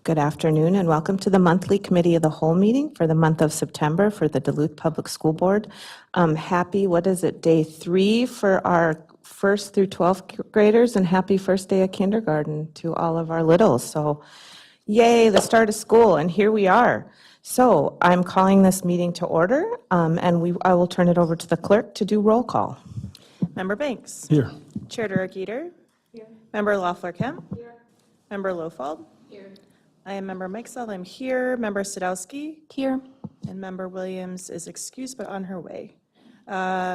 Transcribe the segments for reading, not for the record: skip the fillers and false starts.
Good afternoon and welcome to the monthly Committee of the Whole meeting for the month of September for the Duluth Public School Board. Happy, day 3 for our 1st through 12th graders, and happy first day of kindergarten to all of our littles. So yay, the start of school, and here we are. So I'm calling this meeting to order, and I will turn it over to the clerk to do roll call. Member Banks. Here. Chair Duraketer. Here. Member Loeffler-Kemp. Here. Member Lofald. Here. I am Member Meixel. I'm here. Member Sadowski. Here. And Member Williams is excused but on her way.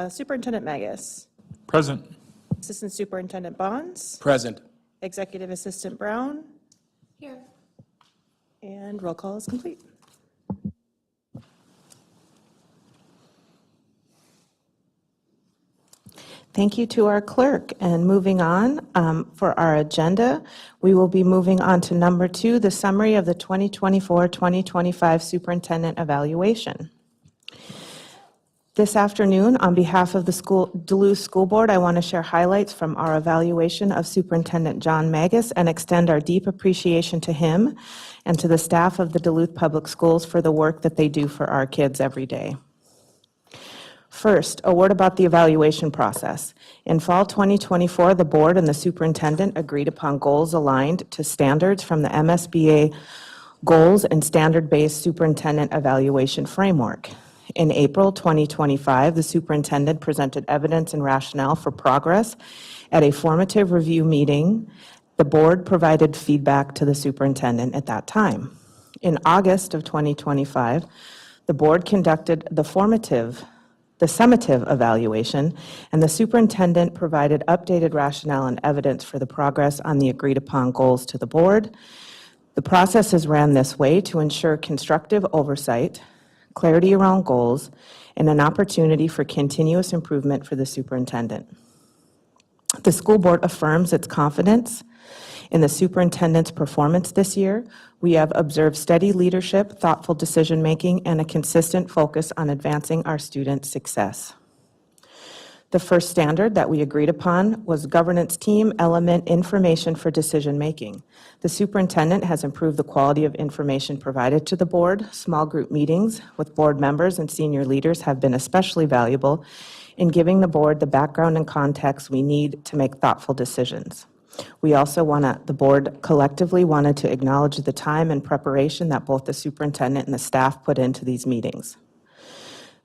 Superintendent Magus. Present. Assistant Superintendent Bonds. Present. Executive Assistant Brown. Here. And roll call is complete. Thank you to our clerk. And moving on, for our agenda, we will be moving on to number 2, the summary of the 2024-2025 superintendent evaluation. This afternoon, on behalf of the Duluth School Board, I want to share highlights from our evaluation of Superintendent John Magus and extend our deep appreciation to him and to the staff of the Duluth Public Schools for the work that they do for our kids every day. First, a word about the evaluation process. In fall 2024, the board and the superintendent agreed upon goals aligned to standards from the MSBA Goals and Standard-Based Superintendent Evaluation Framework. In April 2025, the superintendent presented evidence and rationale for progress at a formative review meeting. The board provided feedback to the superintendent at that time. In August of 2025, the board conducted the summative evaluation, and the superintendent provided updated rationale and evidence for the progress on the agreed-upon goals to the board. The process is ran this way to ensure constructive oversight, clarity around goals, and an opportunity for continuous improvement for the superintendent. The school board affirms its confidence in the superintendent's performance this year. We have observed steady leadership, thoughtful decision-making, and a consistent focus on advancing our students' success. The first standard that we agreed upon was governance team element information for decision-making. The superintendent has improved the quality of information provided to the board. Small group meetings with board members and senior leaders have been especially valuable in giving the board the background and context we need to make thoughtful decisions. We also the board collectively wanted to acknowledge the time and preparation that both the superintendent and the staff put into these meetings.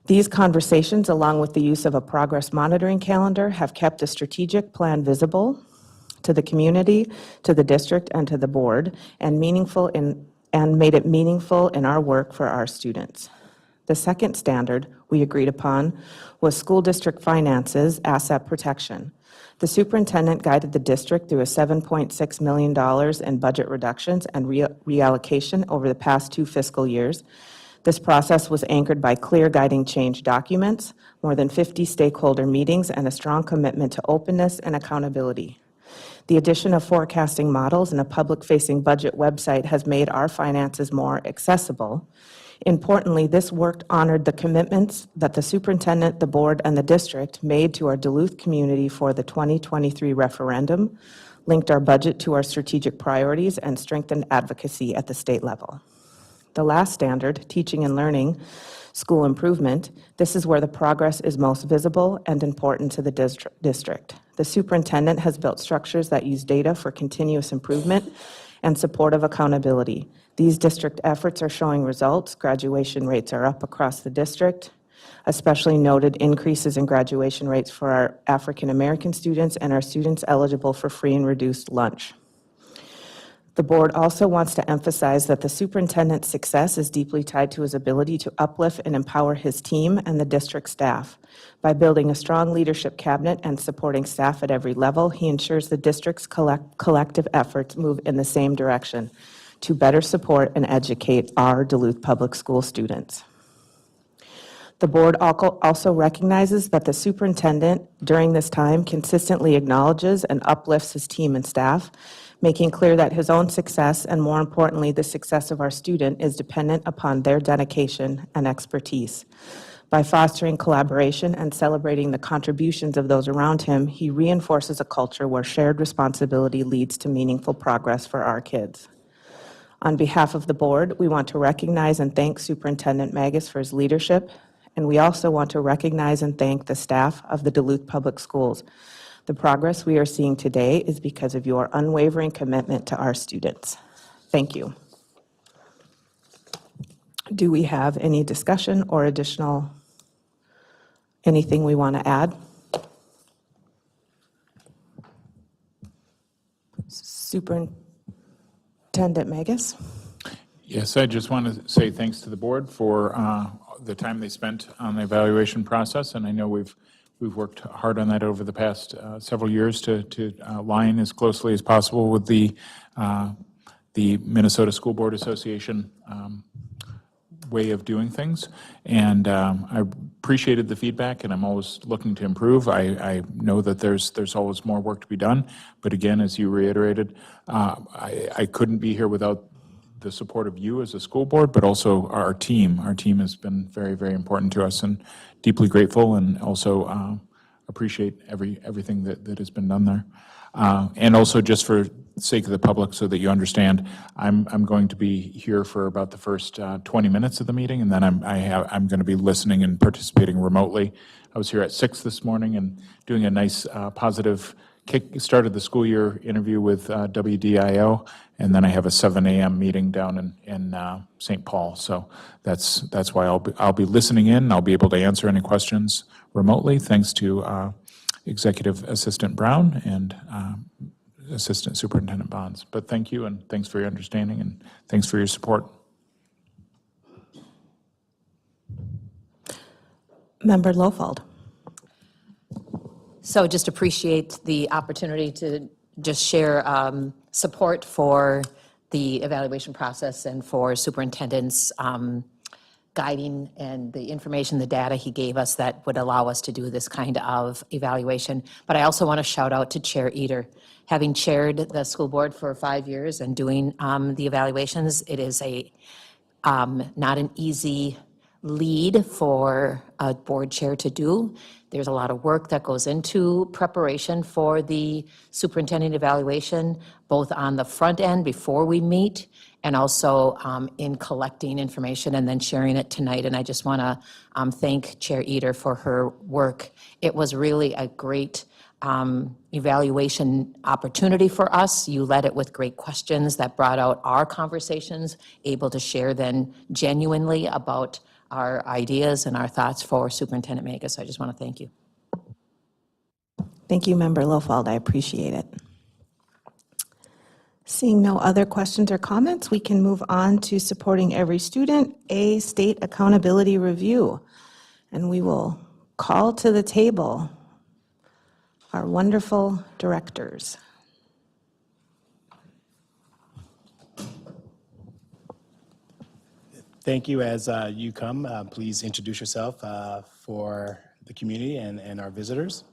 These conversations, along with the use of a progress monitoring calendar, have kept the strategic plan visible to the community, to the district, and to the board, and made it meaningful in our work for our students. The second standard we agreed upon was school district finances, asset protection. The superintendent guided the district through a $7.6 million in budget reductions and reallocation over the past 2 fiscal years. This process was anchored by clear guiding change documents, more than 50 stakeholder meetings, and a strong commitment to openness and accountability. The addition of forecasting models and a public-facing budget website has made our finances more accessible. Importantly, this work honored the commitments that the superintendent, the board, and the district made to our Duluth community for the 2023 referendum, linked our budget to our strategic priorities, and strengthened advocacy at the state level. The last standard, teaching and learning, school improvement, this is where the progress is most visible and important to the district. The superintendent has built structures that use data for continuous improvement and supportive accountability. These district efforts are showing results. Graduation rates are up across the district, especially noted increases in graduation rates for our African American students and our students eligible for free and reduced lunch. The board also wants to emphasize that the superintendent's success is deeply tied to his ability to uplift and empower his team and the district staff. By building a strong leadership cabinet and supporting staff at every level, he ensures the district's collective efforts move in the same direction to better support and educate our Duluth Public School students. The board also recognizes that the superintendent during this time consistently acknowledges and uplifts his team and staff, making clear that his own success, and more importantly, the success of our student, is dependent upon their dedication and expertise. By fostering collaboration and celebrating the contributions of those around him, he reinforces a culture where shared responsibility leads to meaningful progress for our kids. On behalf of the board, we want to recognize and thank Superintendent Magus for his leadership, and we also want to recognize and thank the staff of the Duluth Public Schools. The progress we are seeing today is because of your unwavering commitment to our students. Thank you. Do we have any discussion or anything we want to add? Superintendent Magus? Yes, I just want to say thanks to the board for the time they spent on the evaluation process, and I know we've worked hard on that over the past several years to align as closely as possible with the Minnesota School Board Association way of doing things, and I appreciated the feedback, and I'm always looking to improve. I know that there's always more work to be done, but again, as you reiterated, I couldn't be here without the support of you as a school board, but also our team. Our team has been very, very important to us, and deeply grateful, and also appreciate everything that has been done there. And also, just for the sake of the public, so that you understand, I'm going to be here for about the first 20 minutes of the meeting, and then I'm going to be listening and participating remotely. I was here at 6 this morning and doing a nice positive started the school year interview with WDIO, and then I have a 7 a.m. meeting down in St. Paul. So that's why I'll be listening in. I'll be able to answer any questions remotely, thanks to Executive Assistant Brown and Assistant Superintendent Bonds. But thank you, and thanks for your understanding, and thanks for your support. Member Lofald. So just appreciate the opportunity to just share support for the evaluation process and for superintendent's guiding and the information, the data he gave us that would allow us to do this kind of evaluation. But I also want to shout out to Chair Eder. Having chaired the school board for 5 years and doing the evaluations, it is not an easy lead for a board chair to do. There's a lot of work that goes into preparation for the superintendent evaluation, both on the front end before we meet and also in collecting information and then sharing it tonight. And I just want to thank Chair Eder for her work. It was really a great evaluation opportunity for us. You led it with great questions that brought out our conversations, able to share then genuinely about our ideas and our thoughts for Superintendent Magus. So I just want to thank you. Thank you, Member Lofald. I appreciate it. Seeing no other questions or comments, we can move on to supporting every student, a state accountability review. And we will call to the table our wonderful directors. Thank you. As you come, please introduce yourself for the community and our visitors.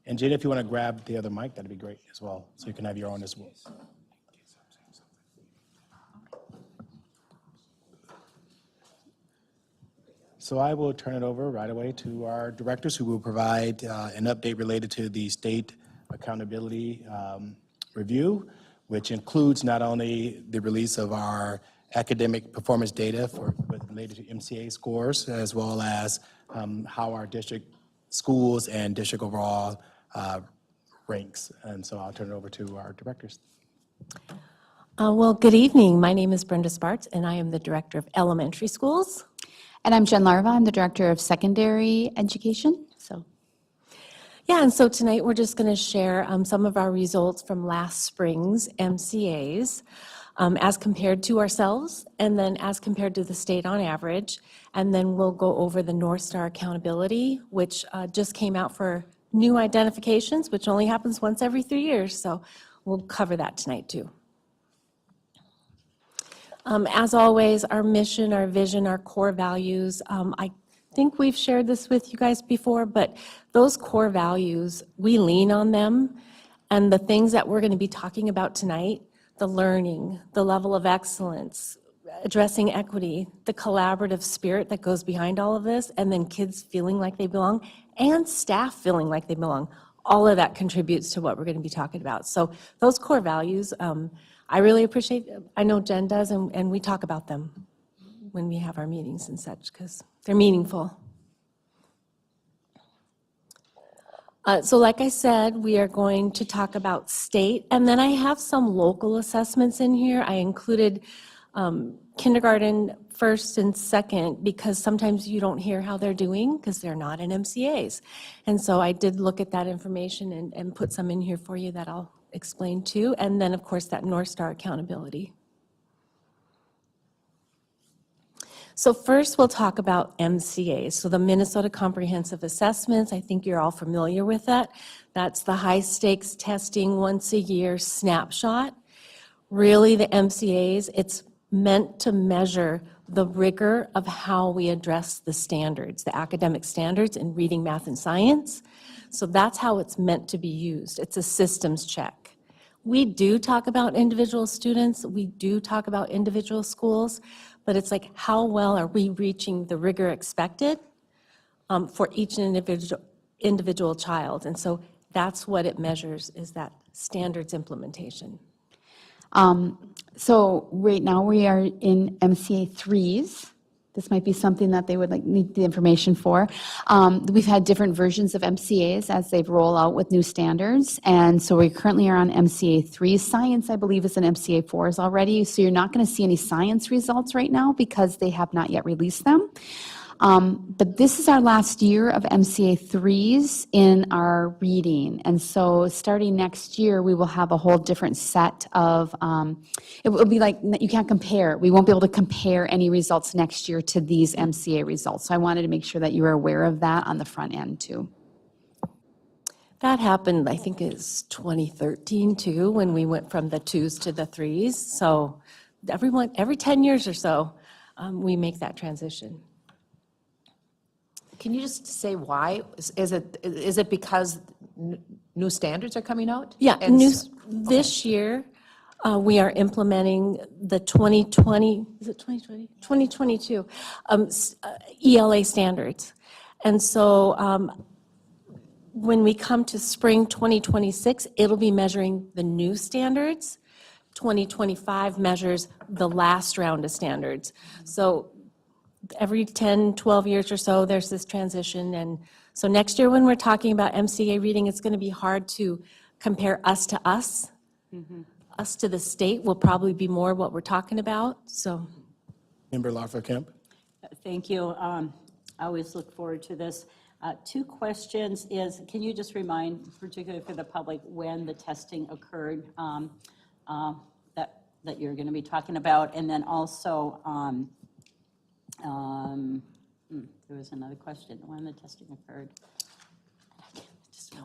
And Jada, if you want to grab the other mic, that'd be great as well, so you can have your own as well. So I will turn it over right away to our directors, who will provide an update related to the state accountability review, which includes not only the release of our academic performance data related to MCA scores, as well as how our district schools and district overall ranks. And so I'll turn it over to our directors. Well, good evening. My name is Brenda Sparts, and I am the Director of Elementary Schools. And I'm Jen Larva. I'm the Director of Secondary Education. Yeah, and so tonight we're just going to share some of our results from last spring's MCAs as compared to ourselves, and then as compared to the state on average. And then we'll go over the North Star accountability, which just came out for new identifications, which only happens once every 3 years. So we'll cover that tonight too. As always, our mission, our vision, our core values, I think we've shared this with you guys before, but those core values, we lean on them, and the things that we're going to be talking about tonight, the learning, the level of excellence, addressing equity, the collaborative spirit that goes behind all of this, and then kids feeling like they belong, and staff feeling like they belong, all of that contributes to what we're going to be talking about. So those core values, I really appreciate, I know Jen does, and we talk about them when we have our meetings and such, because they're meaningful. So like I said, we are going to talk about state, and then I have some local assessments in here. I included kindergarten first and second, because sometimes you don't hear how they're doing because they're not in MCAs. And so I did look at that information and put some in here for you that I'll explain too. And then, of course, that North Star accountability. So first, we'll talk about MCAs. So the Minnesota Comprehensive Assessments, I think you're all familiar with that. That's the high-stakes testing once a year snapshot. Really, the MCAs, it's meant to measure the rigor of how we address the standards, the academic standards in reading, math, and science. So that's how it's meant to be used. It's a systems check. We do talk about individual students, we do talk about individual schools, but it's like, how well are we reaching the rigor expected for each individual child? And so that's what it measures, is that standards implementation. So right now we are in MCA 3s. This might be something that they would need the information for. We've had different versions of MCAs as they've rolled out with new standards. And so we currently are on MCA 3. Science, I believe, is in MCA 4s already. So you're not going to see any science results right now because they have not yet released them. But this is our last year of MCA 3s in our reading. And so starting next year, we will have a whole different set of, it will be like, you can't compare. We won't be able to compare any results next year to these MCA results. So I wanted to make sure that you were aware of that on the front end too. That happened, I think it's 2013 too, when we went from the 2s to the 3s. So every 10 years or so, we make that transition. Can you just say why? Is it because new standards are coming out? Yeah, And this year, we are implementing the 2020, is it 2020? 2022 ELA standards. And so when we come to spring 2026, it'll be measuring the new standards. 2025 measures the last round of standards. So every 10, 12 years or so, there's this transition. And so next year when we're talking about MCA reading, it's going to be hard to compare us to us. Us to the state will probably be more what we're talking about, so. Member Loeffler-Kemp? Thank you. I always look forward to this. 2 questions is, can you just remind, particularly for the public, when the testing occurred that you're going to be talking about? And then also, there was another question, when the testing occurred.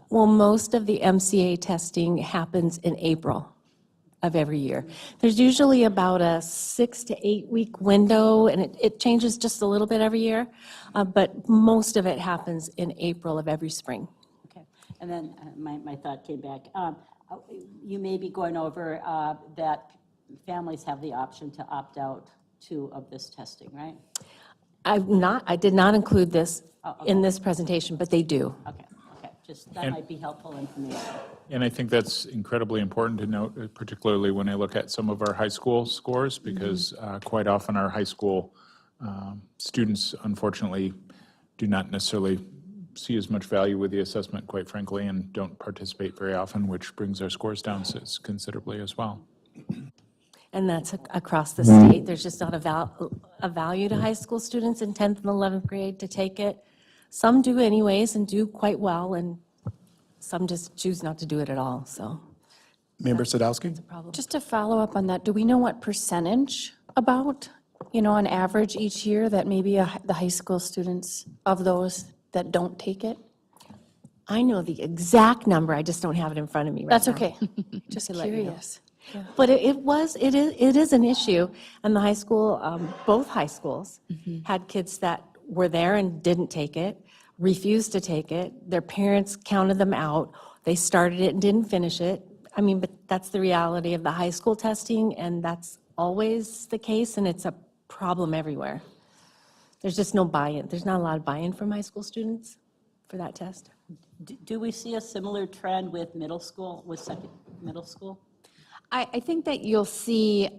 Well, most of the MCA testing happens in April of every year. There's usually about a 6 to 8 week window, and it changes just a little bit every year, but most of it happens in April of every spring. Okay, and then my thought came back. You may be going over that families have the option to opt out too of this testing, right? I did not include this okay. in this presentation, but they do. Okay, just that might be helpful information. And I think that's incredibly important to note, particularly when I look at some of our high school scores, because quite often our high school students, unfortunately, do not necessarily see as much value with the assessment, quite frankly, and don't participate very often, which brings our scores down considerably as well. And that's across the state. There's just not a value to high school students in 10th and 11th grade to take it. Some do anyways and do quite well, and some just choose not to do it at all, so. Member Sadowski? Just to follow up on that, do we know what percentage about, on average each year that maybe the high school students of those that don't take it? I know the exact number, I just don't have it in front of me right now. That's okay. Just let you know. curious. But it is an issue, and the high school, both high schools had kids that were there and didn't take it, refused to take it, their parents counted them out, they started it and didn't finish it. I mean, but that's the reality of the high school testing, and that's always the case, and it's a problem everywhere. There's just no buy-in, there's not a lot of buy-in from high school students for that test. Do we see a similar trend with middle school, with middle school? I think that you'll see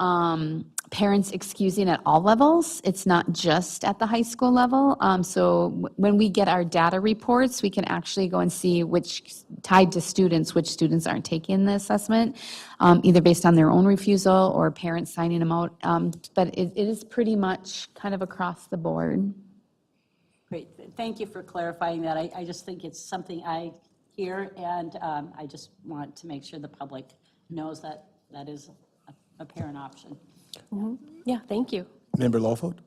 parents excusing at all levels. It's not just at the high school level. When we get our data reports, we can actually go and see tied to students, which students aren't taking the assessment, either based on their own refusal or parents signing them out. But it is pretty much kind of across the board. Great, thank you for clarifying that. I just think it's something I hear, and I just want to make sure the public knows that that is a parent option. Yeah, thank you. Member Lawford?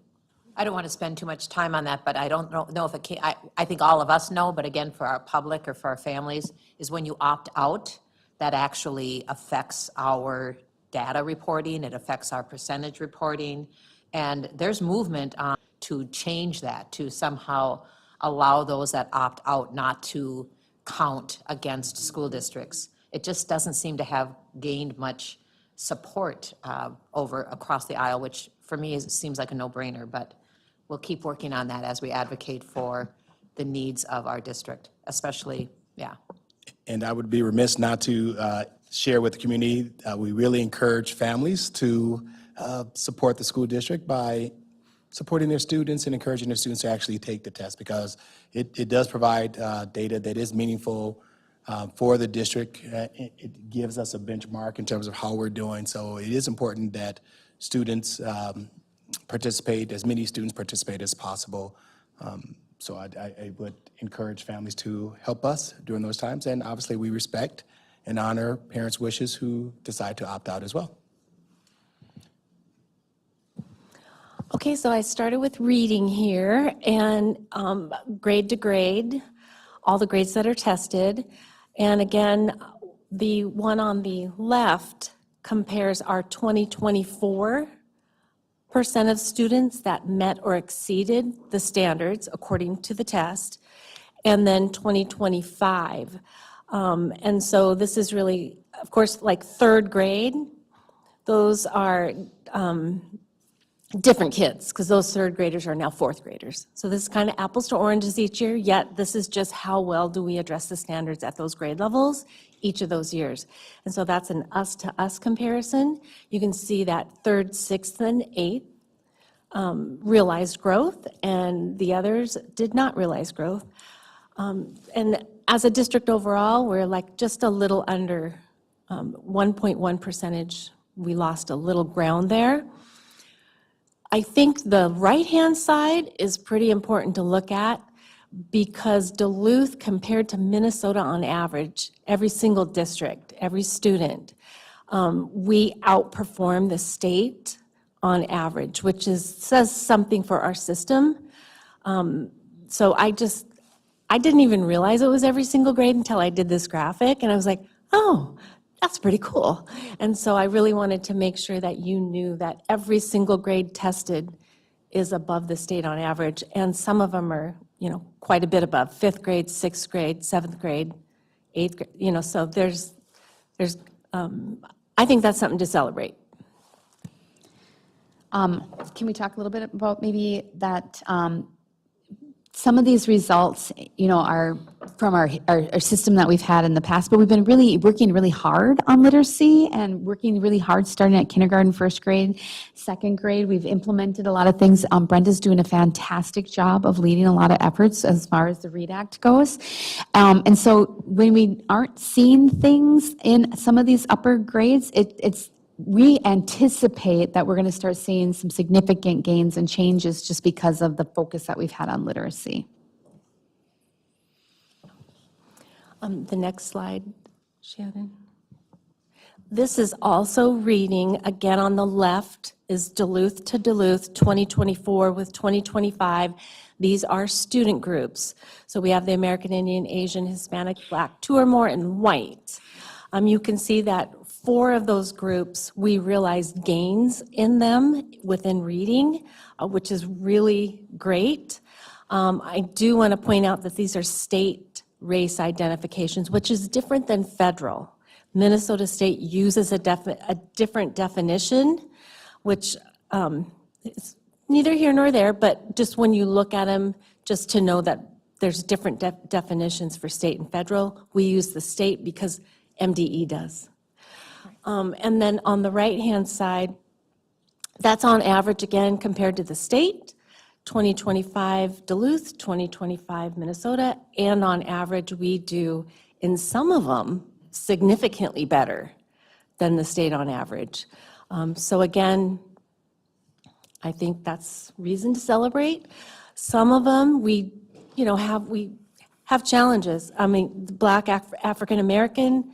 I don't want to spend too much time on that, but I don't know if it can, I think all of us know, but again, for our public or for our families, is when you opt out, that actually affects our data reporting, it affects our percentage reporting, and there's movement on to change that, to somehow allow those that opt out not to count against school districts. It just doesn't seem to have gained much support across the aisle, which for me seems like a no-brainer, but we'll keep working on that as we advocate for the needs of our district, especially, yeah. And I would be remiss not to share with the community, we really encourage families to support the school district by supporting their students and encouraging their students to actually take the test, because it does provide data that is meaningful for the district. It gives us a benchmark in terms of how we're doing. So it is important that students participate, as many students participate as possible. So I would encourage families to help us during those times. And obviously, we respect and honor parents' wishes who decide to opt out as well. Okay, so I started with reading here, and grade to grade, all the grades that are tested. And again, the one on the left compares our 2024% of students that met or exceeded the standards according to the test, and then 2025. And so this is really, of course, like third grade, those are different kids, because those third graders are now fourth graders. So this is kind of apples to oranges each year, yet this is just how well do we address the standards at those grade levels each of those years. And so that's an us-to-us comparison. You can see that third, sixth, and eighth realized growth, and the others did not realize growth. And as a district overall, we're like just a little under 1.1 percentage. We lost a little ground there. I think the right-hand side is pretty important to look at, because Duluth, compared to Minnesota on average, every single district, every student, we outperform the state on average, which says something for our system. So I didn't even realize it was every single grade until I did this graphic, and I was like, oh, that's pretty cool. And so I really wanted to make sure that you knew that every single grade tested is above the state on average, and some of them are, quite a bit above, 5th grade, 6th grade, 7th grade, 8th grade, so there's, I think that's something to celebrate. Can we talk a little bit about maybe that some of these results, are from our system that we've had in the past, but we've been really working really hard on literacy and working really hard starting at kindergarten, first grade, second grade. We've implemented a lot of things. Brenda's doing a fantastic job of leading a lot of efforts as far as the READ Act goes. And so when we aren't seeing things in some of these upper grades, we anticipate that we're going to start seeing some significant gains and changes just because of the focus that we've had on literacy. The next slide, Shannon. This is also reading, again on the left is Duluth to Duluth, 2024 with 2025. These are student groups. So we have the American Indian, Asian, Hispanic, Black, 2 or more, and white. You can see that 4 of those groups, we realized gains in them within reading, which is really great. I do want to point out that these are state race identifications, which is different than federal. Minnesota State uses a different definition, which is neither here nor there, but just when you look at them, just to know that there's different definitions for state and federal. We use the state because MDE does. And then on the right-hand side, that's on average, again, compared to the state, 2025 Duluth, 2025 Minnesota, and on average, we do, in some of them, significantly better than the state on average. So again, I think that's reason to celebrate. Some of them, we have challenges. I mean, the Black African American,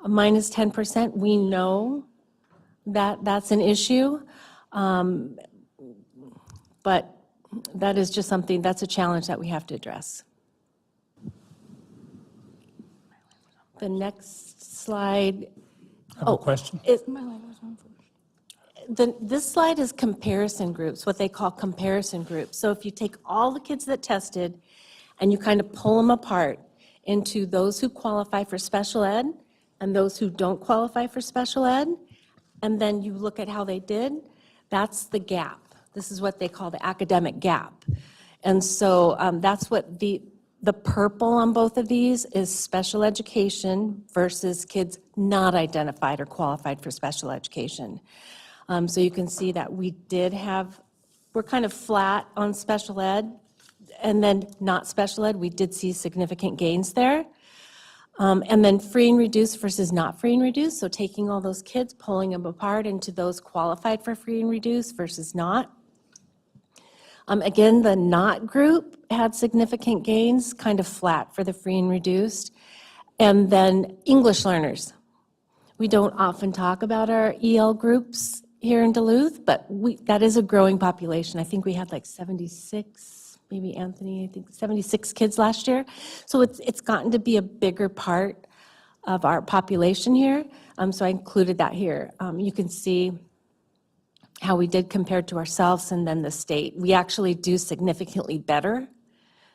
minus 10%, we know that that's an issue. But that is just something, that's a challenge that we have to address. The next slide. I have a question. This slide is comparison groups, what they call comparison groups. So if you take all the kids that tested and you kind of pull them apart into those who qualify for special ed and those who don't qualify for special ed, and then you look at how they did, that's the gap. This is what they call the academic gap. And so that's what the purple on both of these is special education versus kids not identified or qualified for special education. So you can see that we're kind of flat on special ed, and then not special ed, we did see significant gains there. And then free and reduced versus not free and reduced, so taking all those kids, pulling them apart into those qualified for free and reduced versus not. Again, the not group had significant gains, kind of flat for the free and reduced. And then English learners. We don't often talk about our EL groups here in Duluth, but that is a growing population. I think we had like 76, maybe Anthony, I think 76 kids last year. So it's gotten to be a bigger part of our population here. So I included that here. You can see how we did compared to ourselves and then the state. We actually do significantly better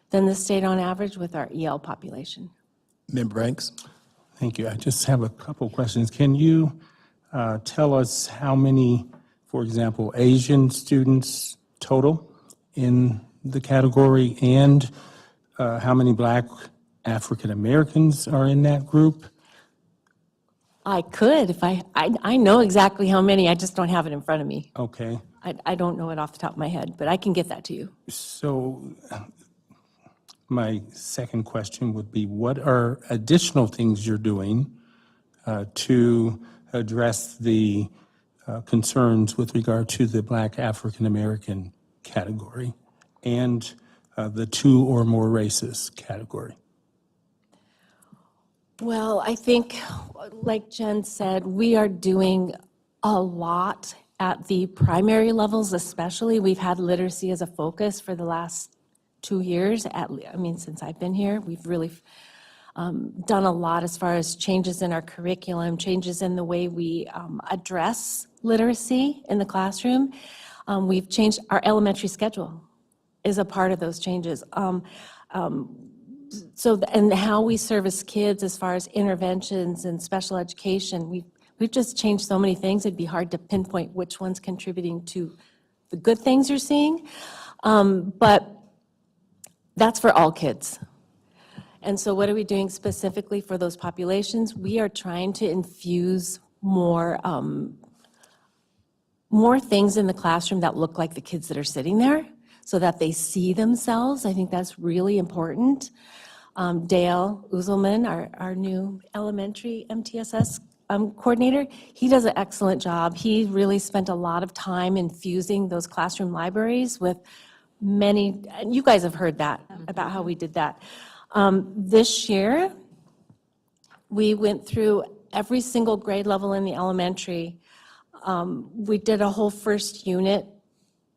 than the state on average with our EL population. Member Banks? Thank you. I just have a couple questions. Can you tell us how many, for example, Asian students total in the category, and how many Black African Americans are in that group? I could, if I know exactly how many, I just don't have it in front of me. Okay. I don't know it off the top of my head, but I can get that to you. So my second question would be, what are additional things you're doing to address the concerns with regard to the Black African American category and the two or more races category? Well, I think, like Jen said, we are doing a lot at the primary levels especially. We've had literacy as a focus for the last 2 years, since I've been here. We've really done a lot as far as changes in our curriculum, changes in the way we address literacy in the classroom. We've changed our elementary schedule is a part of those changes. And how we service kids as far as interventions and special education, we've just changed so many things, it'd be hard to pinpoint which one's contributing to the good things you're seeing. But that's for all kids. And so what are we doing specifically for those populations? We are trying to infuse more things in the classroom that look like the kids that are sitting there, so that they see themselves. I think that's really important. Dale Uzelman, our new elementary MTSS coordinator, he does an excellent job. He really spent a lot of time infusing those classroom libraries with many, and you guys have heard that, about how we did that. This year, we went through every single grade level in the elementary. We did a whole first unit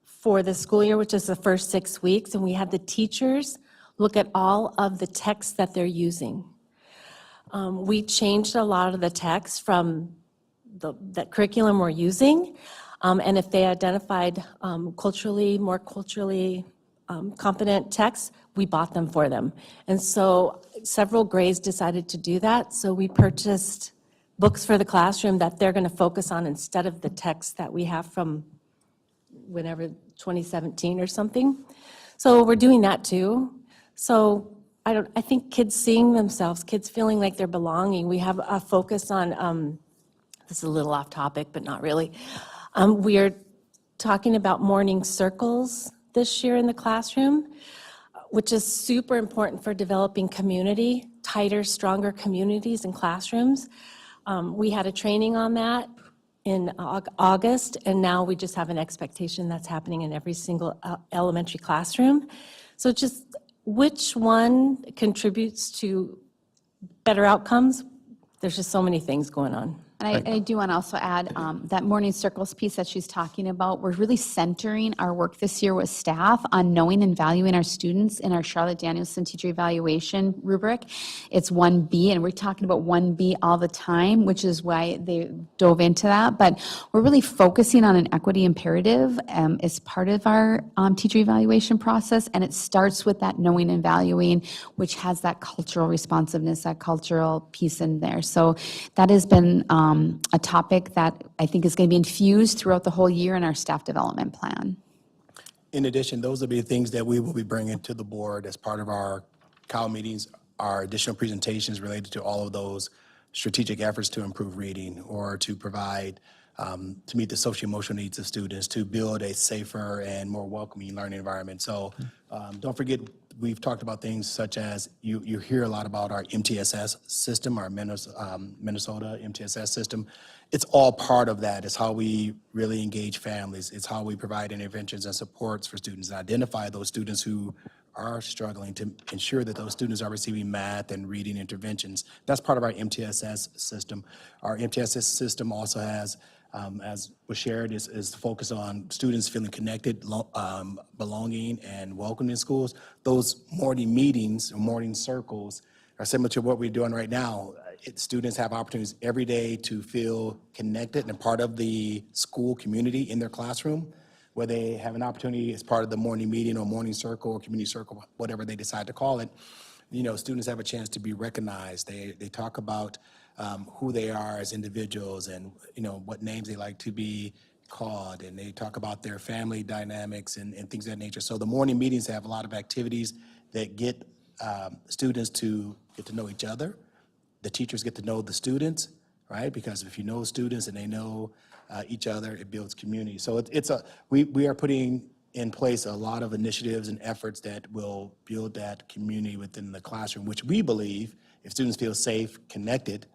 for the school year, which is the first 6 weeks, and we had the teachers look at all of the texts that they're using. We changed a lot of the text from the curriculum we're using, and if they identified more culturally competent texts, we bought them for them. And so several grades decided to do that, so we purchased books for the classroom that they're going to focus on instead of the text that we have from whenever, 2017 or something. So we're doing that too. So I think kids seeing themselves, kids feeling like they're belonging. We have a focus on This is a little off topic, but not really. We are talking about morning circles this year in the classroom, which is super important for developing community, tighter, stronger communities in classrooms. We had a training on that in August, and now we just have an expectation that's happening in every single elementary classroom. So just which one contributes to better outcomes? There's just so many things going on. And I do want to also add that morning circles piece that she's talking about, we're really centering our work this year with staff on knowing and valuing our students in our Charlotte Danielson teacher evaluation rubric. It's 1B, and we're talking about 1B all the time, which is why they dove into that. But we're really focusing on an equity imperative as part of our teacher evaluation process, and it starts with that knowing and valuing, which has that cultural responsiveness, that cultural piece in there. So that has been a topic that I think is going to be infused throughout the whole year in our staff development plan. In addition, those will be things that we will be bringing to the board as part of our COW meetings, our additional presentations related to all of those strategic efforts to improve reading or to provide, to meet the social emotional needs of students, to build a safer and more welcoming learning environment. So don't forget, we've talked about things such as, you hear a lot about our MTSS system, our Minnesota MTSS system. It's all part of that. It's how we really engage families. It's how we provide interventions and supports for students, and identify those students who are struggling to ensure that those students are receiving math and reading interventions. That's part of our MTSS system. Our MTSS system also has, as was shared, is focused on students feeling connected, belonging, and welcome in schools. Those morning meetings or morning circles are similar to what we're doing right now. Students have opportunities every day to feel connected and part of the school community in their classroom, where they have an opportunity as part of the morning meeting or morning circle or community circle, whatever they decide to call it. You know, students have a chance to be recognized. They talk about who they are as individuals and, you know, what names they like to be called, and they talk about their family dynamics and things of that nature. So the morning meetings have a lot of activities that get students to get to know each other. The teachers get to know the students, right? Because if you know students and they know each other, it builds community. So we are putting in place a lot of initiatives and efforts that will build that community within the classroom, which we believe, if students feel safe, connected,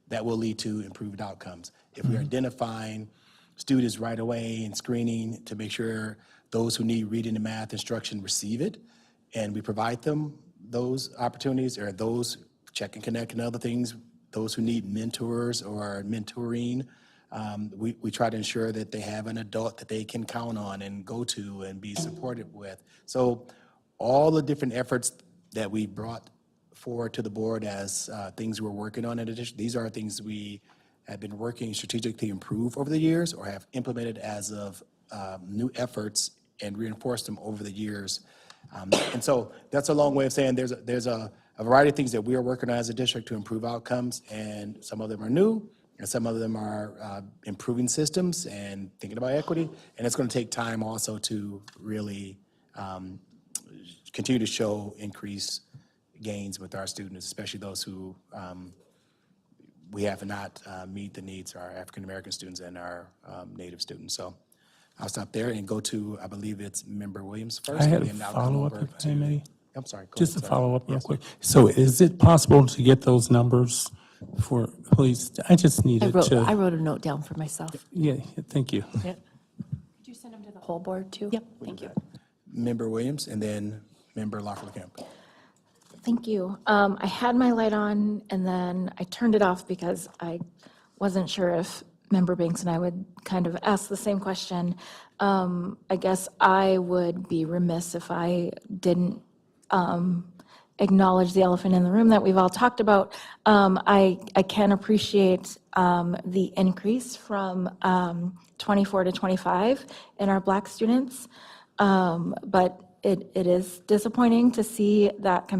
that will lead to improved outcomes. If we're identifying students right away and screening to make sure those who need reading and math instruction receive it, and we provide them those opportunities, or those check and connect and other things, those who need mentors or mentoring, we try to ensure that they have an adult that they can count on and go to and be supported with. So all the different efforts that we brought forward to the board as things we're working on in addition, these are things we have been working strategically to improve over the years or have implemented as of new efforts and reinforced them over the years. And so that's a long way of saying there's a variety of things that we are working on as a district to improve outcomes, and some of them are new, and some of them are improving systems and thinking about equity, and it's going to take time also to really continue to show increased gains with our students, especially those who we have not meet the needs of our African-American students and our Native students. So I'll stop there and go to, I believe it's Member Williams first. I had a and then I'll come follow-up, over if I may. I'm sorry. Go Just ahead, a sir. follow-up real Yes. quick. So is it possible to get those numbers for, please, I just needed I to, wrote a note down for myself. yeah, thank you. Could you send them to the whole board, too? Yep. Thank you. Member Williams and then Member Lafleur-Kemp. Thank you. I had my light on and then I turned it off because I wasn't sure if Member Banks and I would kind of ask the same question. I guess I would be remiss if I didn't acknowledge the elephant in the room that we've all talked about. I can appreciate the increase from 24 to 25 in our Black students, but it is disappointing to see that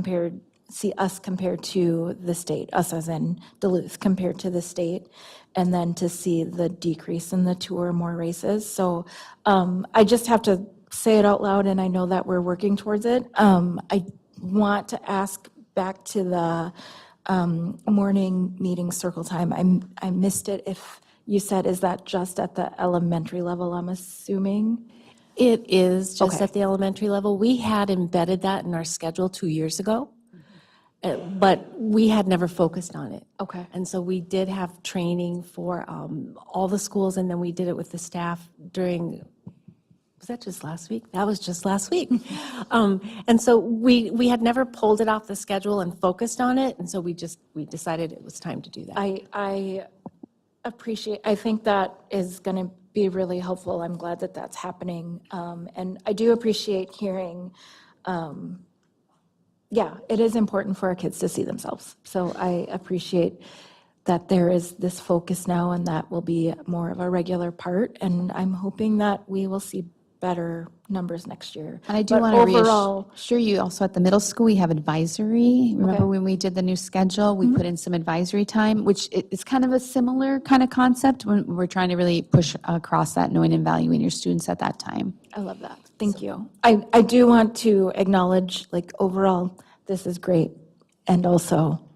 us compared to the state, us as in Duluth compared to the state, and then to see the decrease in the 2 or more races. So I just have to say it out loud, and I know that we're working towards it. I want to ask back to the morning meeting circle time. I missed it if you said, is that just at the elementary level, I'm assuming? It is just Okay. at the elementary level. We had embedded that in our schedule 2 years ago, but we had never focused on it. Okay. And so we did have training for all the schools, and then we did it with the staff during, was that just last week? That was just last week. And so we had never pulled it off the schedule and focused on it, and so we decided it was time to do that. I appreciate, I think that is going to be really helpful. I'm glad that that's happening. And I do appreciate hearing, yeah, it is important for our kids to see themselves. So I appreciate that there is this focus now, and that will be more of a regular part. And I'm hoping that we will see better numbers next year. And I do But want to overall, reassure you also at the middle school, we have advisory. Remember when we did the new schedule, we put in some advisory time, which is kind of a similar kind of concept when we're trying to really push across that, knowing and valuing your students at that time. I love that. Thank you. I do want to acknowledge, like, overall, this is great. And also,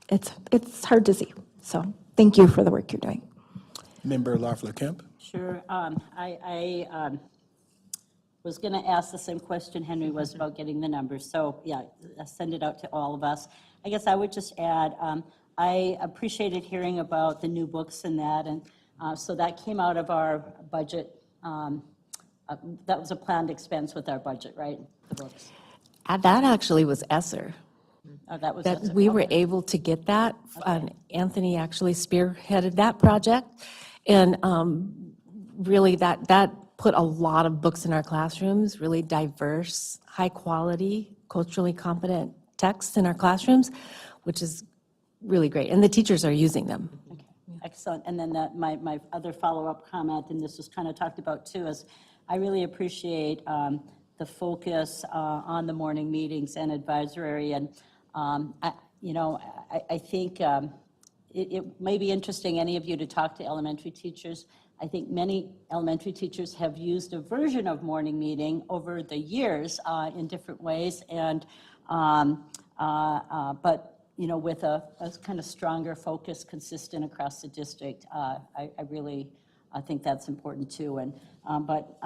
it's hard to see. So thank you for the work you're doing. Member Loeffler Kemp. Sure. I was going to ask the same question Henry was about getting the numbers. So yeah, send it out to all of us. I guess I would just add, I appreciated hearing about the new books and that. And so that came out of our budget. That was a planned expense with our budget, right? The books. That actually was ESSER. Oh, that was. That we were able to get that. Anthony actually spearheaded that project. And really that put a lot of books in our classrooms, really diverse, high quality, culturally competent texts in our classrooms, which is really great. And the teachers are using them. Okay, excellent. And then my other follow-up comment, and this was kind of talked about too, is I really appreciate the focus on the morning meetings and advisory. And I think it may be interesting, any of you, to talk to elementary teachers. I think many elementary teachers have used a version of morning meeting over the years in different ways, and but with a kind of stronger focus, consistent across the district. I really think that's important too. And but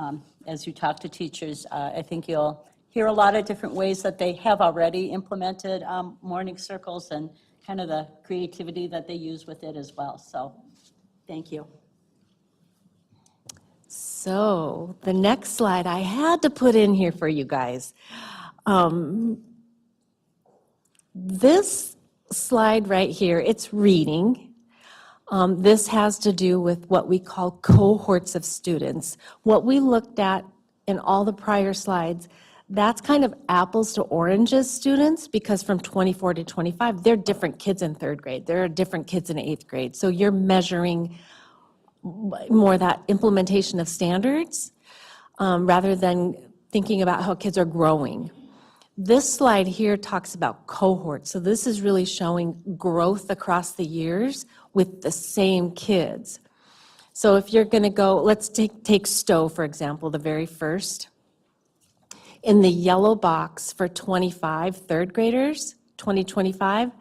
as you talk to teachers, I think you'll hear a lot of different ways that they have already implemented morning circles and kind of the creativity that they use with it as well. So, thank you. So the next slide I had to put in here for you guys. This slide right here, it's reading. This has to do with what we call cohorts of students. What we looked at in all the prior slides, that's kind of apples to oranges students, because from 24 to 25, they're different kids in third grade. There are different kids in eighth grade. So you're measuring more that implementation of standards rather than thinking about how kids are growing. This slide here talks about cohorts. So this is really showing growth across the years with the same kids. So if you're going to go, let's take Stowe, for example, the very first. In the yellow box for 25 third graders, 2025,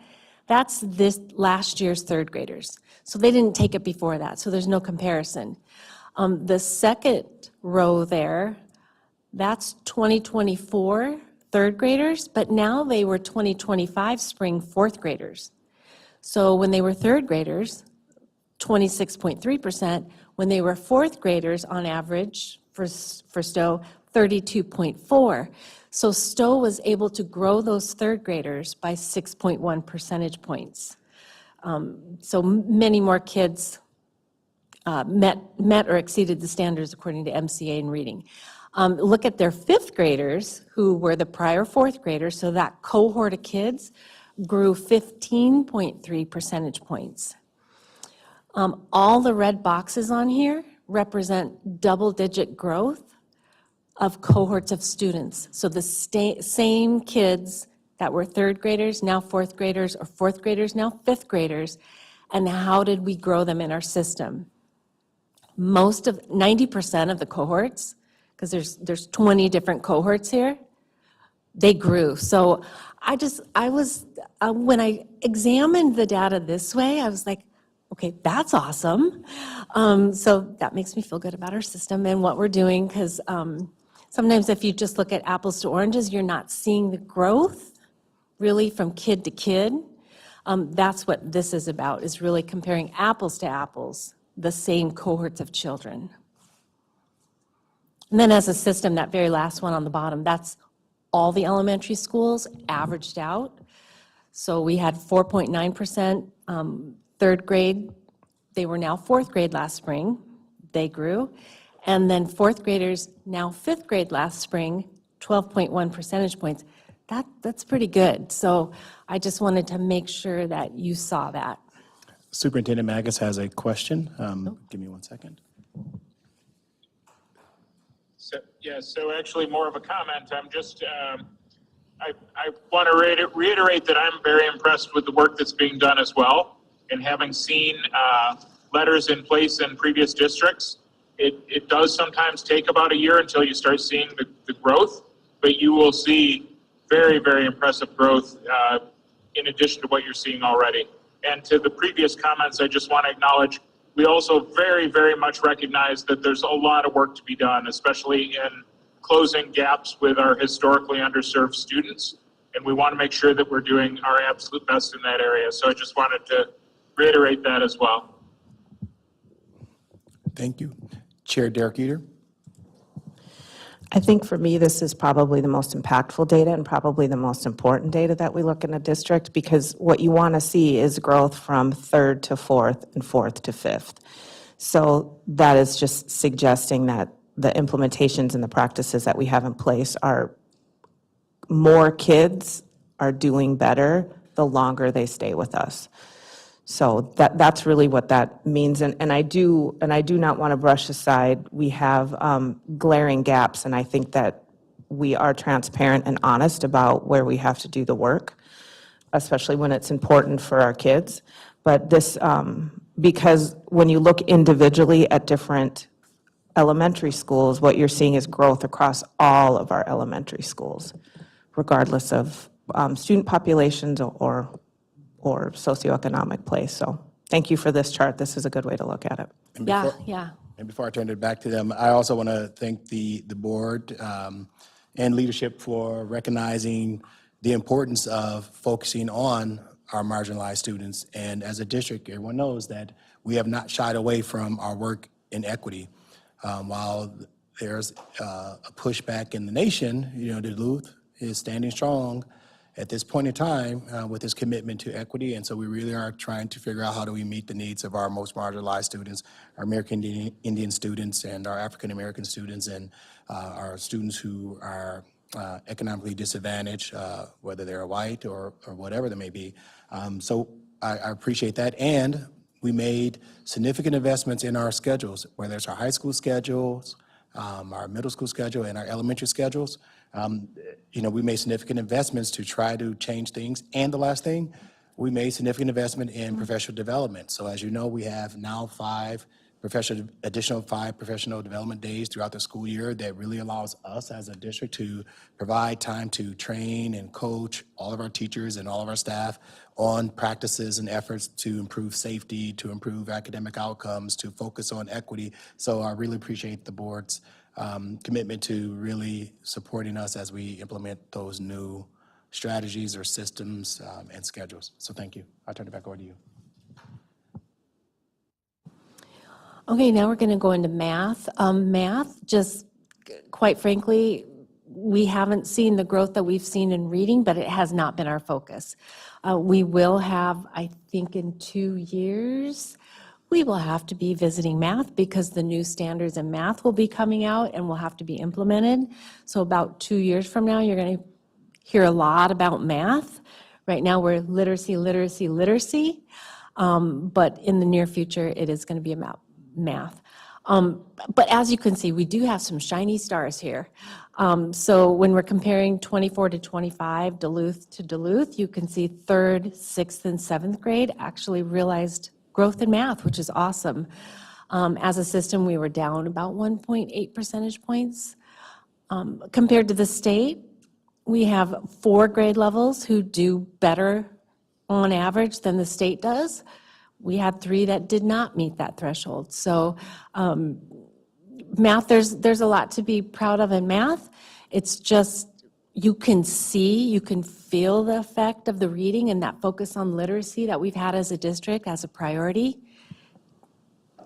that's this last year's third graders. So they didn't take it before that, so there's no comparison. The second row there, that's 2024 third graders, but now they were 2025 spring fourth graders. So when they were third graders, 26.3%. When they were fourth graders, on average, for Stowe, 32.4%. So Stowe was able to grow those third graders by 6.1 percentage points. So many more kids met or exceeded the standards according to MCA in reading. Look at their fifth graders, who were the prior fourth graders, so that cohort of kids grew 15.3 percentage points. All the red boxes on here represent double-digit growth of cohorts of students. So the same kids that were third graders, now fourth graders, or fourth graders, now fifth graders, and how did we grow them in our system? 90% of the cohorts, because there's 20 different cohorts here, they grew. So when I examined the data this way, I was like, Okay, that's awesome. So that makes me feel good about our system and what we're doing, because sometimes if you just look at apples to oranges, you're not seeing the growth really from kid to kid. That's what this is about, is really comparing apples to apples, the same cohorts of children. And then as a system, that very last one on the bottom, that's all the elementary schools averaged out. So we had 4.9% third grade. They were now fourth grade last spring. They grew. And then fourth graders, now fifth grade last spring, 12.1 percentage points. That's pretty good. So I just wanted to make sure that you saw that. Superintendent Magus has a question. Give me 1 second. So actually more of a comment. I'm just, I want to reiterate that I'm very impressed with the work that's being done as well. And having seen letters in place in previous districts, it does sometimes take about a year until you start seeing the growth, but you will see very, very impressive growth in addition to what you're seeing already. And to the previous comments, I just want to acknowledge, we also very, very much recognize that there's a lot of work to be done, especially in closing gaps with our historically underserved students. And we want to make sure that we're doing our absolute best in that area. So I just wanted to reiterate that as well. Thank you. Chair Derek Eater. I think for me, this is probably the most impactful data and probably the most important data that we look in a district, because what you want to see is growth from third to fourth and fourth to fifth. So that is just suggesting that the implementations and the practices that we have in place are more kids are doing better the longer they stay with us. So that's really what that means, and I do not want to brush aside. We have glaring gaps, and I think that we are transparent and honest about where we have to do the work, especially when it's important for our kids. But this, because when you look individually at different elementary schools, what you're seeing is growth across all of our elementary schools, regardless of student populations or socioeconomic place. So thank you for this chart. This is a good way to look at it. Yeah. And before I turn it back to them, I also want to thank the board and leadership for recognizing the importance of focusing on our marginalized students. And as a district, everyone knows that we have not shied away from our work in equity. While there's a pushback in the nation, Duluth is standing strong at this point in time with his commitment to equity. And so we really are trying to figure out how do we meet the needs of our most marginalized students, our American Indian students and our African American students, and our students who are economically disadvantaged, whether they're white or whatever they may be. So I appreciate that. And we made significant investments in our schedules, whether it's our high school schedules, our middle school schedule, and our elementary schedules. We made significant investments to try to change things. And the last thing, we made significant investment in professional development. So as you know, we have now additional 5 professional development days throughout the school year that really allows us as a district to provide time to train and coach all of our teachers and all of our staff on practices and efforts to improve safety, to improve academic outcomes, to focus on equity. So I really appreciate the board's commitment to really supporting us as we implement those new strategies or systems and schedules. So thank you. I'll turn it back over to you. Okay, now we're going to go into math. Math, just quite frankly, we haven't seen the growth that we've seen in reading, but it has not been our focus. We will have, I think in 2 years, we will have to be visiting math because the new standards in math will be coming out and will have to be implemented. So about 2 years from now, you're going to hear a lot about math. Right now, we're literacy. But in the near future, it is going to be about math. But as you can see, we do have some shiny stars here. So when we're comparing 24 to 25, Duluth to Duluth, you can see 3rd, 6th, and 7th grade actually realized growth in math, which is awesome. As a system, we were down about 1.8 percentage points. Compared to the state, we have 4 grade levels who do better on average than the state does. We had 3 that did not meet that threshold. So math, there's a lot to be proud of in math. It's just, you can see, you can feel the effect of the reading and that focus on literacy that we've had as a district as a priority.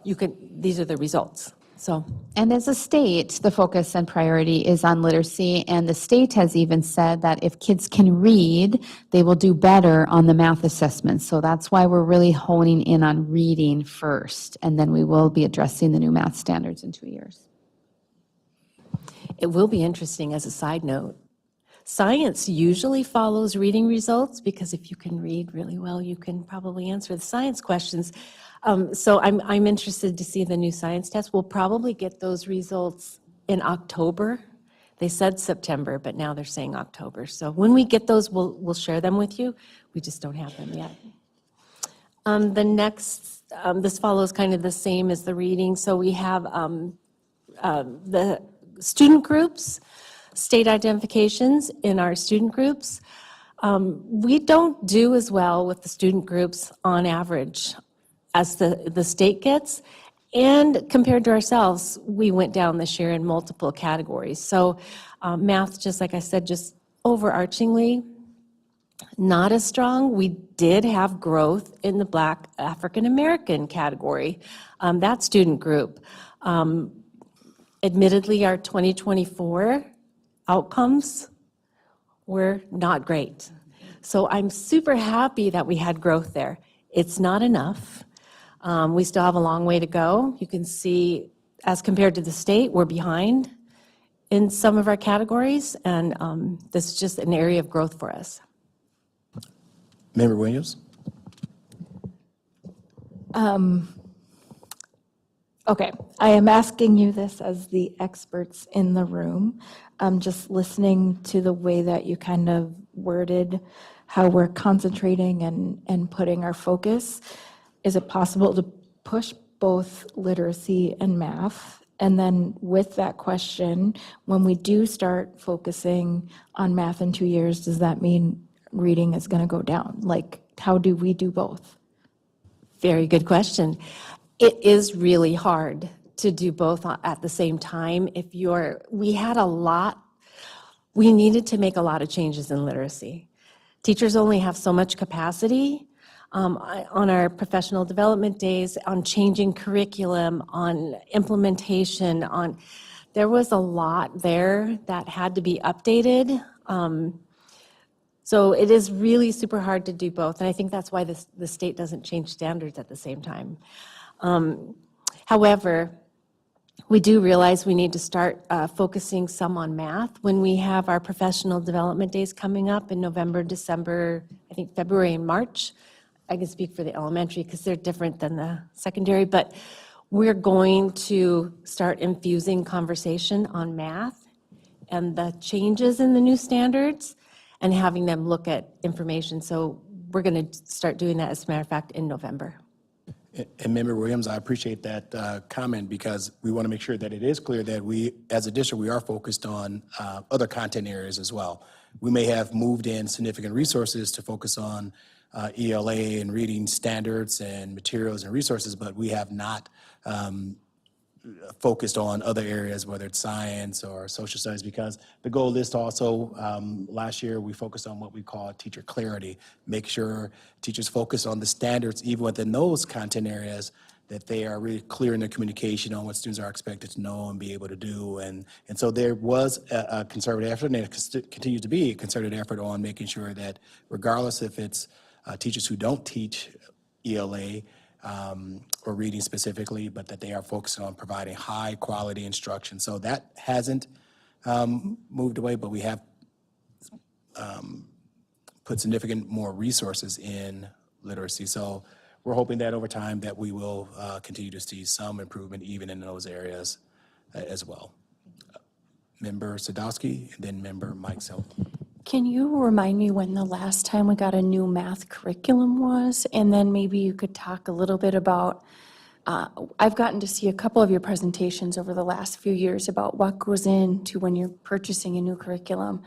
These are the results, so. And as a state, the focus and priority is on literacy, and the state has even said that if kids can read, they will do better on the math assessments. So that's why we're really honing in on reading first, and then we will be addressing the new math standards in 2 years. It will be interesting as a side note. Science usually follows reading results because if you can read really well, you can probably answer the science questions. So I'm interested to see the new science test. We'll probably get those results in October. They said September, but now they're saying October. So when we get those, we'll share them with you. We just don't have them yet. The next, this follows kind of the same as the reading. So we have the student groups, state identifications in our student groups. We don't do as well with the student groups on average as the state gets. And compared to ourselves, we went down this year in multiple categories. So math, just like I said, just overarchingly, not as strong. We did have growth in the Black African American category, that student group. Admittedly, our 2024 outcomes were not great. So I'm super happy that we had growth there. It's not enough. We still have a long way to go. You can see, as compared to the state, we're behind in some of our categories, and this is just an area of growth for us. Member Williams? Okay, I am asking you this as the experts in the room. Just listening to the way that you kind of worded how we're concentrating and putting our focus. Is it possible to push both literacy and math? And then with that question, when we do start focusing on math in 2 years, does that mean reading is going to go down? Like, how do we do both? Very good question. It is really hard to do both at the same time. We needed to make a lot of changes in literacy. Teachers only have so much capacity on our professional development days, on changing curriculum, on implementation, there was a lot there that had to be updated. So it is really super hard to do both, and I think that's why the state doesn't change standards at the same time. However, we do realize we need to start focusing some on math when we have our professional development days coming up in November, December, I think February and March. I can speak for the elementary because they're different than the secondary, but we're going to start infusing conversation on math and the changes in the new standards and having them look at information. So we're going to start doing that, as a matter of fact, in November. And Member Williams, I appreciate that comment because we want to make sure that it is clear that we, as a district, we are focused on other content areas as well. We may have moved in significant resources to focus on ELA and reading standards and materials and resources, but we have not focused on other areas, whether it's science or social studies, because the goal is to also, last year, we focused on what we call teacher clarity, make sure teachers focus on the standards, even within those content areas, that they are really clear in their communication on what students are expected to know and be able to do. And so there was a concerted effort, and it continues to be a concerted effort on making sure that regardless if it's teachers who don't teach ELA or reading specifically, but that they are focusing on providing high quality instruction. So that hasn't moved away, but we have put significant more resources in literacy. So we're hoping that over time that we will continue to see some improvement even in those areas as well. Member Sadowski, and then Member Mike Self. Can you remind me when the last time we got a new math curriculum was? And then maybe you could talk a little bit about, I've gotten to see a couple of your presentations over the last few years about what goes into when you're purchasing a new curriculum.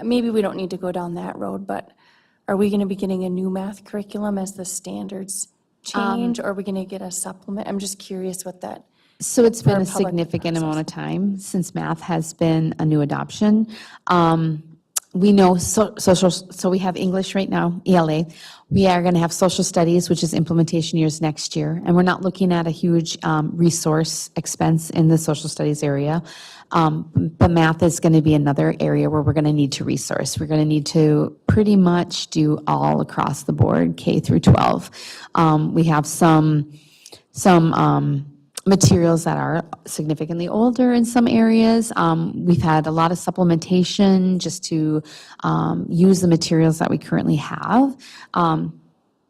Maybe we don't need to go down that road, but are we going to be getting a new math curriculum as the standards change, or are we going to get a supplement? I'm just curious what that, So it's been For a public significant access. amount of time since math has been a new adoption. We know social, so we have English right now, ELA. We are going to have social studies, which is implementation years next year. And we're not looking at a huge resource expense in the social studies area. But math is going to be another area where we're going to need to resource. We're going to need to pretty much do all across the board, K through 12. We have some materials that are significantly older in some areas. We've had a lot of supplementation just to use the materials that we currently have.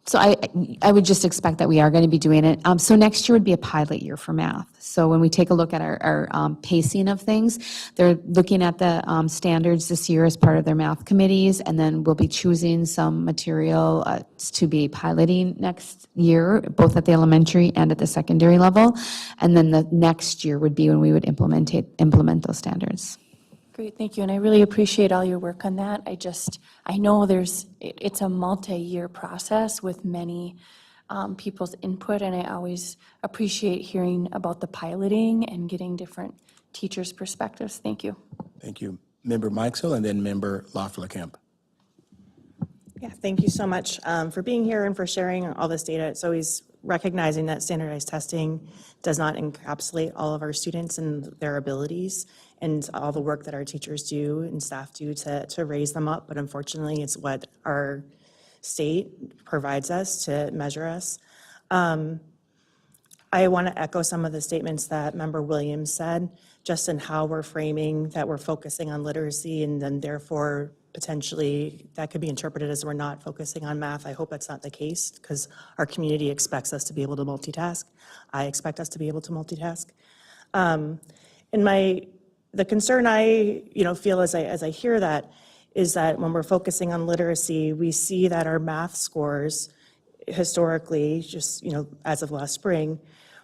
So I would just expect that we are going to be doing it. So next year would be a pilot year for math. So when we take a look at our pacing of things, they're looking at the standards this year as part of their math committees, and then we'll be choosing some material to be piloting next year, both at the elementary and at the secondary level. And then the next year would be when we would implement those standards. great, thank you. And I really appreciate all your work on that. I know it's a multi-year process with many people's input, and I always appreciate hearing about the piloting and getting different teachers' perspectives. Thank you. Thank you. Member Mikesell and then Member Loeffler-Kemp. Yeah, thank you so much for being here and for sharing all this data. It's always recognizing that standardized testing does not encapsulate all of our students and their abilities and all the work that our teachers do and staff do to raise them up. But unfortunately, it's what our state provides us to measure us. I want to echo some of the statements that Member Williams said, just in how we're framing that we're focusing on literacy, and then therefore potentially that could be interpreted as we're not focusing on math. I hope that's not the case, because our community expects us to be able to multitask. I expect us to be able to multitask. The concern I feel as I hear that is that when we're focusing on literacy, we see that our math scores historically, just as of last spring,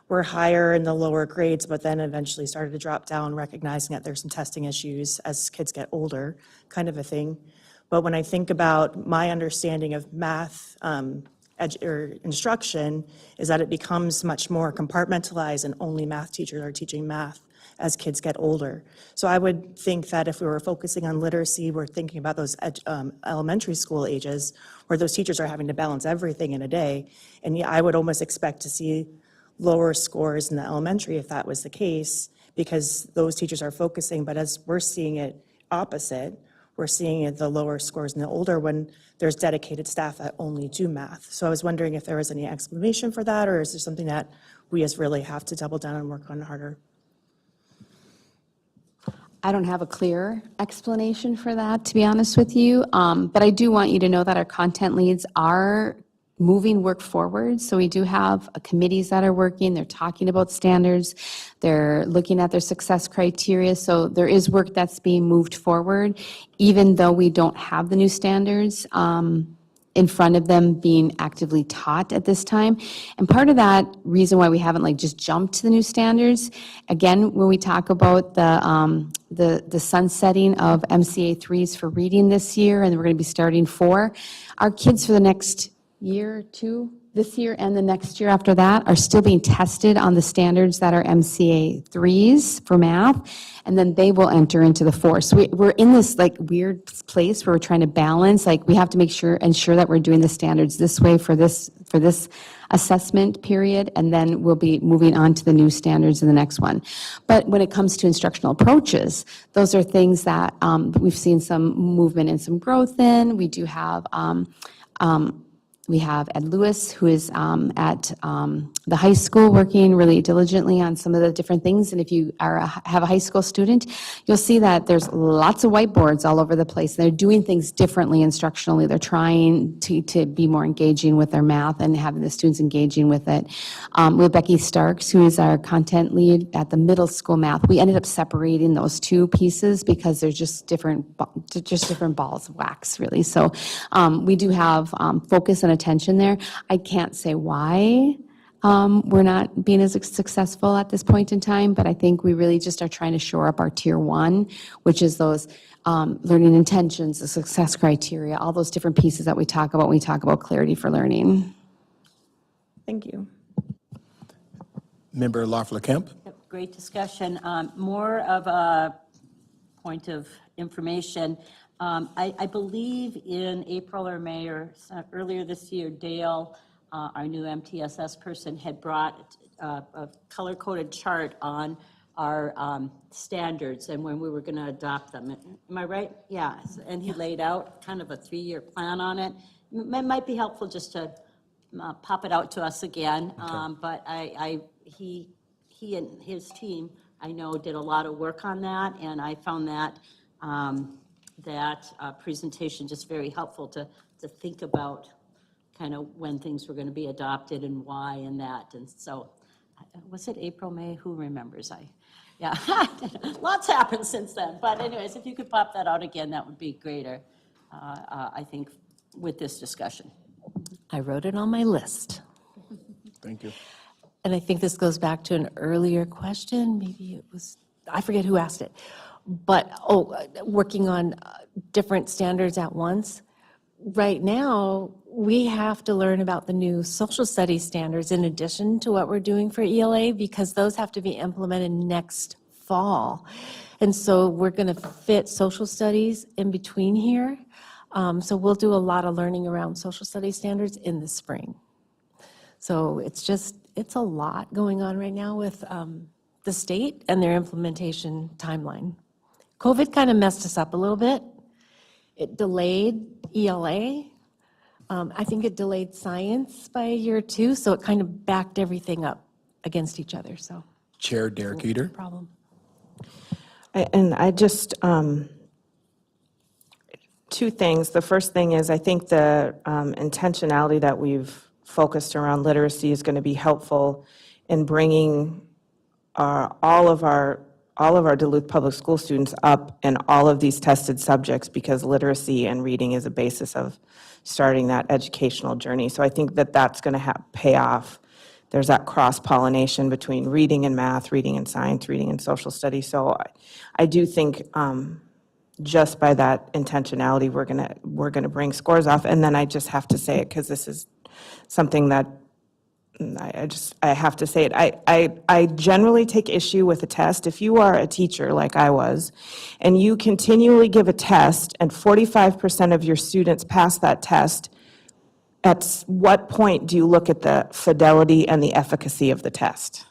were higher in the lower grades, but then eventually started to drop down, recognizing that there's some testing issues as kids get older, kind of a thing. But when I think about my understanding of math instruction, is that it becomes much more compartmentalized, and only math teachers are teaching math as kids get older. So I would think that if we were focusing on literacy, we're thinking about those elementary school ages where those teachers are having to balance everything in a day. And yeah, I would almost expect to see lower scores in the elementary if that was the case, because those teachers are focusing. But as we're seeing it opposite, we're seeing it the lower scores in the older when there's dedicated staff that only do math. So I was wondering if there was any explanation for that, or is there something that we just really have to double down and work on harder? I don't have a clear explanation for that, to be honest with you. But I do want you to know that our content leads are moving work forward. So we do have committees that are working. They're talking about standards. They're looking at their success criteria. So there is work that's being moved forward, even though we don't have the new standards in front of them being actively taught at this time. And part of that reason why we haven't just jumped to the new standards, again, when we talk about the sunsetting of MCA 3s for reading this year, and we're going to be starting 4, our kids for the next year, 2, this year and the next year after that, are still being tested on the standards that are MCA 3s for math, and then they will enter into the 4. So we're in this weird place where we're trying to balance, we have to ensure that we're doing the standards this way for this assessment period, and then we'll be moving on to the new standards in the next one. But when it comes to instructional approaches, those are things that we've seen some movement and some growth in. We do have we have Ed Lewis, who is at the high school working really diligently on some of the different things. And if you have a high school student, you'll see that there's lots of whiteboards all over the place. They're doing things differently instructionally. They're trying to be more engaging with their math and having the students engaging with it. We have Becky Starks, who is our content lead at the middle school math. We ended up separating those two pieces because they're just different balls of wax, really. So we do have focus and attention there. I can't say why we're not being as successful at this point in time, but I think we really just are trying to shore up our tier 1, which is those learning intentions, the success criteria, all those different pieces that we talk about when we talk about clarity for learning. Thank you. Member Loeffler Kemp. Yep, great discussion. More of a point of information. I believe in April or May or earlier this year, Dale, our new MTSS person, had brought a color-coded chart on our standards and when we were going to adopt them. Am I right? Yeah. And he laid out kind of a 3-year plan on it. It might be helpful just to pop it out to us again. But he and his team, I know, did a lot of work on that, and I found that presentation just very helpful to think about kind of when things were going to be adopted and why and that. And so, was it April, May? Who remembers? Yeah, lots happened since then. But anyways, if you could pop that out again, that would be greater, I think, with this discussion. I wrote it on my list. Thank you. And I think this goes back to an earlier question, maybe it was, I forget who asked it. But, working on different standards at once. Right now, we have to learn about the new social studies standards in addition to what we're doing for ELA, because those have to be implemented next fall. And so we're going to fit social studies in between here. So we'll do a lot of learning around social studies standards in the spring. So it's a lot going on right now with the state and their implementation timeline. COVID kind of messed us up a little bit. It delayed ELA. I think it delayed science by a year or two, so it kind of backed everything up against each other, so. Chair Derek Eater. Problem. And I just, two things. The first thing is I think the intentionality that we've focused around literacy is going to be helpful in bringing all of our Duluth Public School students up in all of these tested subjects, because literacy and reading is a basis of starting that educational journey. So I think that that's going to pay off. There's that cross-pollination between reading and math, reading and science, reading and social studies. So I do think just by that intentionality, we're gonna bring scores off. And then I just have to say it, because this is something that I have to say it. I generally take issue with a test. If you are a teacher like I was, and you continually give a test and 45% of your students pass that test, at what point do you look at the fidelity and the efficacy of the test?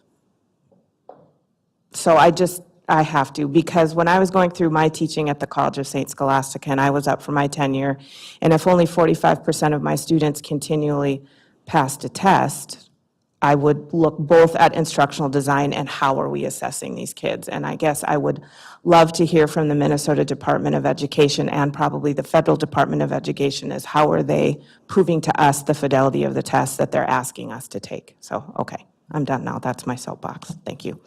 So I have to, because when I was going through my teaching at the College of St. Scholastica and I was up for my tenure, and if only 45% of my students continually passed a test, I would look both at instructional design and how are we assessing these kids. And I guess I would love to hear from the Minnesota Department of Education and probably the Federal Department of Education is how are they proving to us the fidelity of the tests that they're asking us to take. So, okay, I'm done now. That's my soapbox. Thank you.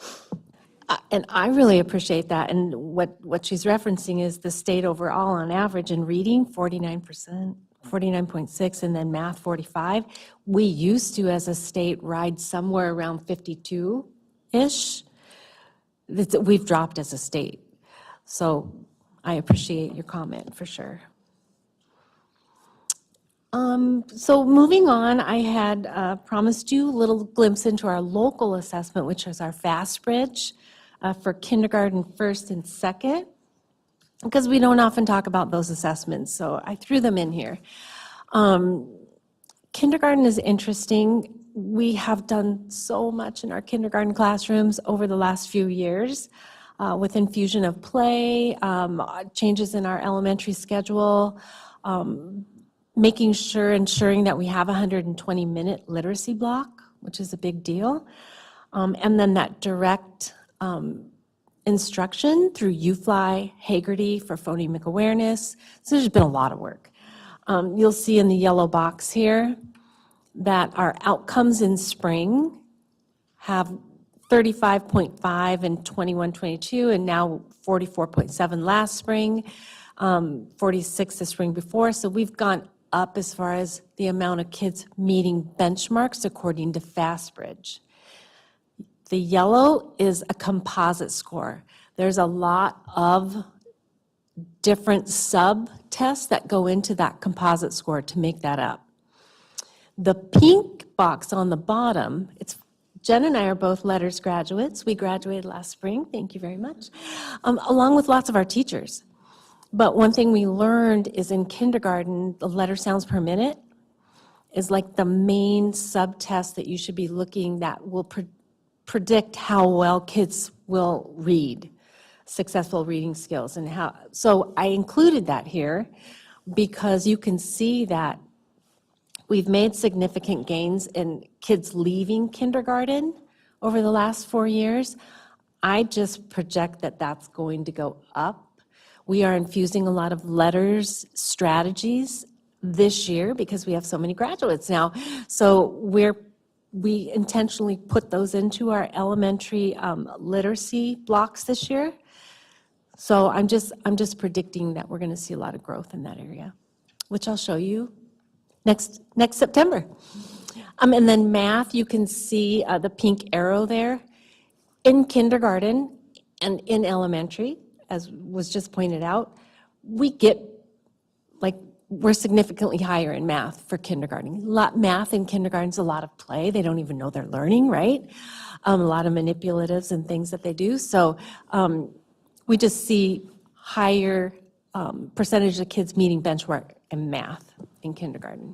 And I really appreciate that. And what she's referencing is the state overall on average in reading, 49%. 49.6, and then math 45. We used to, as a state, ride somewhere around 52-ish. We've dropped as a state. So I appreciate your comment for sure. So moving on, I had promised you a little glimpse into our local assessment, which is our Fast Bridge for kindergarten, first and second, because we don't often talk about those assessments, so I threw them in here. Kindergarten is interesting. We have done so much in our kindergarten classrooms over the last few years with infusion of play, changes in our elementary schedule, ensuring that we have a 120-minute literacy block, which is a big deal, and then that direct instruction through UFly, Hagerty for phonemic awareness. So there's been a lot of work. You'll see in the yellow box here that our outcomes in spring have 35.5 in 21-22, and now 44.7 last spring, 46 the spring before. So we've gone up as far as the amount of kids meeting benchmarks according to FastBridge. The yellow is a composite score. There's a lot of different sub-tests that go into that composite score to make that up. The pink box on the bottom, Jen and I are both letters graduates. We graduated last spring, thank you very much, along with lots of our teachers. But one thing we learned is in kindergarten, the letter sounds per minute is like the main subtest that you should be looking that will predict how well kids will read, successful reading skills and how. So I included that here because you can see that we've made significant gains in kids leaving kindergarten over the last 4 years. I just project that that's going to go up. We are infusing a lot of letters strategies this year because we have so many graduates now. So we intentionally put those into our elementary literacy blocks this year. So I'm just predicting that we're going to see a lot of growth in that area, which I'll show you next September. And then math, you can see the pink arrow there. In kindergarten and in elementary, as was just pointed out, we're significantly higher in math for kindergarten. Math in kindergarten is a lot of play. They don't even know they're learning, right? A lot of manipulatives and things that they do. So we just see higher percentage of kids meeting benchmark in math in kindergarten.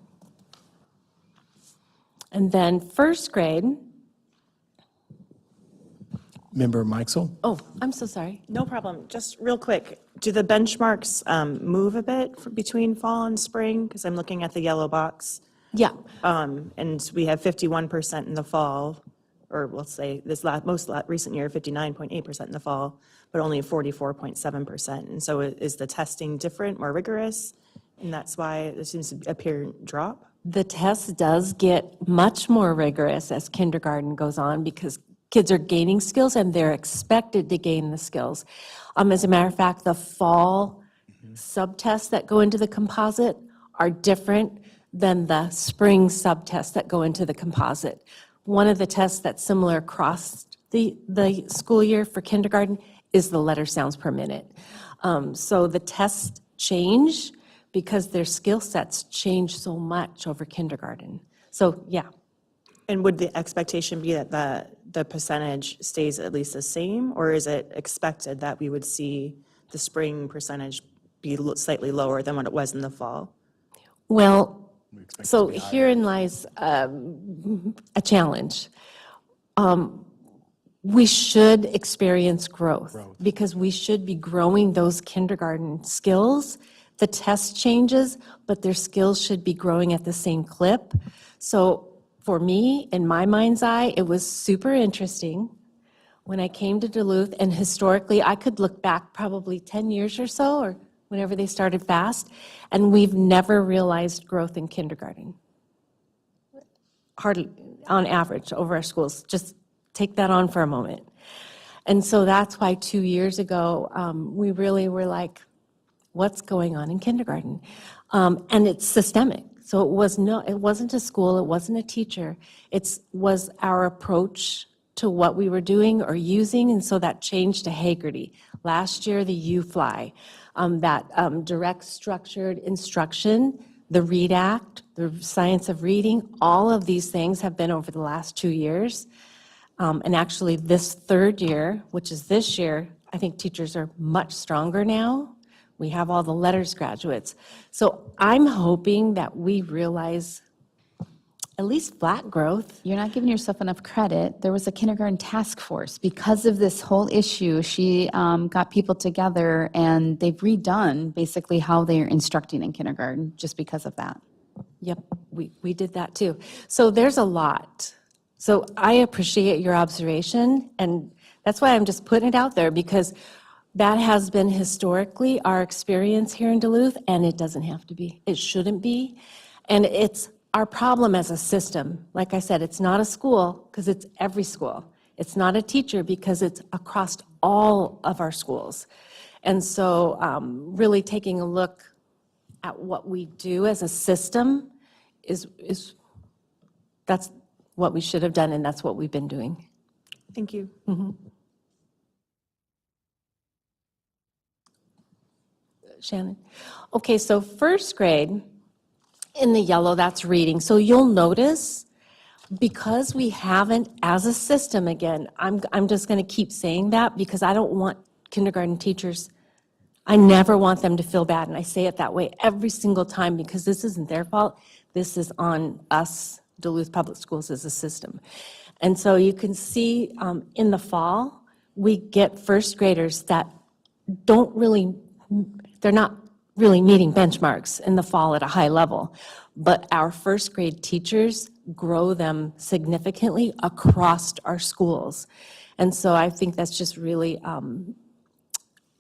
And then first grade. Member Meixel? Oh, I'm so sorry. No problem. Just real quick, do the benchmarks move a bit between fall and spring? Because I'm looking at the yellow box. Yeah. And we have 51% in the fall, or let's say this most recent year, 59.8% in the fall, but only 44.7%. And so is the testing different, more rigorous? And that's why it seems to appear drop? The test does get much more rigorous as kindergarten goes on because kids are gaining skills and they're expected to gain the skills. As a matter of fact, the fall subtests that go into the composite are different than the spring subtests that go into the composite. One of the tests that's similar across the school year for kindergarten is the letter sounds per minute. So the tests change because their skill sets change so much over kindergarten. So, yeah. And would the expectation be that the percentage stays at least the same? Or is it expected that we would see the spring percentage be slightly lower than what it was in the fall? Well, so herein lies a challenge. We should experience growth because we should be growing those kindergarten skills. The test changes, but their skills should be growing at the same clip. So for me, in my mind's eye, it was super interesting when I came to Duluth, and historically, I could look back probably 10 years or so, or whenever they started FAST, and we've never realized growth in kindergarten. Hardly, on average, over our schools. Just take that on for a moment. And so that's why 2 years ago, we really were like, what's going on in kindergarten? And it's systemic. So it wasn't a school, it wasn't a teacher. It was our approach to what we were doing or using, and so that changed to Haggerty. Last year, the U-Fly, that direct structured instruction, the READ Act, the science of reading, all of these things have been over the last 2 years. And actually this third year, which is this year, I think teachers are much stronger now. We have all the letters graduates. So I'm hoping that we realize at least flat growth. You're not giving yourself enough credit. There was a kindergarten task force. Because of this whole issue, she got people together, and they've redone basically how they're instructing in kindergarten just because of that. Yep, we did that too. So there's a lot. So I appreciate your observation, and that's why I'm just putting it out there, because that has been historically our experience here in Duluth, and it doesn't have to be. It shouldn't be. And it's our problem as a system. Like I said, it's not a school, because it's every school. It's not a teacher, because it's across all of our schools. And so really taking a look at what we do as a system is that's what we should have done, and that's what we've been doing. Thank you. Shannon. Okay, so first grade, in the yellow, that's reading. So you'll notice Because we haven't, as a system, again, I'm just going to keep saying that because I don't want kindergarten teachers, I never want them to feel bad, and I say it that way every single time because this isn't their fault. This is on us, Duluth Public Schools, as a system. And so you can see in the fall, we get first graders that don't really, they're not really meeting benchmarks in the fall at a high level. But our first grade teachers grow them significantly across our schools. And so I think that's just really,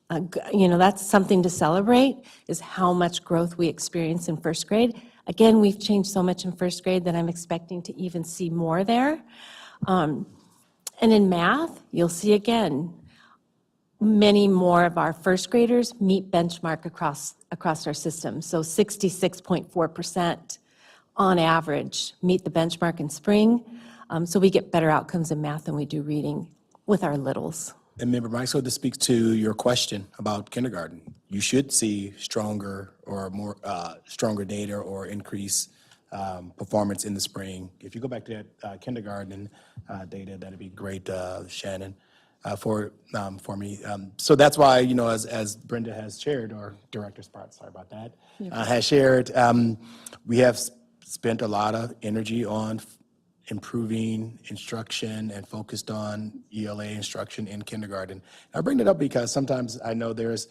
that's something to celebrate, is how much growth we experience in first grade. Again, we've changed so much in first grade that I'm expecting to even see more there. And in math, you'll see again, many more of our first graders meet benchmark across our system. So 66.4% on average meet the benchmark in spring. So we get better outcomes in math than we do reading with our littles. And Member Mike, so this speaks to your question about kindergarten. You should see stronger or more stronger data or increase performance in the spring. If you go back to that kindergarten data, that'd be great, Shannon, for me. So that's why, as Brenda has shared, or Director Spart, sorry about that, has shared, we have spent a lot of energy on improving instruction and focused on ELA instruction in kindergarten. I bring that up because sometimes I know that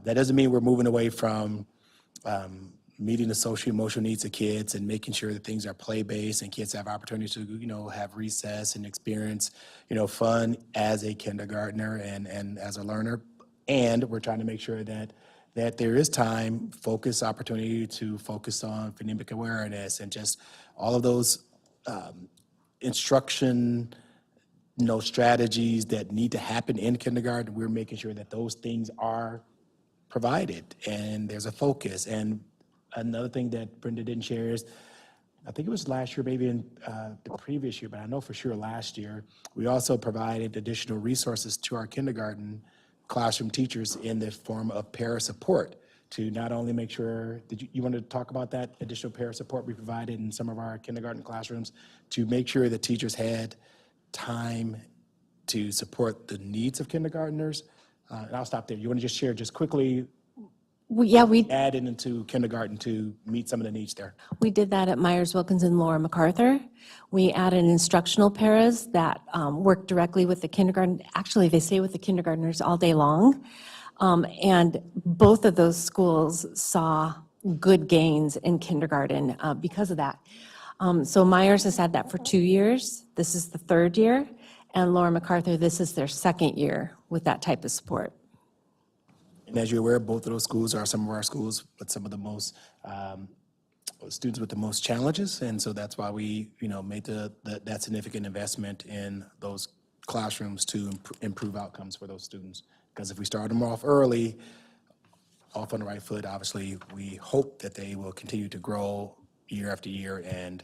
doesn't mean we're moving away from meeting the social emotional needs of kids and making sure that things are play-based and kids have opportunities to, have recess and experience, fun as a kindergartner and as a learner. And we're trying to make sure that there is time, opportunity to focus on phonemic awareness and just all of those instruction, strategies that need to happen in kindergarten. We're making sure that those things are provided and there's a focus. And another thing that Brenda didn't share is, I think it was last year, maybe in the previous year, but I know for sure last year, we also provided additional resources to our kindergarten classroom teachers in the form of para support to not only make sure, you wanted to talk about that additional para support we provided in some of our kindergarten classrooms to make sure that teachers had time to support the needs of kindergartners? And I'll stop there. You want to just share just quickly We added into kindergarten to meet some of the needs there? We did that at Myers Wilkins and Laura MacArthur. We added instructional paras that work directly with the kindergarten. Actually, they stay with the kindergartners all day long. And both of those schools saw good gains in kindergarten because of that. So Myers has had that for 2 years. This is the third year. And Laura MacArthur, this is their second year with that type of support. And as you're aware, both of those schools are some of our schools with some of the most students with the most challenges. And so that's why we, made that significant investment in those classrooms to improve outcomes for those students. Because if we start them off early, off on the right foot, obviously, we hope that they will continue to grow year after year and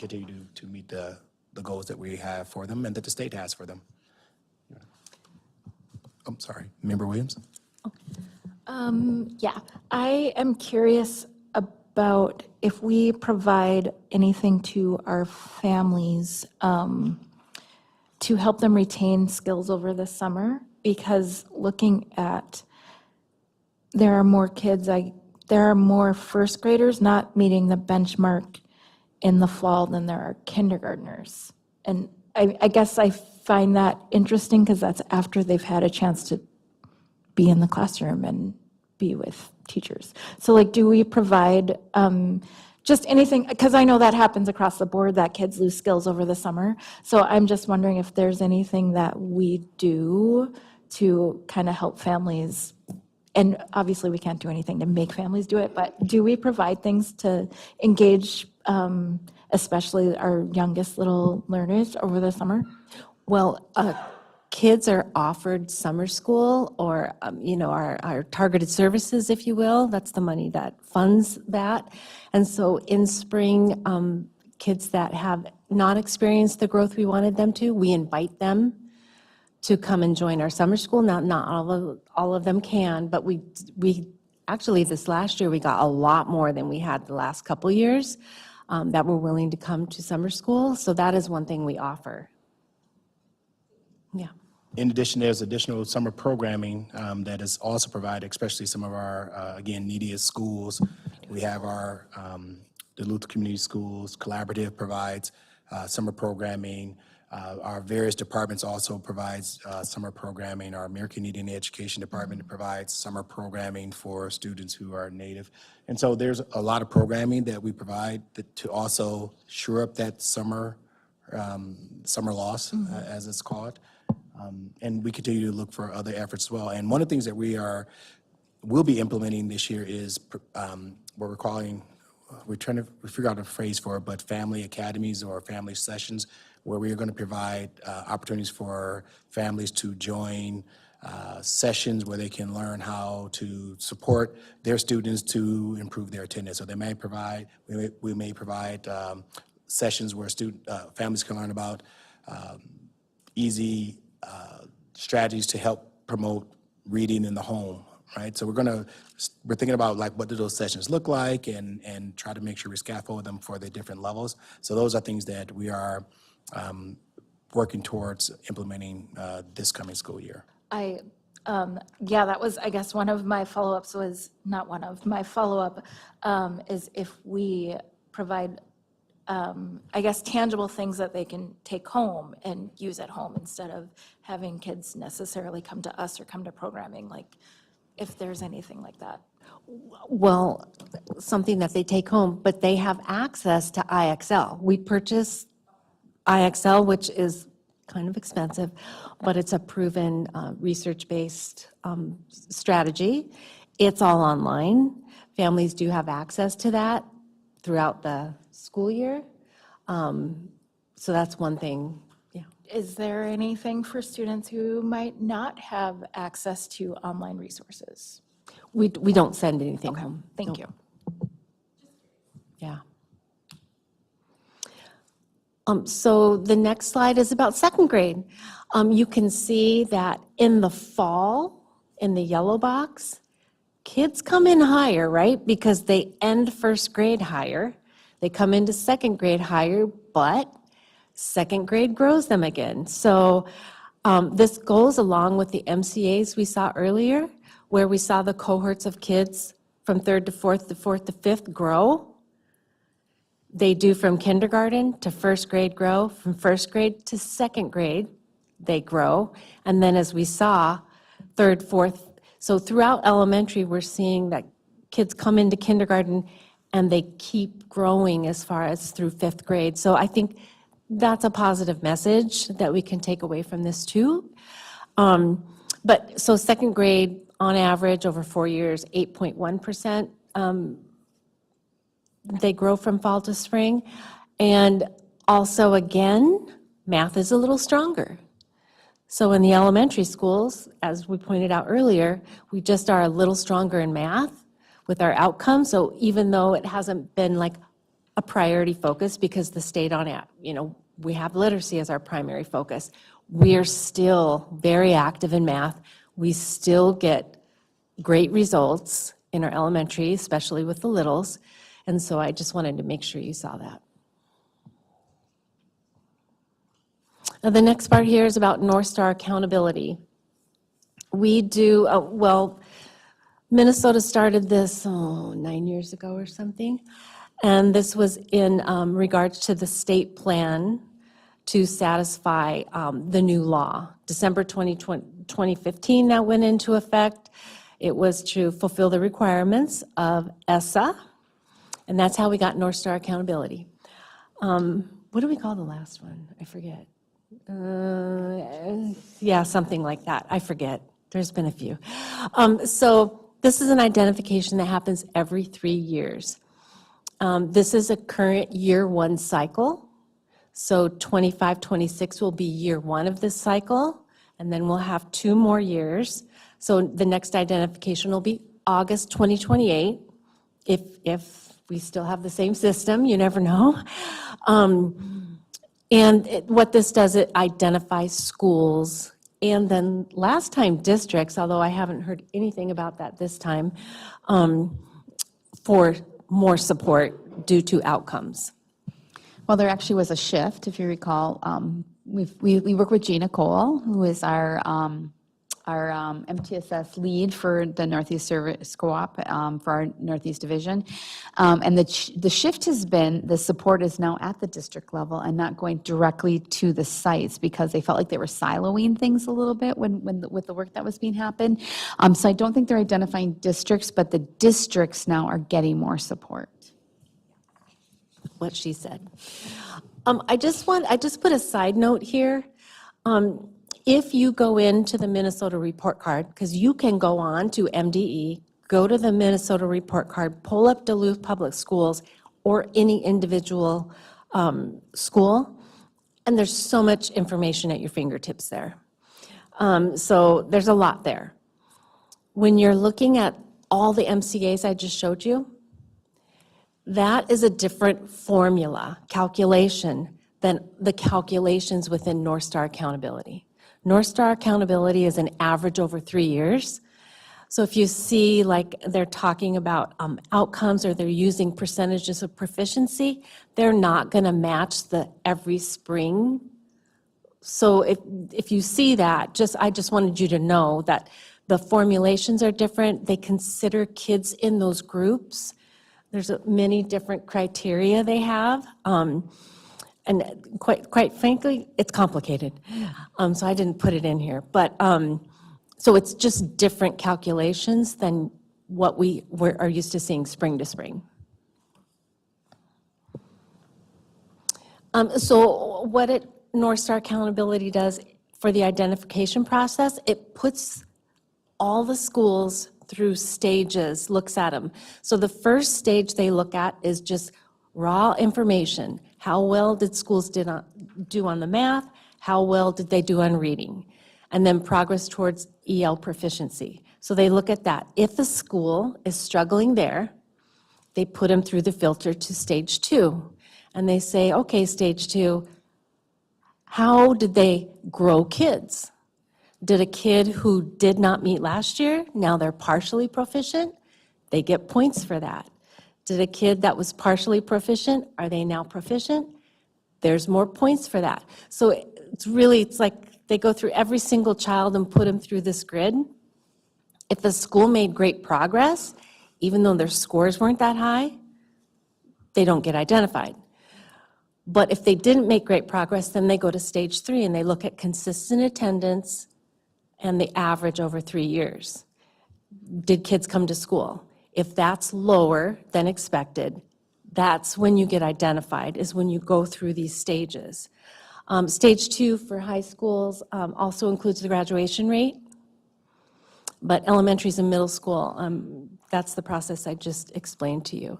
continue to meet the goals that we have for them and that the state has for them. I'm sorry, Member Williams? Yeah, I am curious about if we provide anything to our families to help them retain skills over the summer, because looking at, there are more kids, there are more first graders not meeting the benchmark in the fall than there are kindergartners. And I guess I find that interesting because that's after they've had a chance to be in the classroom and be with teachers. So do we provide just anything, because I know that happens across the board, that kids lose skills over the summer. So I'm just wondering if there's anything that we do to kind of help families. And obviously we can't do anything to make families do it, but do we provide things to engage especially our youngest little learners over the summer? Well, kids are offered summer school or, our targeted services, if you will. That's the money that funds that. And so in spring, kids that have not experienced the growth we wanted them to, we invite them to come and join our summer school. Not all of them can, but we actually this last year, we got a lot more than we had the last couple years. that were willing to come to summer school. So that is one thing we offer. Yeah. In addition, there's additional summer programming that is also provided, especially some of our, again, neediest schools. We have our Duluth Community Schools Collaborative provides summer programming. Our various departments also provides summer programming. Our American Indian Education Department provides summer programming for students who are Native. And so there's a lot of programming that we provide to also shore up that summer loss, as it's called. And we continue to look for other efforts as well. And one of the things that we'll be implementing this year is what we're calling, we're trying to figure out a phrase for it, but family academies or family sessions, where we are going to provide opportunities for families to join sessions where they can learn how to support their students to improve their attendance. So they may provide, we may provide sessions where families can learn about easy strategies to help promote reading in the home, right? So we're thinking about like what do those sessions look like and try to make sure we scaffold them for the different levels. So those are things that we are working towards implementing this coming school year. Yeah, that was, I guess, one of my follow-ups was, not one of, my follow-up is if we provide, I guess, tangible things that they can take home and use at home instead of having kids necessarily come to us or come to programming, like if there's anything like that. Well, something that they take home, but they have access to IXL. We purchase IXL, which is kind of expensive, but it's a proven research-based strategy. It's all online. Families do have access to that throughout the school year. So that's one thing, yeah. Is there anything for students who might not have access to online resources? We don't send anything home. Thank No. you. Yeah. So the next slide is about second grade. You can see that in the fall, in the yellow box, kids come in higher, right? Because they end first grade higher. They come into second grade higher, but second grade grows them again. So this goes along with the MCAs we saw earlier, where we saw the cohorts of kids from third to fourth to fifth grow. They do from kindergarten to first grade grow, from first grade to second grade, they grow. And then as we saw, third, fourth, so throughout elementary, we're seeing that kids come into kindergarten and they keep growing as far as through fifth grade. So I think that's a positive message that we can take away from this too. But so second grade, on average, over 4 years, 8.1%. They grow from fall to spring. And also, again, math is a little stronger. So in the elementary schools, as we pointed out earlier, we just are a little stronger in math with our outcomes. So even though it hasn't been like a priority focus because the state on it, we have literacy as our primary focus, we are still very active in math. We still get great results in our elementary, especially with the littles. And so I just wanted to make sure you saw that. Now, the next part here is about North Star accountability. We do, Minnesota started this 9 years ago or something. And this was in regards to the state plan to satisfy the new law. December 2015, that went into effect. It was to fulfill the requirements of ESSA. And that's how we got North Star accountability. What do we call the last one? I forget. Yeah, something like that. I forget. There's been a few. So this is an identification that happens every 3 years. This is a current year one cycle. So 25, 26 will be year one of this cycle. And then we'll have 2 more years. So the next identification will be August 2028, if we still have the same system, you never know. What this does, it identifies schools and then last time districts, although I haven't heard anything about that this time, for more support due to outcomes. Well, there actually was a shift, if you recall. We work with Gina Cole, who is our MTSS lead for the Northeast Service Co-op, for our Northeast Division. And the shift has been, the support is now at the district level and not going directly to the sites, because they felt like they were siloing things a little bit with the work that was being happened. So I don't think they're identifying districts, but the districts now are getting more support. What she said. I just put a side note here. If you go into the Minnesota report card, because you can go on to MDE, go to the Minnesota report card, pull up Duluth Public Schools or any individual school, and there's so much information at your fingertips there. So there's a lot there. When you're looking at all the MCAs I just showed you, that is a different formula, calculation, than the calculations within North Star Accountability. North Star Accountability is an average over 3 years. So if you see like they're talking about outcomes, or they're using percentages of proficiency, they're not going to match the every spring. So if you see that, I just wanted you to know that the formulations are different. They consider kids in those groups. There's many different criteria they have. And quite frankly, it's complicated. So I didn't put it in here. But so it's just different calculations than what we are used to seeing spring to spring. So what North Star Accountability does for the identification process, it puts all the schools through stages, looks at them. So the first stage they look at is just raw information. How well did schools do on the math? How well did they do on reading? And then progress towards EL proficiency. So they look at that. If the school is struggling there, they put them through the filter to stage 2. And they say, okay, stage 2, how did they grow kids? Did a kid who did not meet last year, now they're partially proficient? They get points for that. Did a kid that was partially proficient, are they now proficient? There's more points for that. So it's like they go through every single child and put them through this grid. If the school made great progress, even though their scores weren't that high, they don't get identified. But if they didn't make great progress, then they go to stage 3 and they look at consistent attendance and the average over 3 years. Did kids come to school? If that's lower than expected, that's when you get identified, is when you go through these stages. Stage 2 for high schools also includes the graduation rate, but elementaries and middle school, that's the process I just explained to you.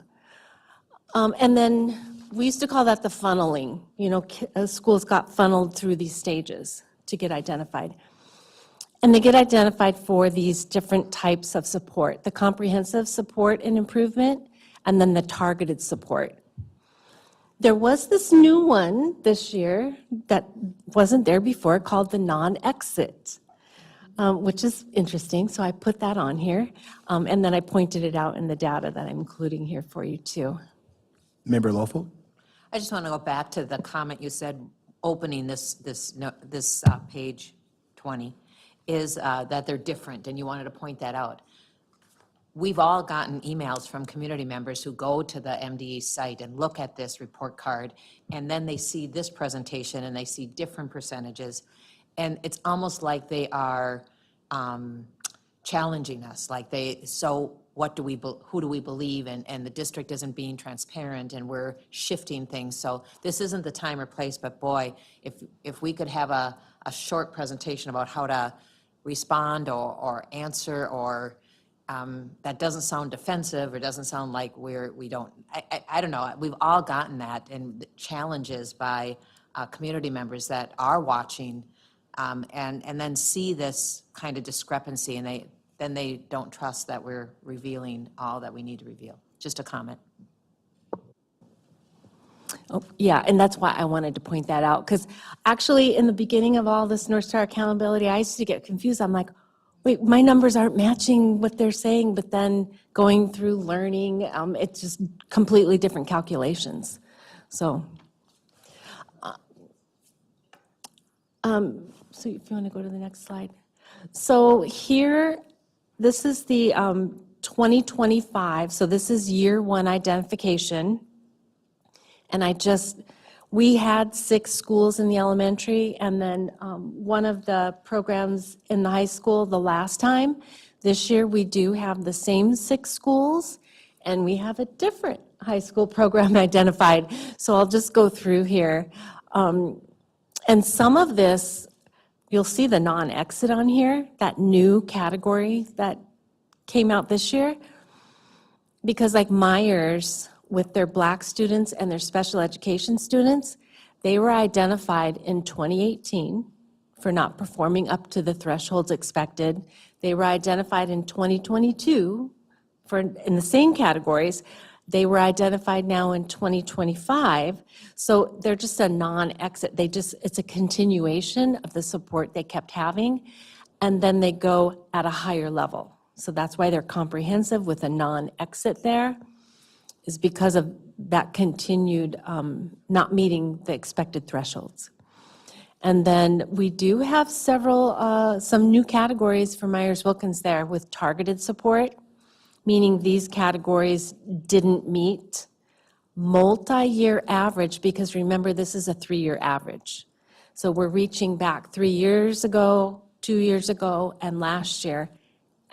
And then we used to call that the funneling. You know, schools got funneled through these stages to get identified. And they get identified for these different types of support, the comprehensive support and improvement, and then the targeted support. There was this new one this year that wasn't there before called the non-exit, which is interesting, so I put that on here. And then I pointed it out in the data that I'm including here for you too. Member Lawful? I just want to go back to the comment you said, opening this page 20. Is that they're different, and you wanted to point that out. We've all gotten emails from community members who go to the MDE site and look at this report card, and then they see this presentation and they see different percentages, and it's almost like they are challenging us, like so who do we believe, and the district isn't being transparent, and we're shifting things. So this isn't the time or place, but boy, if we could have a short presentation about how to respond or answer, or that doesn't sound defensive, or doesn't sound like we don't, I don't know. We've all gotten that, and challenges by community members that are watching, and then see this kind of discrepancy, and then they don't trust that we're revealing all that we need to reveal. Just a comment. Oh, yeah, and that's why I wanted to point that out, because actually in the beginning of all this North Star Accountability, I used to get confused. I'm like, wait, my numbers aren't matching what they're saying, but then going through learning, it's just completely different calculations. So So if you want to go to the next slide. So here, this is the 2025, so this is year one identification. And we had 6 schools in the elementary, and then one of the programs in the high school the last time. This year, we do have the same 6 schools, and we have a different high school program identified. So I'll just go through here. And some of this, you'll see the non-exit on here, that new category that came out this year. Because like Myers, with their Black students and their special education students, they were identified in 2018 for not performing up to the thresholds expected. They were identified in 2022 in the same categories. They were identified now in 2025. So they're just a non-exit. It's a continuation of the support they kept having, and then they go at a higher level. So that's why they're comprehensive with a non-exit there, is because of that continued not meeting the expected thresholds. And then we do have some new categories for Myers-Wilkins there with targeted support, meaning these categories didn't meet multi-year average, because remember, this is a 3-year average. So we're reaching back 3 years ago, 2 years ago, and last year,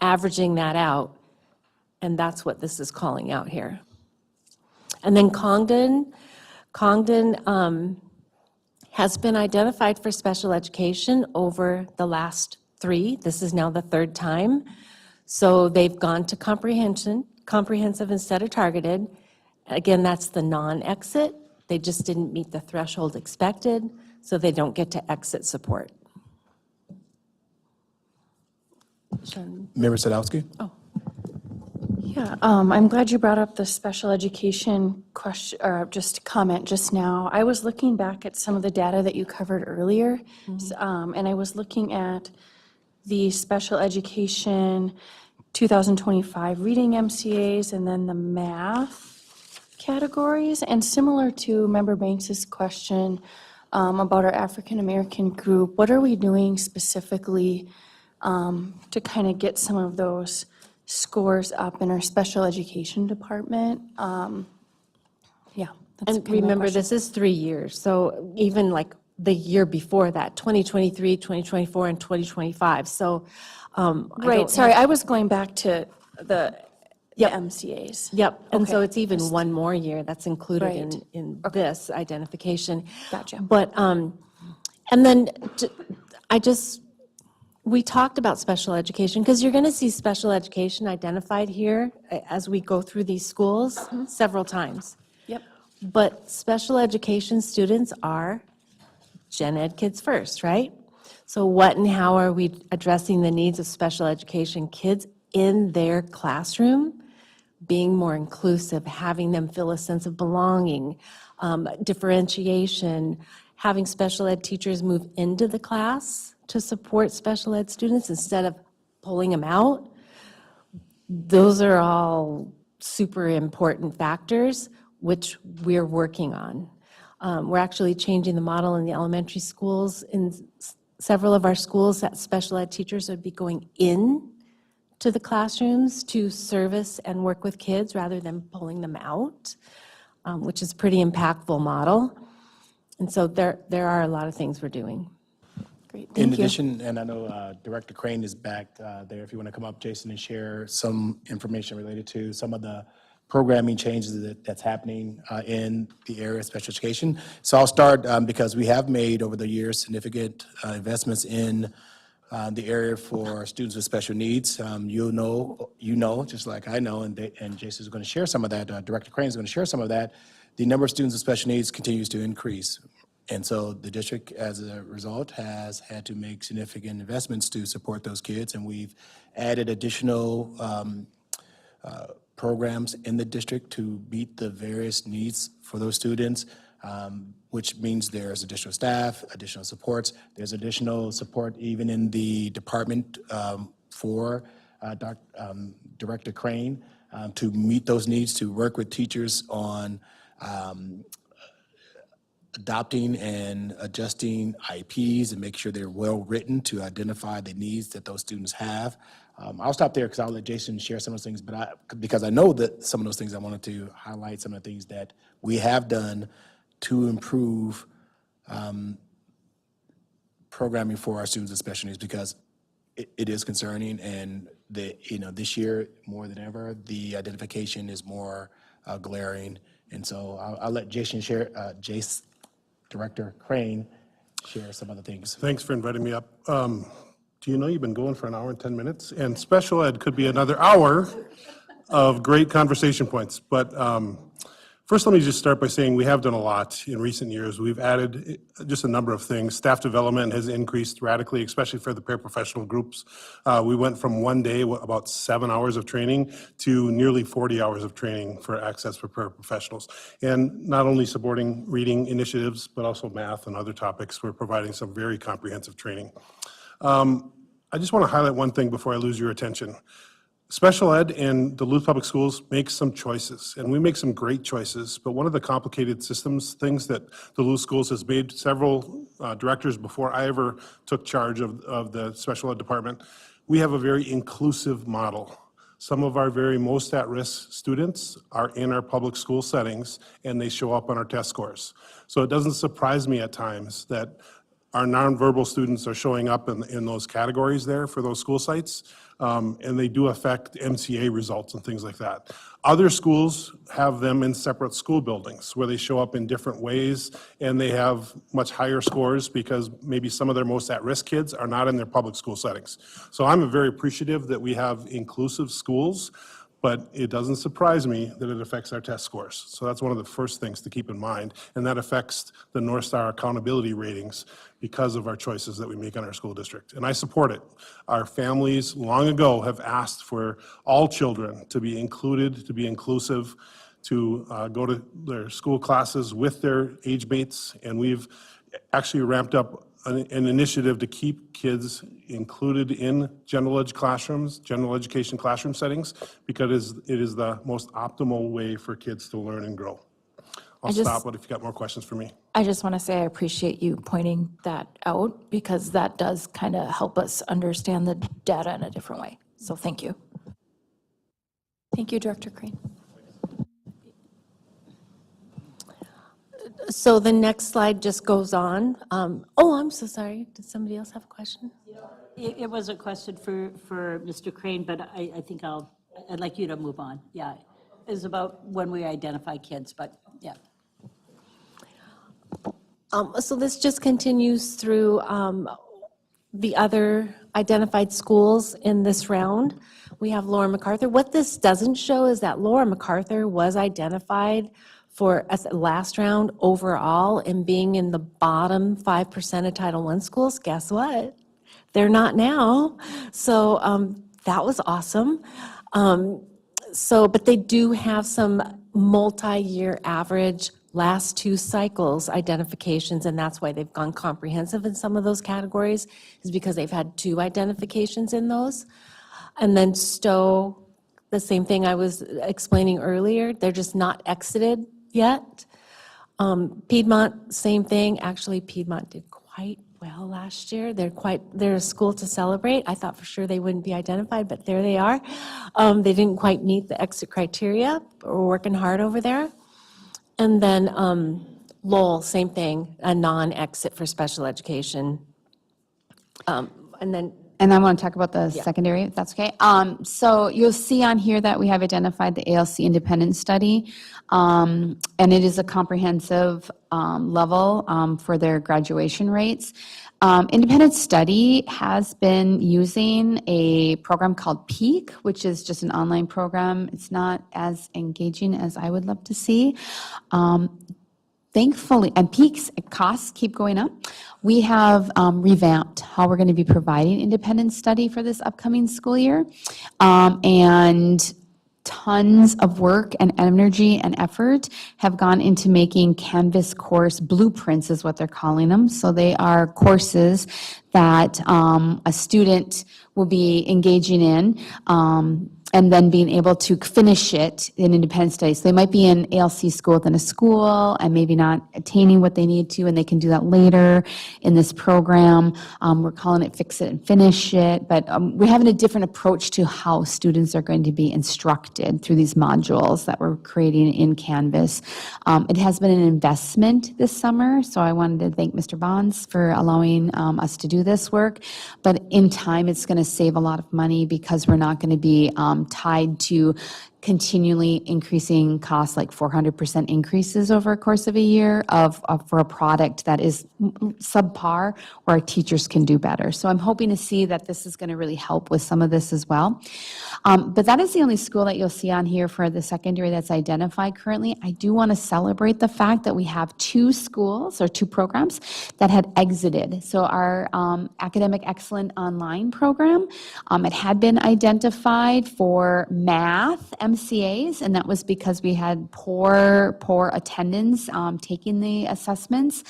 averaging that out, and that's what this is calling out here. And then Congdon has been identified for special education over the last 3. This is now the 3rd time. So they've gone to comprehensive instead of targeted. Again, that's the non-exit. They just didn't meet the threshold expected, so they don't get to exit support. Member Sadowski? Yeah, I'm glad you brought up the special education question, or just comment just now. I was looking back at some of the data that you covered earlier, and I was looking at the special education 2025 reading MCAs and then the math categories. And similar to Member Banks's question about our African American group, what are we doing specifically to kind of get some of those scores up in our special education department? Yeah. that's And kind of my remember, question. this is 3 years, so even like the year before that, 2023, 2024, and 2025, so. Right, sorry, I was going back to the MCAs. Yep, and so Okay. it's even one more year that's included Right. in this identification. Gotcha. But, and then we talked about special education, because you're going to see special education identified here as we go through these schools several times. Yep. But special education students are gen ed kids first, right? So what and how are we addressing the needs of special education kids in their classroom? Being more inclusive, having them feel a sense of belonging, differentiation, having special ed teachers move into the class to support special ed students instead of pulling them out. Those are all super important factors, which we're working on. We're actually changing the model in the elementary schools. In several of our schools, that special ed teachers would be going in to the classrooms to service and work with kids rather than pulling them out, which is a pretty impactful model. And so there are a lot of things we're doing. Great, In thank you. addition, and I know Director Crane is back there, if you want to come up, Jason, and share some information related to some of the programming changes that's happening in the area of special education. So I'll start because we have made over the years significant investments in the area for students with special needs. You know, just like I know, and Jason is going to share some of that, Director Crane is going to share some of that, the number of students with special needs continues to increase. And so the district, as a result, has had to make significant investments to support those kids, and we've added additional programs in the district to meet the various needs for those students, which means there's additional staff, additional supports. There's additional support even in the department for Director Crane to meet those needs, to work with teachers on adopting and adjusting IEPs and make sure they're well-written to identify the needs that those students have. I'll stop there because I'll let Jason share some of those things, because I know that some of those things I wanted to highlight, some of the things that we have done to improve programming for our students with special needs, because it is concerning, and this year more than ever, the identification is more glaring. And so I'll let Jason share, Director Crane, share some other things. Thanks for inviting me up. Do you know you've been going for an hour and 10 minutes? And special ed could be another hour of great conversation points. But first, let me just start by saying we have done a lot in recent years. We've added just a number of things. Staff development has increased radically, especially for the paraprofessional groups. We went from one day, about 7 hours of training, to nearly 40 hours of training for access for paraprofessionals. And not only supporting reading initiatives, but also math and other topics. We're providing some very comprehensive training. I just want to highlight one thing before I lose your attention. Special ed and Duluth Public Schools make some choices, and we make some great choices, but one of the complicated things that Duluth Schools has made, several directors before I ever took charge of the special ed department, we have a very inclusive model. Some of our very most at-risk students are in our public school settings, and they show up on our test scores. So it doesn't surprise me at times that our nonverbal students are showing up in those categories there for those school sites, and they do affect MCA results and things like that. Other schools have them in separate school buildings where they show up in different ways, and they have much higher scores because maybe some of their most at-risk kids are not in their public school settings. So I'm very appreciative that we have inclusive schools, but it doesn't surprise me that it affects our test scores. So that's one of the first things to keep in mind, and that affects the North Star accountability ratings because of our choices that we make on our school district. And I support it. Our families long ago have asked for all children to be included, to be inclusive, to go to their school classes with their age mates, and we've actually ramped up an initiative to keep kids included in general education classroom settings, because it is the most optimal way for kids to learn and grow. I'll stop, but if you got more questions for me. I just want to say I appreciate you pointing that out, because that does kind of help us understand the data in a different way. So thank you. Thank you, Director Crane. So the next slide just goes on. Oh, I'm so sorry. Did somebody else have a question? It was a question for Mr. Crane, but I think I'd like you to move on. Yeah, it's about when we identify kids, but yeah. So this just continues through the other identified schools in this round. We have Laura MacArthur. What this doesn't show is that Laura MacArthur was identified for as last round overall and being in the bottom 5% of Title I schools. Guess what? They're not now. So that was awesome. But they do have some multi-year average last two cycles identifications, and that's why they've gone comprehensive in some of those categories, is because they've had two identifications in those. And then Stowe, the same thing I was explaining earlier, they're just not exited yet. Piedmont, same thing. Actually, Piedmont did quite well last year. They're a school to celebrate. I thought for sure they wouldn't be identified, but there they are. They didn't quite meet the exit criteria, but we're working hard over there. And then Lowell, same thing, a non-exit for special education. And I want to talk about the secondary, if that's okay. So you'll see on here that we have identified the ALC independent study, and it is a comprehensive level for their graduation rates. Independent study has been using a program called PEAK, which is just an online program. It's not as engaging as I would love to see. Thankfully, and PEAK's costs keep going up. We have revamped how we're going to be providing independent study for this upcoming school year. And tons of work and energy and effort have gone into making Canvas course blueprints, is what they're calling them. So they are courses that a student will be engaging in and then being able to finish it in independent studies. They might be in ALC school within a school and maybe not attaining what they need to, and they can do that later in this program. We're calling it Fix It and Finish It, but we're having a different approach to how students are going to be instructed through these modules that we're creating in Canvas. It has been an investment this summer, so I wanted to thank Mr. Bonds for allowing us to do this work. But in time, it's going to save a lot of money because we're not going to be tied to continually increasing costs, like 400% increases over a course of a year for a product that is subpar, where our teachers can do better. So I'm hoping to see that this is going to really help with some of this as well. But that is the only school that you'll see on here for the secondary that's identified currently. I do want to celebrate the fact that we have 2 schools or 2 programs that had exited. So our Academic Excellent Online program, it had been identified for math MCAs, and that was because we had poor attendance taking the assessments.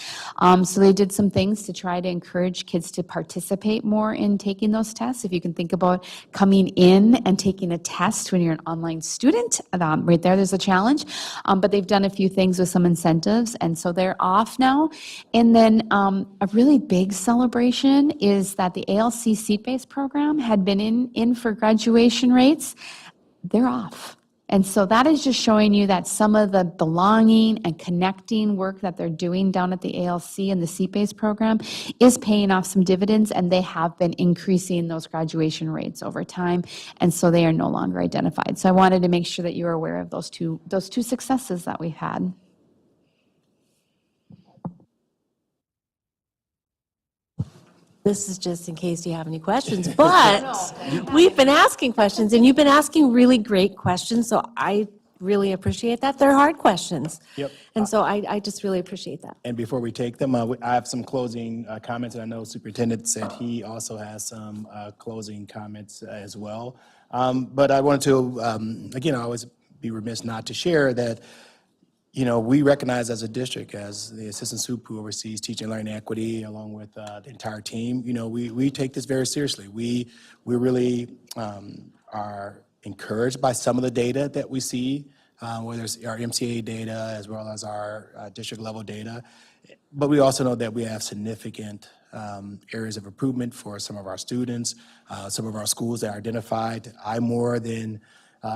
So they did some things to try to encourage kids to participate more in taking those tests. If you can think about coming in and taking a test when you're an online student, right there's a challenge. But they've done a few things with some incentives, and so they're off now. And then a really big celebration is that the ALC seat-based program had been in for graduation rates. They're off. And so that is just showing you that some of the belonging and connecting work that they're doing down at the ALC and the seat-based program is paying off some dividends, and they have been increasing those graduation rates over time, and so they are no longer identified. So I wanted to make sure that you were aware of those two successes that we've had. This is just in case you have any questions, but we've been asking questions, and you've been asking really great questions, so I really appreciate that. They're hard questions. Yep. And so I just really appreciate that. And before we take them, I have some closing comments, and I know Superintendent said he also has some closing comments as well. But I wanted to, again, I always be remiss not to share that, you know, we recognize as a district, as the assistant soup who oversees teaching and learning equity, along with the entire team, you know, we take this very seriously. We really are encouraged by some of the data that we see, whether it's our MCA data as well as our district level data. But we also know that we have significant areas of improvement for some of our students, some of our schools that are identified. I more than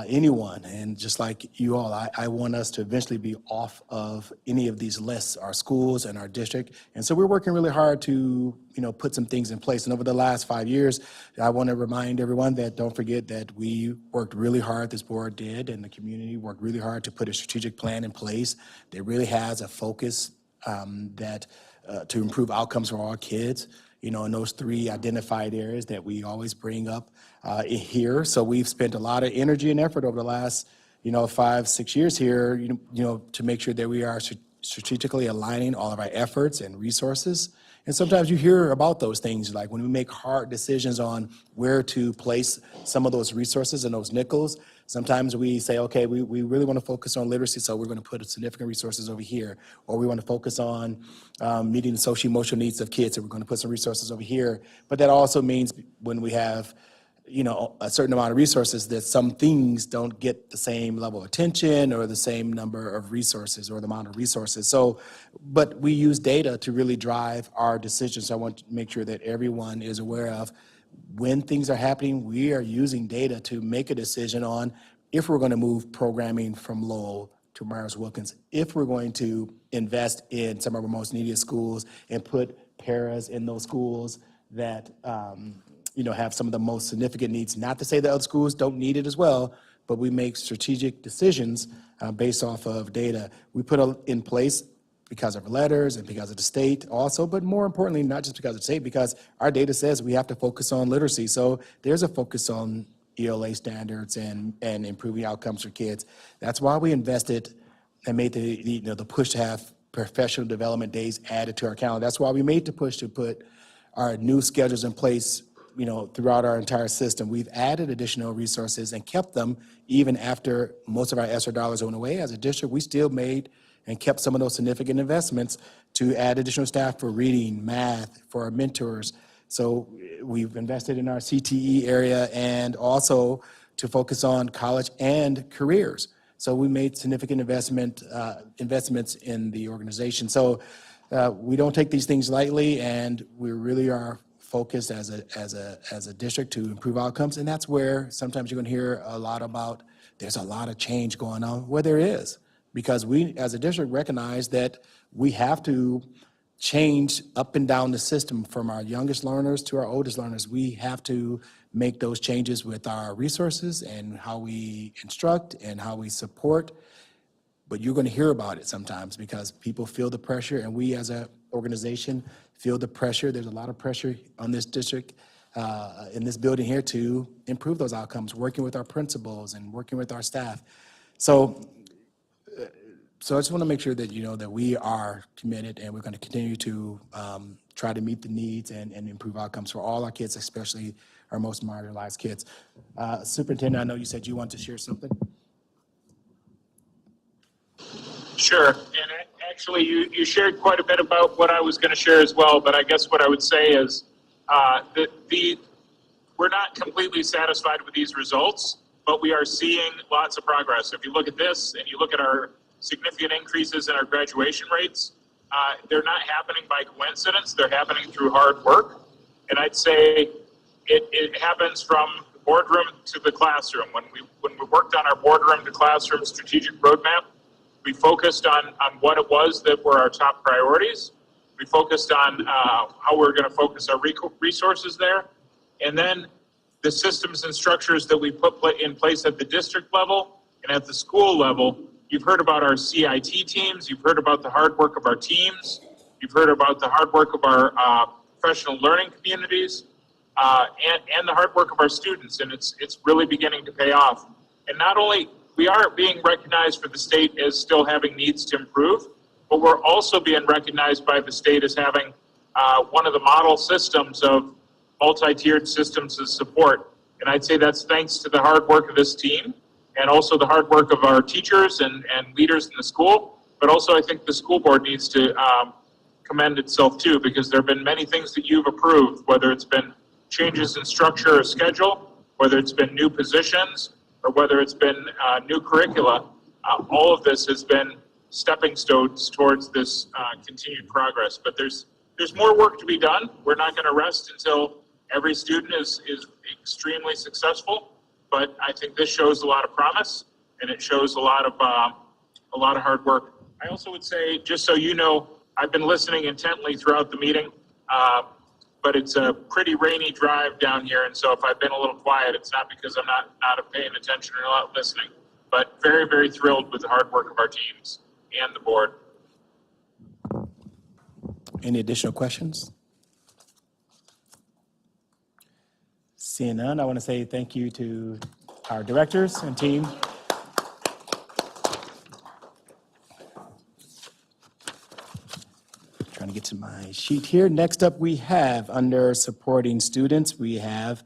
anyone, and just like you all, I want us to eventually be off of any of these lists, our schools and our district. And so we're working really hard to, you know, put some things in place. And over the last 5 years, I want to remind everyone that don't forget that we worked really hard, this board did, and the community worked really hard to put a strategic plan in place that really has a focus to improve outcomes for our kids, you know, in those 3 identified areas that we always bring up here. So we've spent a lot of energy and effort over the last, you know, 5-6 years here, you know, to make sure that we are strategically aligning all of our efforts and resources. And sometimes you hear about those things, like when we make hard decisions on where to place some of those resources and those nickels. Sometimes we say, okay, we really want to focus on literacy, so we're going to put significant resources over here. Or we want to focus on meeting the social emotional needs of kids, so we're going to put some resources over here. But that also means when we have, you know, a certain amount of resources, that some things don't get the same level of attention or the same number of resources or the amount of resources. So, but we use data to really drive our decisions. So I want to make sure that everyone is aware of when things are happening. We are using data to make a decision on if we're going to move programming from Lowell to Myers-Wilkins, if we're going to invest in some of our most needy schools and put paras in those schools that you know, have some of the most significant needs. Not to say that other schools don't need it as well, but we make strategic decisions based off of data. We put in place because of letters and because of the state also, but more importantly, not just because of the state, because our data says we have to focus on literacy. So there's a focus on ELA standards and improving outcomes for kids. That's why we invested and made the push to have professional development days added to our calendar. That's why we made the push to put our new schedules in place, you know, throughout our entire system. We've added additional resources and kept them even after most of our ESSER dollars went away. As a district, we still made and kept some of those significant investments to add additional staff for reading, math, for our mentors. So we've invested in our CTE area and also to focus on college and careers. So we made significant investments in the organization. So we don't take these things lightly, and we really are focused as a district to improve outcomes. And that's where sometimes you're going to hear a lot about there's a lot of change going on, where there is, because we as a district recognize that we have to change up and down the system from our youngest learners to our oldest learners. We have to make those changes with our resources and how we instruct and how we support. But you're going to hear about it sometimes because people feel the pressure, and we as an organization feel the pressure. There's a lot of pressure on this district, in this building here, to improve those outcomes, working with our principals and working with our staff. So I just want to make sure that you know that we are committed, and we're going to continue to try to meet the needs and improve outcomes for all our kids, especially our most marginalized kids. Superintendent, I know you said you want to share something. Sure, and actually, you shared quite a bit about what I was going to share as well, but I guess what I would say is that we're not completely satisfied with these results, but we are seeing lots of progress. If you look at this and you look at our significant increases in our graduation rates, they're not happening by coincidence, they're happening through hard work. And I'd say it happens from the boardroom to the classroom. When we worked on our boardroom to classroom strategic roadmap, we focused on what it was that were our top priorities. We focused on how we're going to focus our resources there. And then the systems and structures that we put in place at the district level and at the school level. You've heard about our CIT teams. You've heard about the hard work of our teams. You've heard about the hard work of our professional learning communities and the hard work of our students. And it's really beginning to pay off. And not only we are being recognized for the state as still having needs to improve, but we're also being recognized by the state as having one of the model systems of multi-tiered systems of support. And I'd say that's thanks to the hard work of this team and also the hard work of our teachers and leaders in the school. But also I think the school board needs to commend itself too, because there have been many things that you've approved, whether it's been changes in structure or schedule, whether it's been new positions, or whether it's been new curricula. All of this has been stepping stones towards this continued progress. But there's more work to be done. We're not going to rest until every student is extremely successful. But I think this shows a lot of promise, and it shows a lot of hard work. I also would say, just so you know, I've been listening intently throughout the meeting, but it's a pretty rainy drive down here, and so if I've been a little quiet, it's not because I'm not paying attention or not listening, but very, very thrilled with the hard work of our teams and the board. Any additional questions? Seeing none, I want to say thank you to our directors and team. Trying to get to my sheet here. Next up, we have under supporting students, we have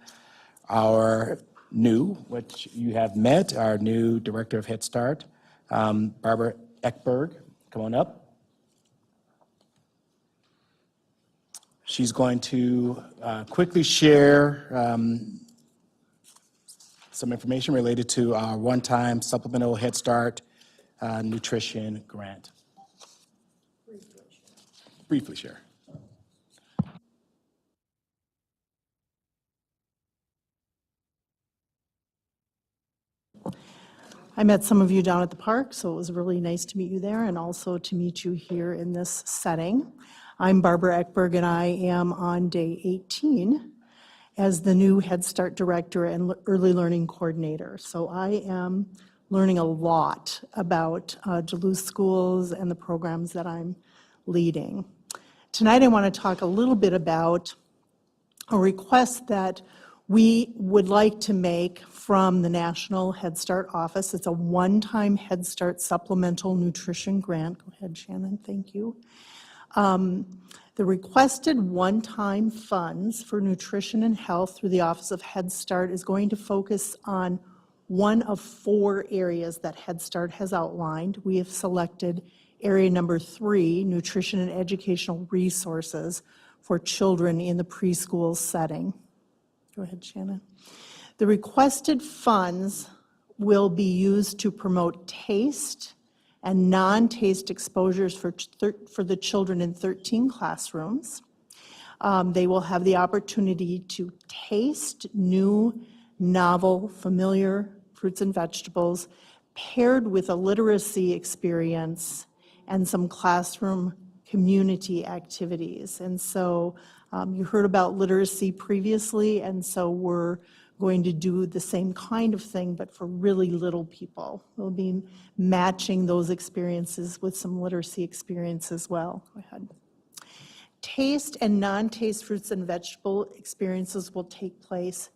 our new, which you have met, our new Director of Head Start, Barbara Eckberg. Come on up. She's going to quickly share some information related to our one-time supplemental Head Start nutrition grant. Briefly share. I met some of you down at the park, so it was really nice to meet you there and also to meet you here in this setting. I'm Barbara Eckberg, and I am on day 18 as the new Head Start Director and Early Learning Coordinator. So I am learning a lot about Duluth schools and the programs that I'm leading. Tonight I want to talk a little bit about a request that we would like to make from the National Head Start Office. It's a one-time Head Start supplemental nutrition grant. Go ahead, Shannon, thank you. The requested one-time funds for nutrition and health through the Office of Head Start is going to focus on one of 4 areas that Head Start has outlined. We have selected area number 3, nutrition and educational resources for children in the preschool setting. Go ahead, Shannon. The requested funds will be used to promote taste and non-taste exposures for the children in 13 classrooms. They will have the opportunity to taste new, novel, familiar fruits and vegetables paired with a literacy experience and some classroom community activities. And so you heard about literacy previously, and so we're going to do the same kind of thing, but for really little people. We'll be matching those experiences with some literacy experience as well. Go ahead. Taste and non-taste fruits and vegetable experiences will take place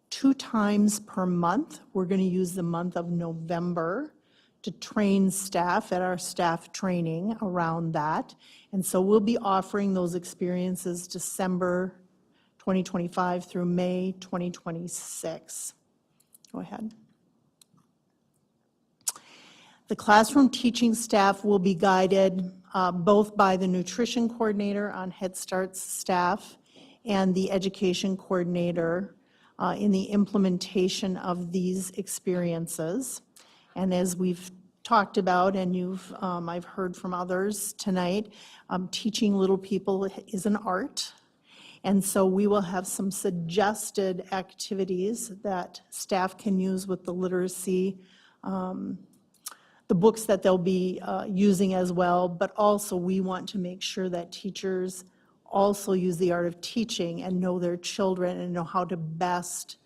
2 times per month. We're going to use the month of November to train staff at our staff training around that. And so we'll be offering those experiences December 2025 through May 2026. Go ahead. The classroom teaching staff will be guided both by the nutrition coordinator on Head Start's staff and the education coordinator in the implementation of these experiences. And as we've talked about, and I've heard from others tonight, teaching little people is an art. And so we will have some suggested activities that staff can use with the literacy, the books that they'll be using as well, but also we want to make sure that teachers also use the art of teaching and know their children and know how to best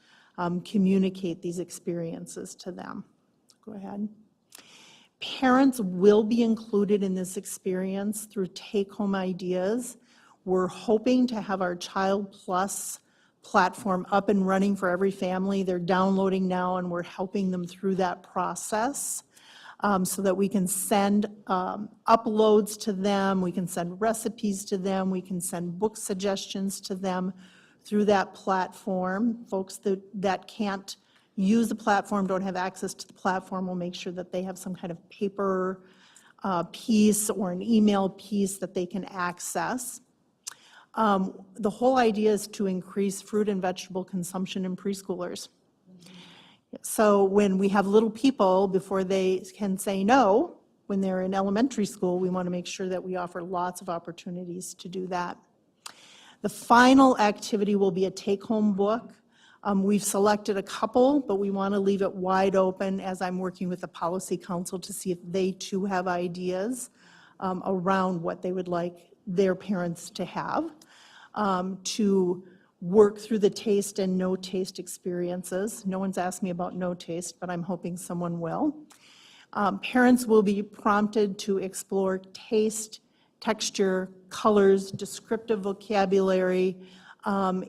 communicate these experiences to them. Go ahead. Parents will be included in this experience through take-home ideas. We're hoping to have our Child Plus platform up and running for every family. They're downloading now, and we're helping them through that process so that we can send uploads to them, we can send recipes to them, we can send book suggestions to them through that platform. Folks that can't use the platform, don't have access to the platform, we'll make sure that they have some kind of paper piece or an email piece that they can access. The whole idea is to increase fruit and vegetable consumption in preschoolers. So when we have little people, before they can say no, when they're in elementary school, we want to make sure that we offer lots of opportunities to do that. The final activity will be a take-home book. We've selected a couple, but we want to leave it wide open as I'm working with the Policy Council to see if they too have ideas around what they would like their parents to have, to work through the taste and no taste experiences. No one's asked me about no taste, but I'm hoping someone will. Parents will be prompted to explore taste, texture, colors, descriptive vocabulary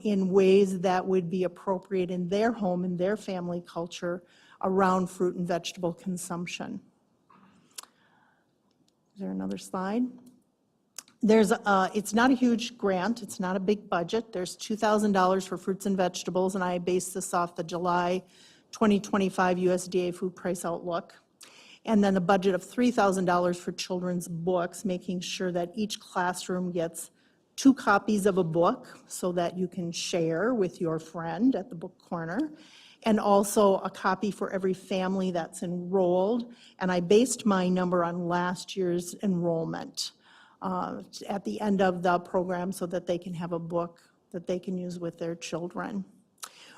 in ways that would be appropriate in their home, in their family culture around fruit and vegetable consumption. Is there another slide? It's not a huge grant, it's not a big budget. There's $2,000 for fruits and vegetables, and I base this off the July 2025 USDA Food Price Outlook. And then a budget of $3,000 for children's books, making sure that each classroom gets 2 copies of a book so that you can share with your friend at the book corner, and also a copy for every family that's enrolled. And I based my number on last year's enrollment at the end of the program so that they can have a book that they can use with their children.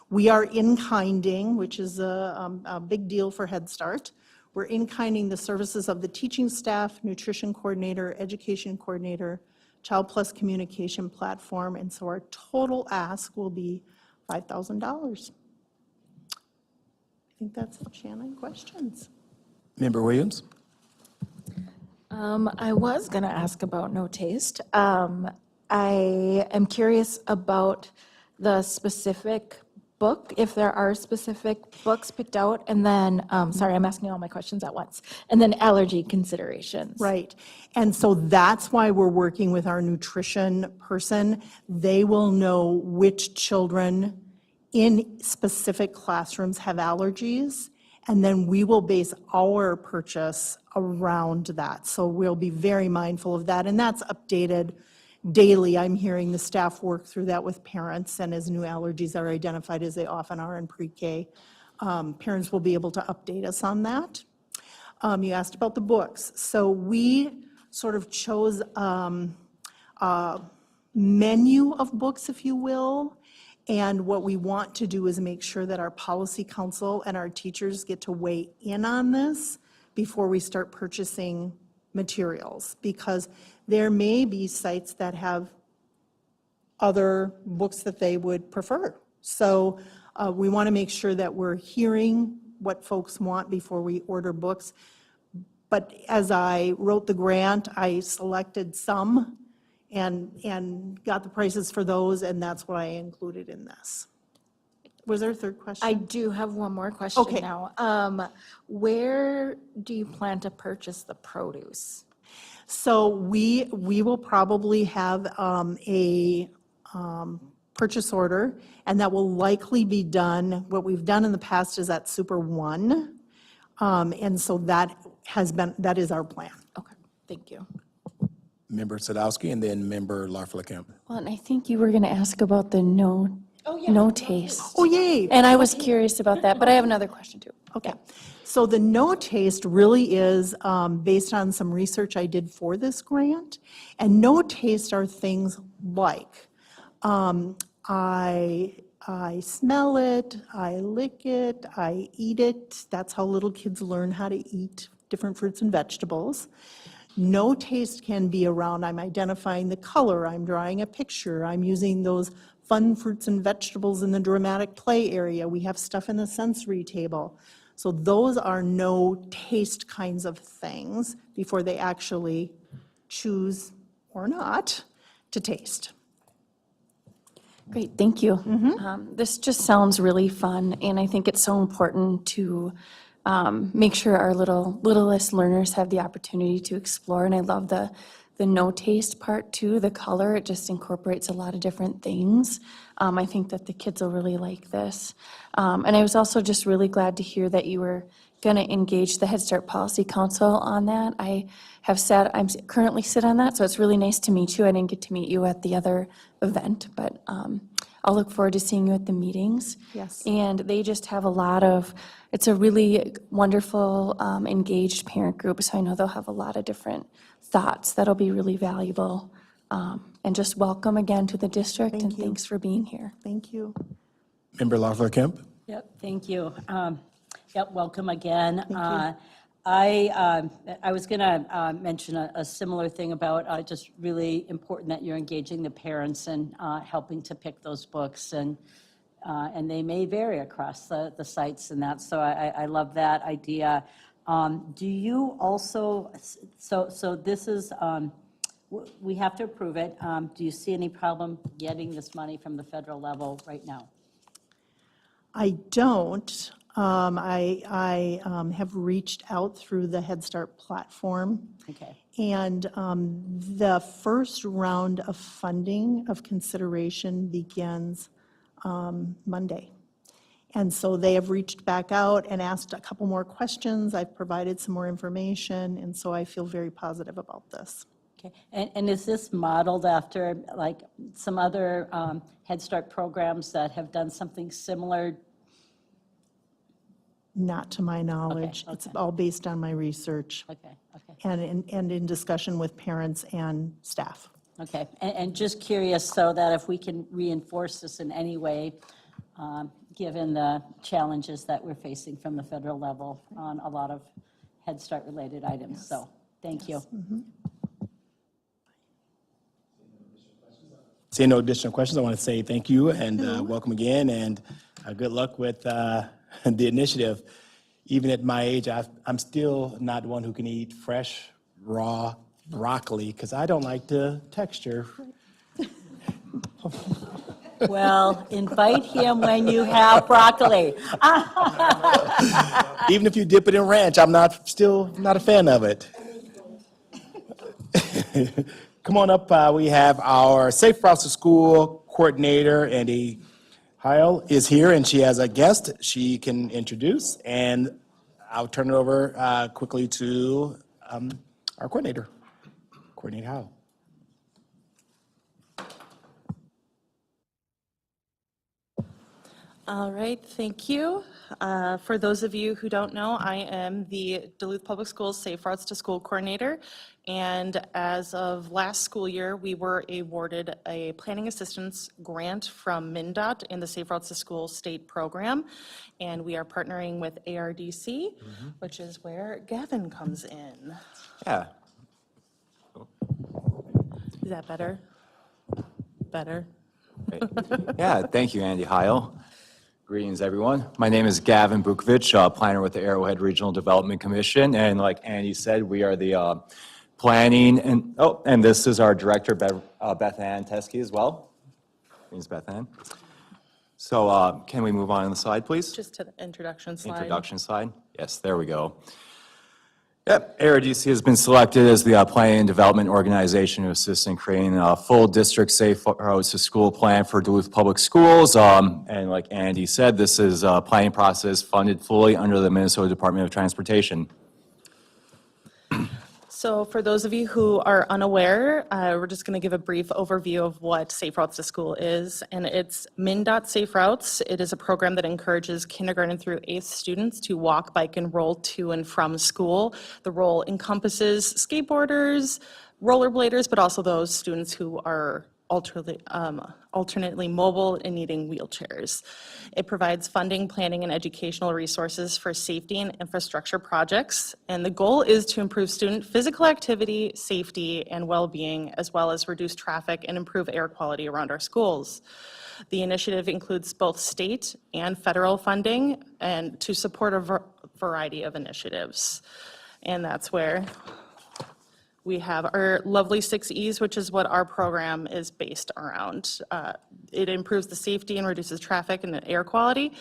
We are in-kinding, which is a big deal for Head Start. We're in-kinding the services of the teaching staff, nutrition coordinator, education coordinator, Child Plus communication platform, and so our total ask will be $5,000. I think that's it, Shannon. Questions? Member Williams? I was going to ask about no taste. I am curious about the specific book, if there are specific books picked out, and then, sorry, I'm asking all my questions at once, and then allergy considerations. Right. And so that's why we're working with our nutrition person. They will know which children in specific classrooms have allergies, and then we will base our purchase around that. So we'll be very mindful of that, and that's updated daily, I'm hearing the staff work through that with parents, and as new allergies are identified, as they often are in pre-K, parents will be able to update us on that. You asked about the books. So we sort of chose a menu of books, if you will, and what we want to do is make sure that our policy council and our teachers get to weigh in on this before we start purchasing materials, because there may be sites that have other books that they would prefer. So we want to make sure that we're hearing what folks want before we order books. But as I wrote the grant, I selected some and got the prices for those, and that's what I included in this. Was there a third question? I do have one more question Okay. now. Where do you plan to purchase the produce? So we will probably have a purchase order, and that will likely be done, what we've done in the past is at Super One. And so that is our plan. Okay, thank you. Member Sadowski and then Member Larflekamp. Well, and I think you were going to ask about the no taste. Oh, yay! And I was curious about that, but I have another question too. Okay. So the no taste really is based on some research I did for this grant. And no taste are things like, I smell it, I lick it, I eat it. That's how little kids learn how to eat different fruits and vegetables. No taste can be around, I'm identifying the color, I'm drawing a picture, I'm using those fun fruits and vegetables in the dramatic play area. We have stuff in the sensory table. So those are no taste kinds of things before they actually choose or not to taste. Great, thank you. This just sounds really fun, and I think it's so important to make sure our littlest learners have the opportunity to explore. And I love the no taste part too, the color. It just incorporates a lot of different things. I think that the kids will really like this. And I was also just really glad to hear that you were going to engage the Head Start Policy Council on that. I'm currently sit on that, so it's really nice to meet you. I didn't get to meet you at the other event, but I'll look forward to seeing you at the meetings. Yes. And they just have it's a really wonderful, engaged parent group, so I know they'll have a lot of different thoughts that'll be really valuable. And just welcome again to the district, and thanks for being here. Thank you. Member Larflekamp. Yep, thank you. Yep, welcome again. I was going to mention a similar thing about just really important that you're engaging the parents and helping to pick those books, and they may vary across the sites and that, so I love that idea. Do you also, so this is, we have to approve it. Do you see any problem getting this money from the federal level right now? I don't. I have reached out through the Head Start platform. Okay. And the first round of funding of consideration begins Monday. And so they have reached back out and asked a couple more questions. I've provided some more information, and so I feel very positive about this. Okay, and is this modeled after like some other Head Start programs that have done something similar? Not to my knowledge. Okay. It's all based on my research Okay, okay. and in discussion with parents and staff. Okay, and just curious, so that if we can reinforce this in any way, given the challenges that we're facing from the federal level on a lot of Head Start related items, so thank you. Seeing no additional questions, I want to say thank you and welcome again, and good luck with the initiative. Even at my age, I'm still not one who can eat fresh, raw broccoli because I don't like the texture. Well, invite him when you have broccoli. Even if you dip it in ranch, I'm still not a fan of it. Come on up. We have our Safe Routes to School coordinator, Andy Heil, is here, and she has a guest she can introduce. And I'll turn it over quickly to our coordinator, Coordinator Heil. All right, thank you. For those of you who don't know, I am the Duluth Public Schools Safe Routes to School Coordinator. And as of last school year, we were awarded a planning assistance grant from MnDOT in the Safe Routes to School state program. And we are partnering with ARDC, which is where Gavin comes in. Yeah. Is that better? Better? Yeah, thank you, Andy Heil. Greetings, everyone. My name is Gavin Bukovic, planner with the Arrowhead Regional Development Commission. And like Andy said, we are the planning and this is our director, Beth Ann Teskey as well. Greetings, Beth Ann. So can we move on to the slide, please? Just to the introduction slide. Introduction slide. Yes, there we go. Yep, ARDC has been selected as the planning and development organization to assist in creating a full district safe roads to school plan for Duluth Public Schools. And like Andy said, this is a planning process funded fully under the Minnesota Department of Transportation. So for those of you who are unaware, we're just going to give a brief overview of what Safe Routes to School is. And it's MnDOT Safe Routes. It is a program that encourages kindergarten through 8th students to walk, bike, and roll to and from school. The role encompasses skateboarders, rollerbladers, but also those students who are alternately mobile and needing wheelchairs. It provides funding, planning, and educational resources for safety and infrastructure projects. And the goal is to improve student physical activity, safety, and well-being, as well as reduce traffic and improve air quality around our schools. The initiative includes both state and federal funding and to support a variety of initiatives. And that's where we have our lovely 6 E's, which is what our program is based around. It improves the safety and reduces traffic and the air quality.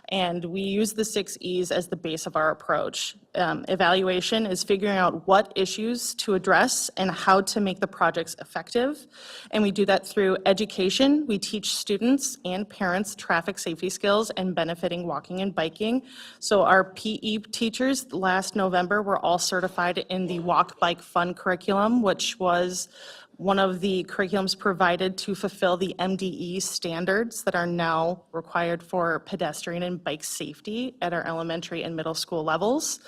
And we use the 6 E's as the base of our approach. Evaluation is figuring out what issues to address and how to make the projects effective. And we do that through education. We teach students and parents traffic safety skills and benefiting walking and biking. So our PE teachers last November were all certified in the Walk, Bike, Fun curriculum, which was one of the curriculums provided to fulfill the MDE standards that are now required for pedestrian and bike safety at our elementary and middle school levels.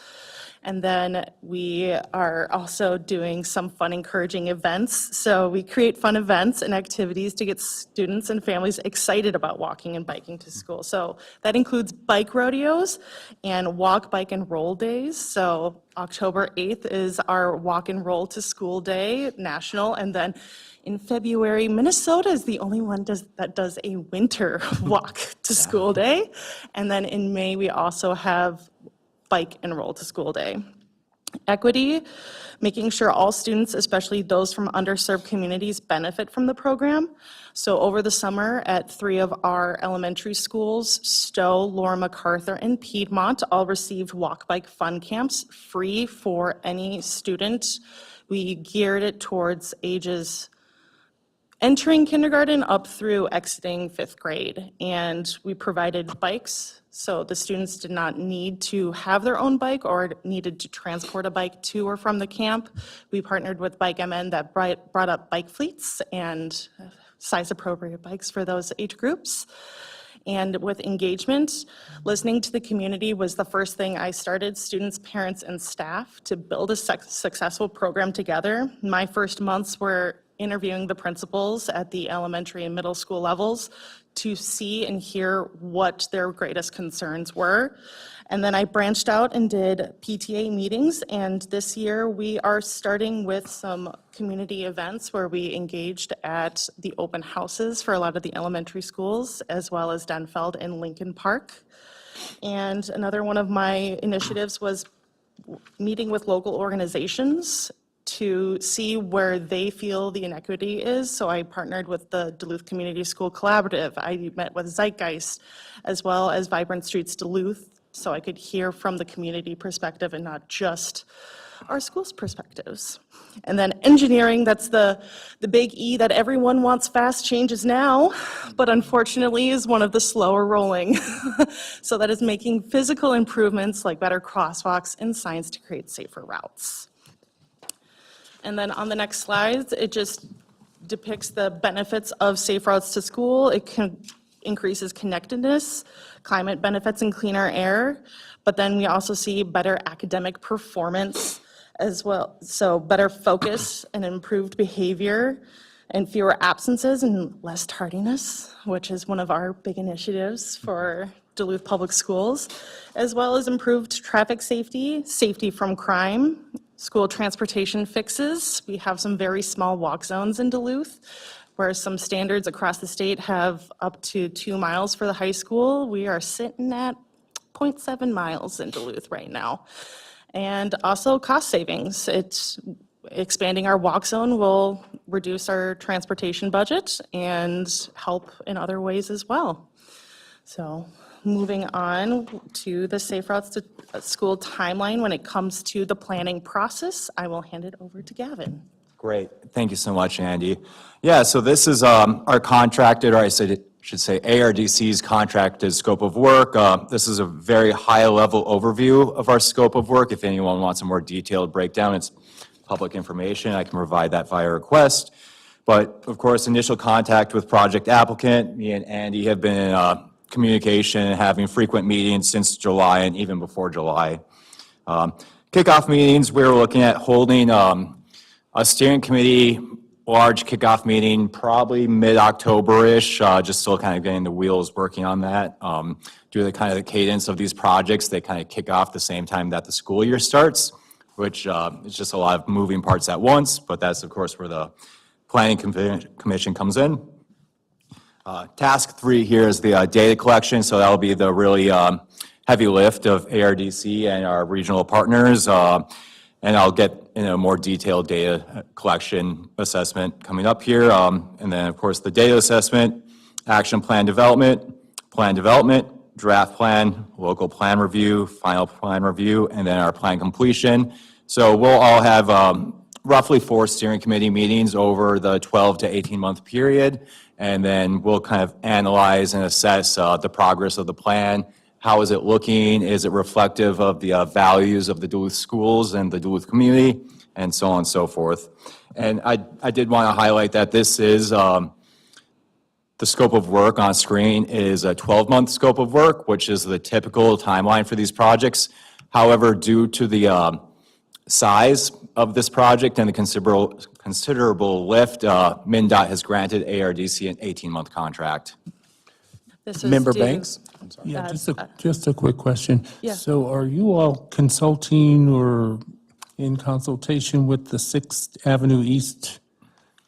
And then we are also doing some fun, encouraging events. So we create fun events and activities to get students and families excited about walking and biking to school. So that includes bike rodeos and walk, bike, and roll days. So October 8th is our walk and roll to school day, national. And then in February, Minnesota is the only one that does a winter walk to school day. And then in May, we also have bike and roll to school day. Equity, making sure all students, especially those from underserved communities, benefit from the program. So over the summer at 3 of our elementary schools, Stowe, Laura MacArthur, and Piedmont all received Walk Bike Fun Camps free for any student. We geared it towards ages entering kindergarten up through exiting 5th grade. And we provided bikes, so the students did not need to have their own bike or needed to transport a bike to or from the camp. We partnered with Bike MN that brought up bike fleets and size-appropriate bikes for those age groups. And with engagement, listening to the community was the first thing I started, students, parents, and staff, to build a successful program together. My first months were interviewing the principals at the elementary and middle school levels to see and hear what their greatest concerns were. And then I branched out and did PTA meetings, and this year we are starting with some community events where we engaged at the open houses for a lot of the elementary schools, as well as Denfeld and Lincoln Park. And another one of my initiatives was meeting with local organizations to see where they feel the inequity is. So I partnered with the Duluth Community School Collaborative. I met with Zeitgeist, as well as Vibrant Streets Duluth, so I could hear from the community perspective and not just our school's perspectives. And then engineering, that's the big E that everyone wants fast changes now, but unfortunately is one of the slower rolling. So that is making physical improvements like better crosswalks and signs to create safer routes. And then on the next slide, it just depicts the benefits of Safe Routes to School. It increases connectedness, climate benefits, and cleaner air. But then we also see better academic performance as well. So better focus and improved behavior and fewer absences and less tardiness, which is one of our big initiatives for Duluth Public Schools, as well as improved traffic safety, safety from crime, school transportation fixes. We have some very small walk zones in Duluth, where some standards across the state have up to 2 miles for the high school. We are sitting at 0.7 miles in Duluth right now. And also cost savings. Expanding our walk zone will reduce our transportation budget and help in other ways as well. So moving on to the Safe Routes to School timeline when it comes to the planning process, I will hand it over to Gavin. Great. Thank you so much, Andy. Yeah, so this is our contracted, or I should say ARDC's contracted scope of work. This is a very high-level overview of our scope of work. If anyone wants a more detailed breakdown, it's public information. I can provide that via request. But of course, initial contact with project applicant, me and Andy have been in communication and having frequent meetings since July and even before July. Kickoff meetings, we're looking at holding a steering committee large kickoff meeting, probably mid-October-ish, just still kind of getting the wheels working on that. Due to the kind of the cadence of these projects, they kind of kick off the same time that the school year starts, which is just a lot of moving parts at once, but that's of course where the Planning Commission comes in. Task 3 here is the data collection, so that'll be the really heavy lift of ARDC and our regional partners. And I'll get in a more detailed data collection assessment coming up here. And then, of course, the data assessment, action plan development, draft plan, local plan review, final plan review, and then our plan completion. So we'll all have roughly 4 steering committee meetings over the 12 to 18-month period. And then we'll kind of analyze and assess the progress of the plan. How is it looking? Is it reflective of the values of the Duluth schools and the Duluth community, and so on and so forth. And I did want to highlight that this is the scope of work on screen is a 12-month scope of work, which is the typical timeline for these projects. However, due to the size of this project and the considerable lift, MnDOT has granted ARDC an 18-month contract. This is Member due- Banks? Yeah, just a quick question. Yeah. So are you all consulting or in consultation with the 6th Avenue East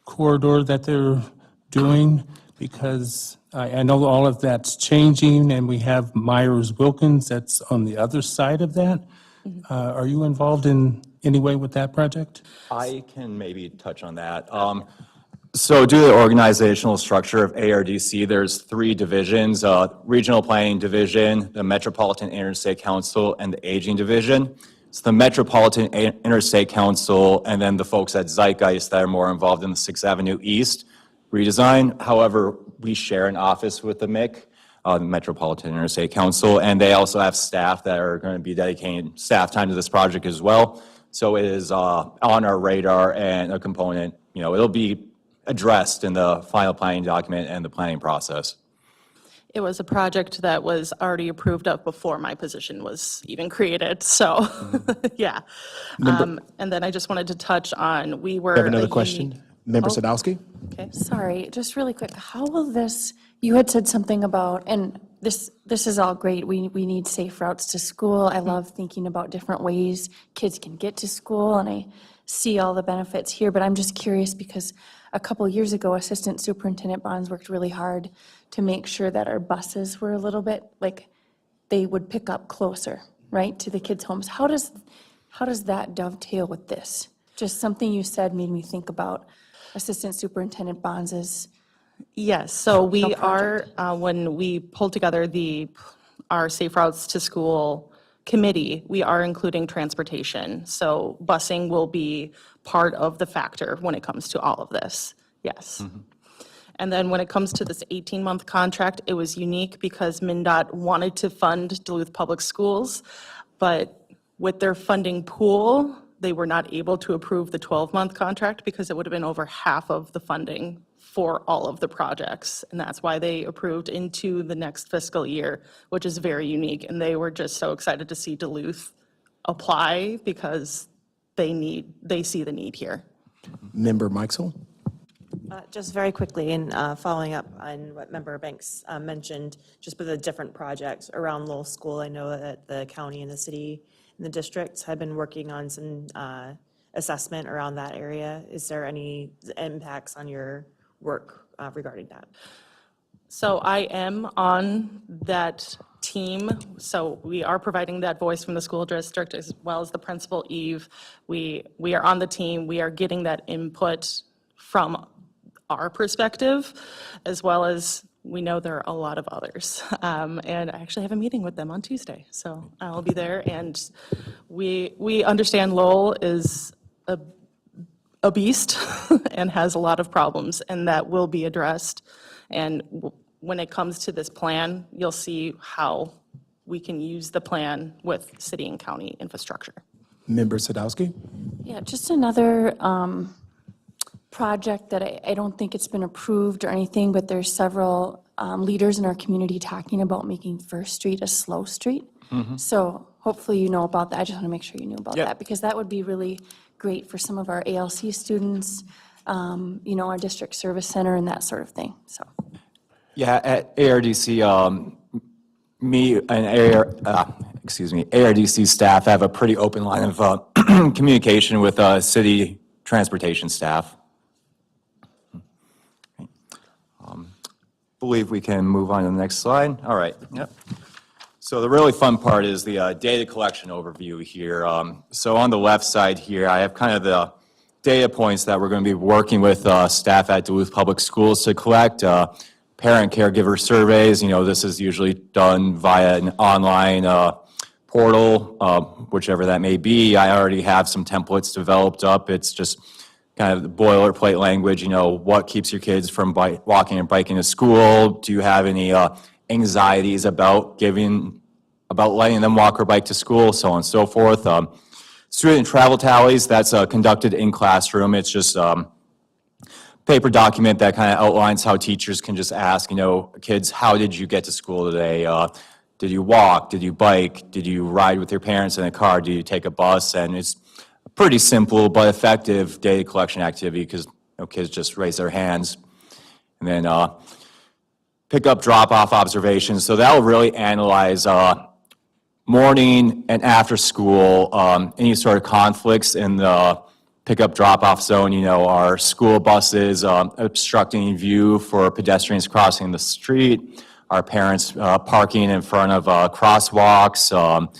corridor that they're doing? Because I know all of that's changing, and we have Myers-Wilkins that's on the other side of that. Are you involved in any way with that project? I can maybe touch on that. So due to the organizational structure of ARDC, there's 3 divisions, Regional Planning Division, the Metropolitan Interstate Council, and the Aging Division. It's the Metropolitan Interstate Council and then the folks at Zeitgeist that are more involved in the 6th Avenue East redesign. However, we share an office with the MIC, the Metropolitan Interstate Council, and they also have staff that are going to be dedicating staff time to this project as well. So it is on our radar and a component, it'll be addressed in the final planning document and the planning process. It was a project that was already approved of before my position was even created, so, yeah. And then I just wanted to touch on, we were. You have another a question? Member Sadowski? Okay. Sorry, just really quick, how will this, you had said something about, and this is all great, we need safe routes to school. I love thinking about different ways kids can get to school, and I see all the benefits here, but I'm just curious because a couple years ago, Assistant Superintendent Bonds worked really hard to make sure that our buses were a little bit, like, they would pick up closer, right, to the kids' homes. How does that dovetail with this? Just something you said made me think about Assistant Superintendent Bonds' Yes, so we project. are, when we pulled together our Safe Routes to School committee, we are including transportation. So busing will be part of the factor when it comes to all of this, yes. And then when it comes to this 18-month contract, it was unique because MnDOT wanted to fund Duluth Public Schools, but with their funding pool, they were not able to approve the 12-month contract because it would have been over half of the funding for all of the projects. And that's why they approved into the next fiscal year, which is very unique. And they were just so excited to see Duluth apply because they see the need here. Member Meixel? Just very quickly, and following up on what Member Banks mentioned, just with the different projects around Lowell School, I know that the county and the city and the districts have been working on some assessment around that area. Is there any impacts on your work regarding that? So I am on that team, so we are providing that voice from the school district as well as the principal, Eve. We are on the team, we are getting that input from our perspective, as well as we know there are a lot of others. And I actually have a meeting with them on Tuesday, so I'll be there. And we understand Lowell is a beast and has a lot of problems, and that will be addressed. And when it comes to this plan, you'll see how we can use the plan with city and county infrastructure. Member Sadowski? Yeah, just another project that I don't think it's been approved or anything, but there's several leaders in our community talking about making First Street a slow street. So hopefully you know about that. I just want to make sure you knew about that, because that would be really great for some of our ALC students, you know, our district service center and that sort of thing, so. Yeah, at ARDC, me and ARDC staff have a pretty open line of communication with city transportation staff. Believe we can move on to the next slide. All right, yep. So the really fun part is the data collection overview here. So on the left side here, I have kind of the data points that we're going to be working with staff at Duluth Public Schools to collect. Parent caregiver surveys, you know, this is usually done via an online portal, whichever that may be. I already have some templates developed up. It's just kind of the boilerplate language, you know, what keeps your kids from walking and biking to school? Do you have any anxieties about letting them walk or bike to school, so on and so forth. Student travel tallies, that's conducted in classroom. It's just paper document that kind of outlines how teachers can just ask, you know, kids, how did you get to school today? Did you walk? Did you bike? Did you ride with your parents in a car? Did you take a bus? And it's a pretty simple but effective data collection activity because, you know, kids just raise their hands. And then pick up drop-off observations. So that will really analyze morning and after school, any sort of conflicts in the pickup drop-off zone. You know, are school buses obstructing view for pedestrians crossing the street? Are parents parking in front of crosswalks?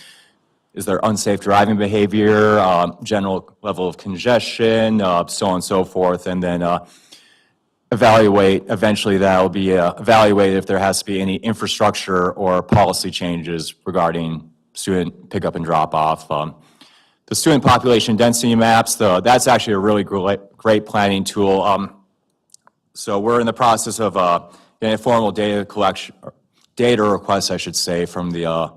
Is there unsafe driving behavior? General level of congestion, so on and so forth. And then evaluate, eventually that will be evaluated if there has to be any infrastructure or policy changes regarding student pickup and drop-off. The student population density maps, that's actually a really great planning tool. So we're in the process of getting a formal data request, I should say, from the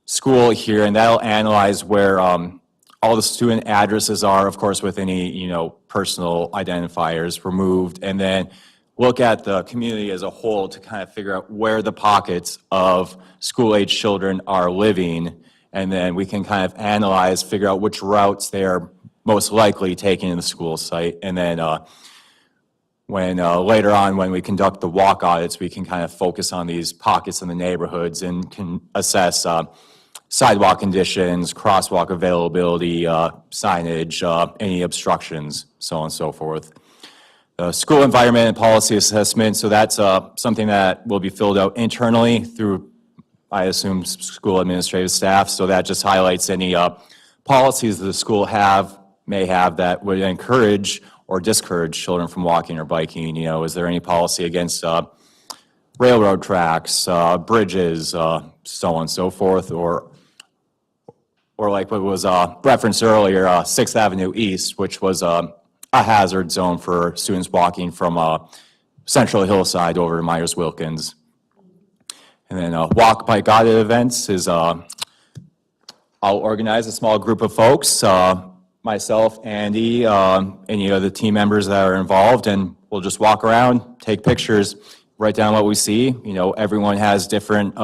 school here, and that'll analyze where all the student addresses are, of course, with any, you know, personal identifiers removed, and then look at the community as a whole to kind of figure out where the pockets of school-age children are living, and then we can kind of analyze, figure out which routes they are most likely taking in the school site, and then when later on, when we conduct the walk audits, we can kind of focus on these pockets in the neighborhoods and can assess sidewalk conditions, crosswalk availability, signage, any obstructions, so on and so forth. School environment and policy assessment, so that's something that will be filled out internally through, I assume, school administrative staff. So that just highlights any policies that the school may have that would encourage or discourage children from walking or biking. You know, is there any policy against railroad tracks, bridges, so on and so forth, or like what was referenced earlier, 6th Avenue East, which was a hazard zone for students walking from Central Hillside over to Myers-Wilkins. And then walk, bike, audit events is I'll organize a small group of folks, myself, Andy, any of the team members that are involved, and we'll just walk around, take pictures, write down what we see. You know, everyone has different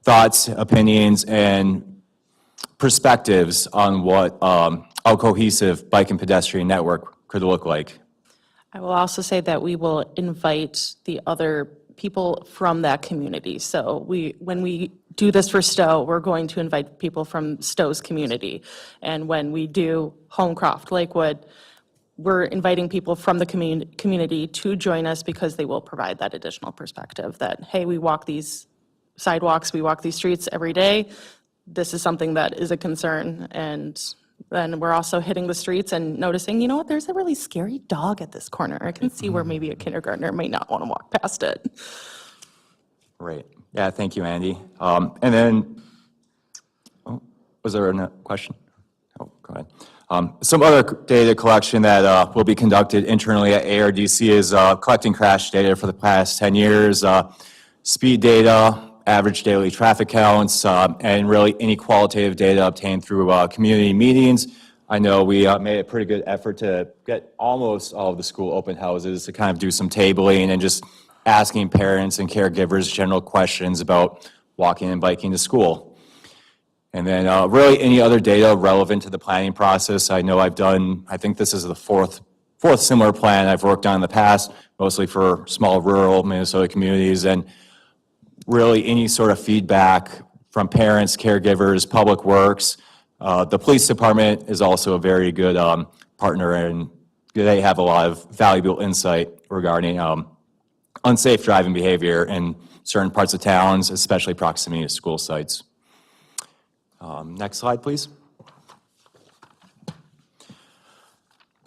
thoughts, opinions, and perspectives on what a cohesive bike and pedestrian network could look like. I will also say that we will invite the other people from that community. So when we do this for Stowe, we're going to invite people from Stowe's community. And when we do Homecroft, Lakewood, we're inviting people from the community to join us because they will provide that additional perspective that, hey, we walk these sidewalks, we walk these streets every day. This is something that is a concern. And then we're also hitting the streets and noticing, you know what, there's a really scary dog at this corner. I can see where maybe a kindergartner may not want to walk past it. Right. Yeah, thank you, Andy. And then, was there a question? Oh, go ahead. Some other data collection that will be conducted internally at ARDC is collecting crash data for the past 10 years, speed data, average daily traffic counts, and really any qualitative data obtained through community meetings. I know we made a pretty good effort to get almost all of the school open houses to kind of do some tabling and just asking parents and caregivers general questions about walking and biking to school. And then really any other data relevant to the planning process. I know I've done, I think this is the fourth similar plan I've worked on in the past, mostly for small rural Minnesota communities. And really any sort of feedback from parents, caregivers, public works. The police department is also a very good partner, and they have a lot of valuable insight regarding unsafe driving behavior in certain parts of towns, especially proximity to school sites. Next slide, please.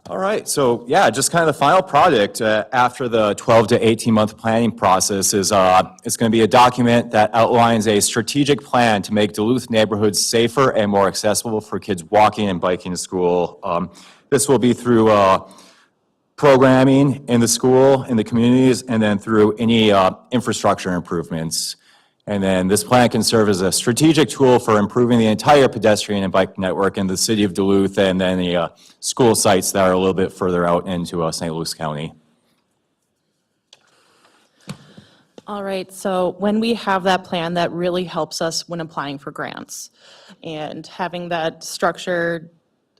All right, so yeah, just kind of the final product after the 12 to 18-month planning process is it's going to be a document that outlines a strategic plan to make Duluth neighborhoods safer and more accessible for kids walking and biking to school. This will be through programming in the school, in the communities, and then through any infrastructure improvements. And then this plan can serve as a strategic tool for improving the entire pedestrian and bike network in the city of Duluth and then the school sites that are a little bit further out into St. Louis County. All right, so when we have that plan, that really helps us when applying for grants. And having that structured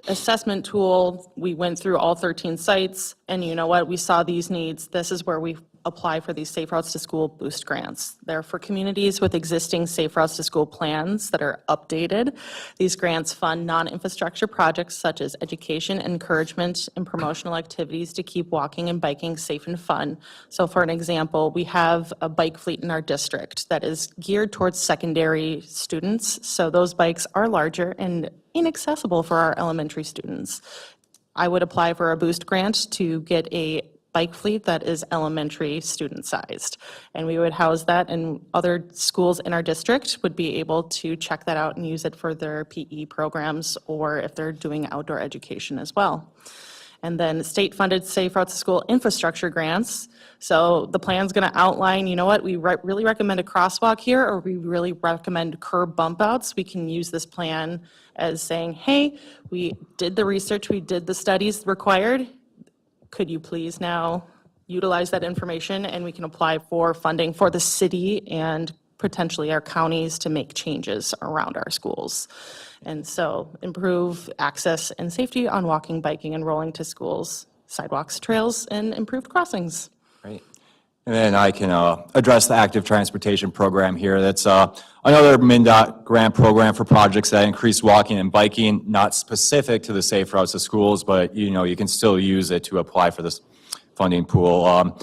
assessment tool, we went through all 13 sites, and you know what, we saw these needs. This is where we apply for these Safe Routes to School Boost grants. They're for communities with existing Safe Routes to School plans that are updated. These grants fund non-infrastructure projects such as education, encouragement, and promotional activities to keep walking and biking safe and fun. So for an example, we have a bike fleet in our district that is geared towards secondary students. So those bikes are larger and inaccessible for our elementary students. I would apply for a Boost grant to get a bike fleet that is elementary student sized. And we would house that, and other schools in our district would be able to check that out and use it for their PE programs or if they're doing outdoor education as well. And then state-funded Safe Routes to School infrastructure grants. So the plan's going to outline, you know what, we really recommend a crosswalk here, or we really recommend curb bump outs. We can use this plan as saying, hey, we did the research, we did the studies required. Could you please now utilize that information, and we can apply for funding for the city and potentially our counties to make changes around our schools. And so improve access and safety on walking, biking, and rolling to schools, sidewalks, trails, and improved crossings. Right. And then I can address the active transportation program here. That's another MnDOT grant program for projects that increase walking and biking, not specific to the Safe Routes to Schools, but you know, you can still use it to apply for this funding pool.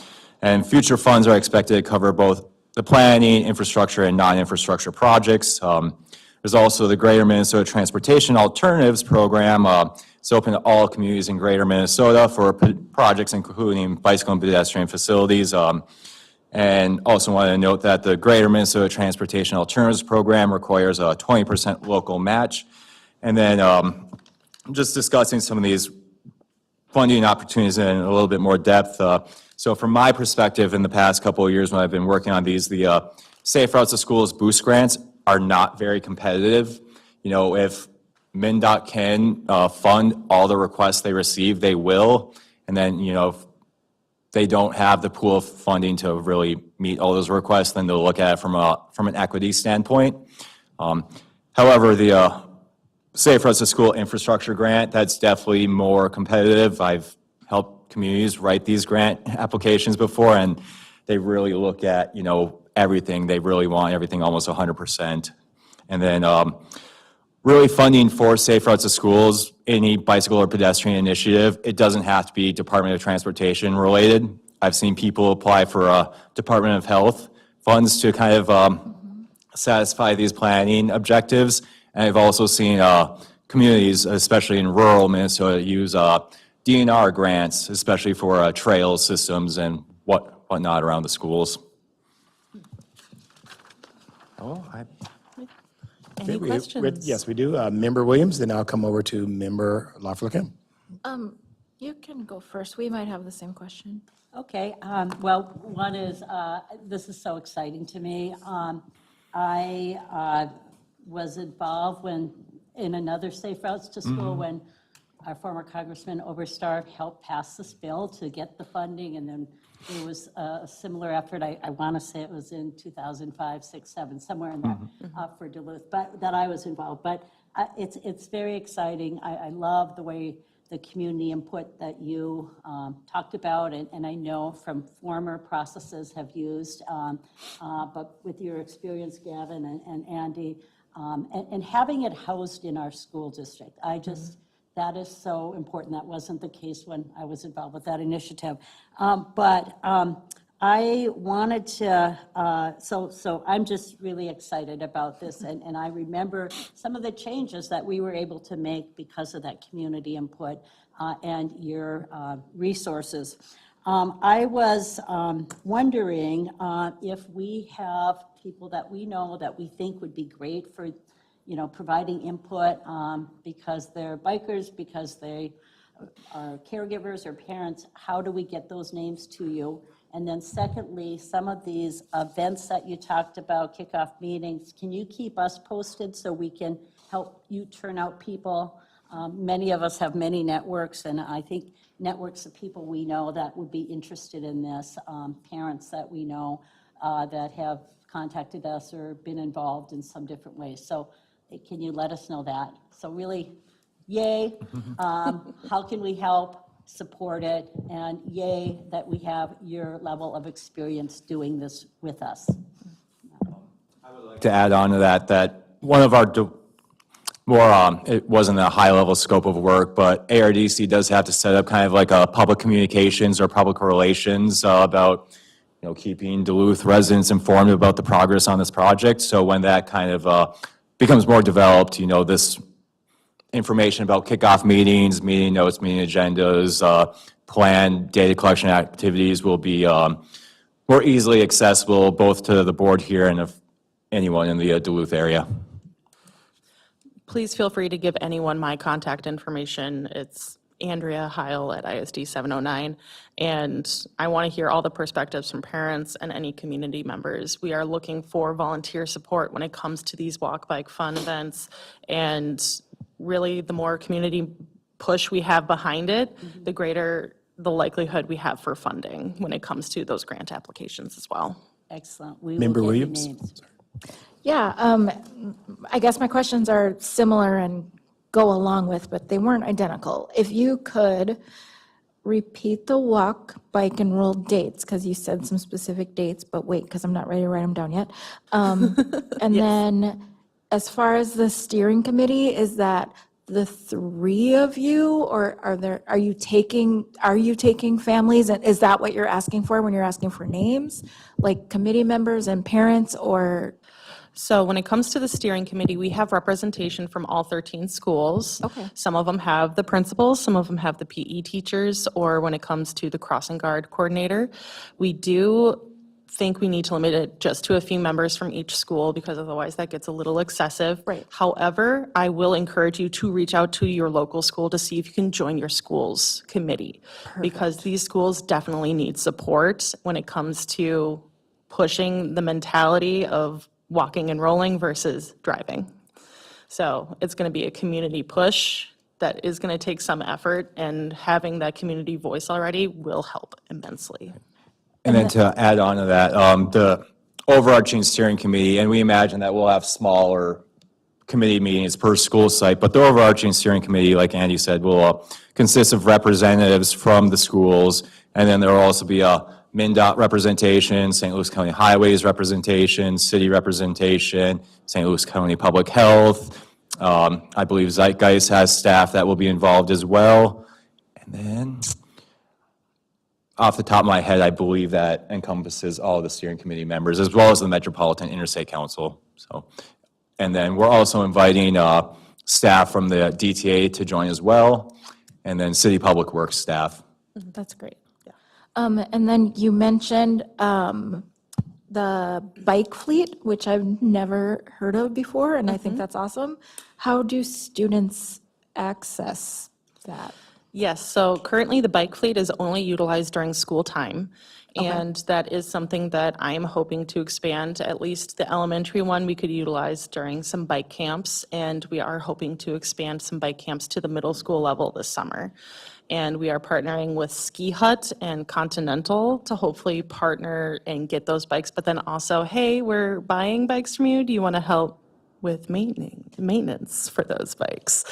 And future funds are expected to cover both the planning, infrastructure, and non-infrastructure projects. There's also the Greater Minnesota Transportation Alternatives Program. It's open to all communities in Greater Minnesota for projects including bicycle and pedestrian facilities. And also want to note that the Greater Minnesota Transportation Alternatives Program requires a 20% local match. And then just discussing some of these funding opportunities in a little bit more depth. So from my perspective, in the past couple of years when I've been working on these, the Safe Routes to Schools Boost grants are not very competitive. You know, if MnDOT can fund all the requests they receive, they will. And then, you know, if they don't have the pool of funding to really meet all those requests, then they'll look at it from an equity standpoint. However, the Safe Routes to School infrastructure grant, that's definitely more competitive. I've helped communities write these grant applications before, and they really look at, everything. They really want everything almost 100%. And then really funding for Safe Routes to Schools, any bicycle or pedestrian initiative, it doesn't have to be Department of Transportation related. I've seen people apply for Department of Health funds to kind of satisfy these planning objectives. And I've also seen communities, especially in rural Minnesota, use DNR grants, especially for trail systems and whatnot around the schools. Any questions? Yes, we do. Member Williams, then I'll come over to Member Lafleur. You can go first. We might have the same question. Okay, well, one is, this is so exciting to me. I was involved in another Safe Routes to School when our former Congressman Oberstar helped pass this bill to get the funding, and then there was a similar effort, I want to say it was in 2005, 6, 7, somewhere in there, for Duluth, but that I was involved. But it's very exciting. I love the way the community input that you talked about, and I know from former processes have used, but with your experience, Gavin and Andy, and having it housed in our school district, that is so important. That wasn't the case when I was involved with that initiative. But I wanted to, so I'm just really excited about this. And I remember some of the changes that we were able to make because of that community input and your resources. I was wondering if we have people that we know that we think would be great for providing input because they're bikers, because they are caregivers or parents. How do we get those names to you? And then secondly, some of these events that you talked about, kickoff meetings, can you keep us posted so we can help you turn out people? Many of us have many networks, and I think networks of people we know that would be interested in this, parents that we know that have contacted us or been involved in some different ways. So can you let us know that? So really, yay. How can we help support it? And yay that we have your level of experience doing this with us. I would like to add on to that one of our it wasn't a high-level scope of work, but ARDC does have to set up kind of like a public communications or public relations about keeping Duluth residents informed about the progress on this project. So when that kind of becomes more developed, this information about kickoff meetings, meeting notes, meeting agendas, planned data collection activities will be more easily accessible both to the board here and anyone in the Duluth area. Please feel free to give anyone my contact information. It's Andrea Heil at ISD 709, and I want to hear all the perspectives from parents and any community members. We are looking for volunteer support when it comes to these walk, bike, fun events, and really the more community push we have behind it, the greater the likelihood we have for funding when it comes to those grant applications as well. Excellent. We Member will get your Williams? names. Yeah, I guess my questions are similar and go along with, but they weren't identical. If you could repeat the walk, bike, and roll dates, because you said some specific dates, but wait, because I'm not ready to write them down yet. And then as far as the steering committee, is that the three of you, or are you taking families? And is that what you're asking for when you're asking for names, like committee members and parents, or? So when it comes to the steering committee, we have representation from all 13 schools. Okay. Some of them have the principals, some of them have the PE teachers, or when it comes to the crossing guard coordinator. We do think we need to limit it just to a few members from each school because otherwise that gets a little excessive. Right. However, I will encourage you to reach out to your local school to see if you can join your school's committee. Because these schools definitely need support when it comes to pushing the mentality of walking and rolling versus driving. So it's going to be a community push that is going to take some effort, and having that community voice already will help immensely. And then to add on to that, the overarching steering committee, and we imagine that we'll have smaller committee meetings per school site, but the overarching steering committee, like Andy said, will consist of representatives from the schools, and then there will also be a MnDOT representation, St. Louis County Highways representation, city representation, St. Louis County Public Health. I believe Zeitgeist has staff that will be involved as well. And then, off the top of my head, I believe that encompasses all the steering committee members, as well as the Metropolitan Interstate Council. So, and then we're also inviting staff from the DTA to join as well, and then City Public Works staff. That's great. And then you mentioned the bike fleet, which I've never heard of before, and I think that's awesome. How do students access that? Yes, so currently the bike fleet is only utilized during school time. And that is something that I'm hoping to expand. At least the elementary one we could utilize during some bike camps. And we are hoping to expand some bike camps to the middle school level this summer. And we are partnering with Ski Hut and Continental to hopefully partner and get those bikes. But then also, hey, we're buying bikes from you. Do you want to help with maintenance for those bikes?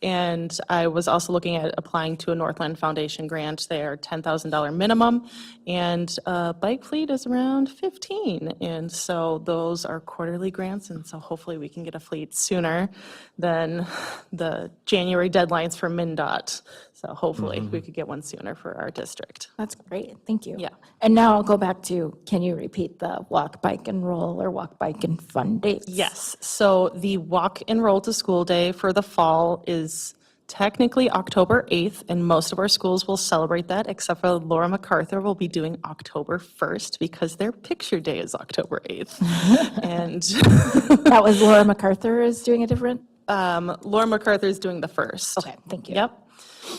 And I was also looking at applying to a Northland Foundation grant. They are $10,000 minimum, and bike fleet is around 15. And so those are quarterly grants, and so hopefully we can get a fleet sooner than the January deadlines for MnDOT. So hopefully we could get one sooner for our district. That's great, thank you. Yeah. And now I'll go back to, can you repeat the walk, bike, and roll, or walk, bike, and fun dates? Yes, so the Walk and Roll to School Day for the fall is technically October 8th, and most of our schools will celebrate that, except for Laura MacArthur will be doing October 1st because their picture day is October 8th. And That was Laura MacArthur is doing a different? Laura MacArthur is doing the 1st. Okay, thank you. Yep.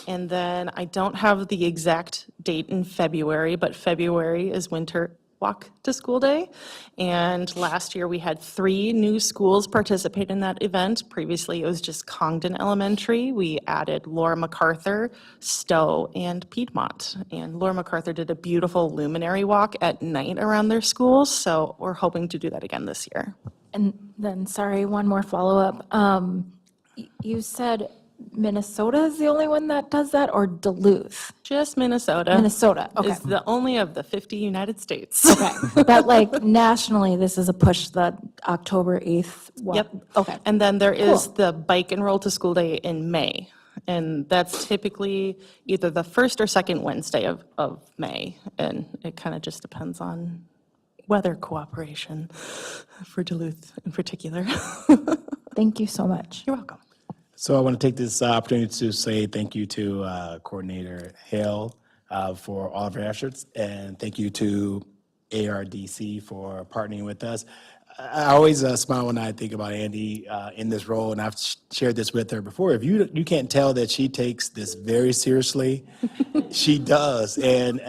And then I don't have the exact date in February, but February is Winter Walk to School Day. And last year we had 3 new schools participate in that event. Previously it was just Congdon Elementary. We added Laura MacArthur, Stowe, and Piedmont. And Laura MacArthur did a beautiful luminary walk at night around their schools. So we're hoping to do that again this year. And then, sorry, one more follow-up. You said Minnesota is the only one that does that, or Duluth? Just Minnesota. Minnesota, okay. Is the only of the 50 United States. Okay, but like nationally, this is a push, the October 8th walk? Yep. Okay. And then there is Cool. the Bike and Roll to School Day in May. And that's typically either the first or second Wednesday of May. And it kind of just depends on weather cooperation for Duluth in particular. Thank you so much. You're welcome. So I want to take this opportunity to say thank you to Coordinator Hale for all of her efforts, and thank you to ARDC for partnering with us. I always smile when I think about Andy in this role, and I've shared this with her before. If you can't tell that she takes this very seriously, she does. And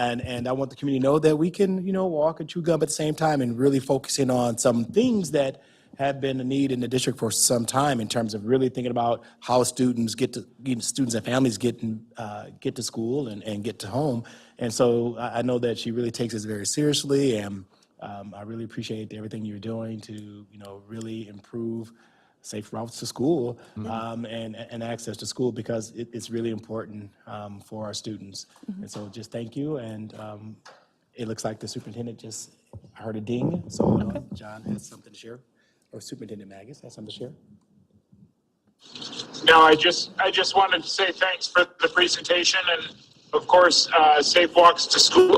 I want the community to know that we can, walk and chew gum at the same time and really focusing on some things that have been a need in the district for some time in terms of really thinking about how students students and families get to school and get to home. And so I know that she really takes this very seriously, and I really appreciate everything you're doing to, really improve safe routes to school and access to school, because it's really important for our students. And so just thank you. And it looks like the superintendent just heard a ding. So John has something to share. Or Superintendent Magus has something to share? No, I just wanted to say thanks for the presentation, and of course, safe walks to school,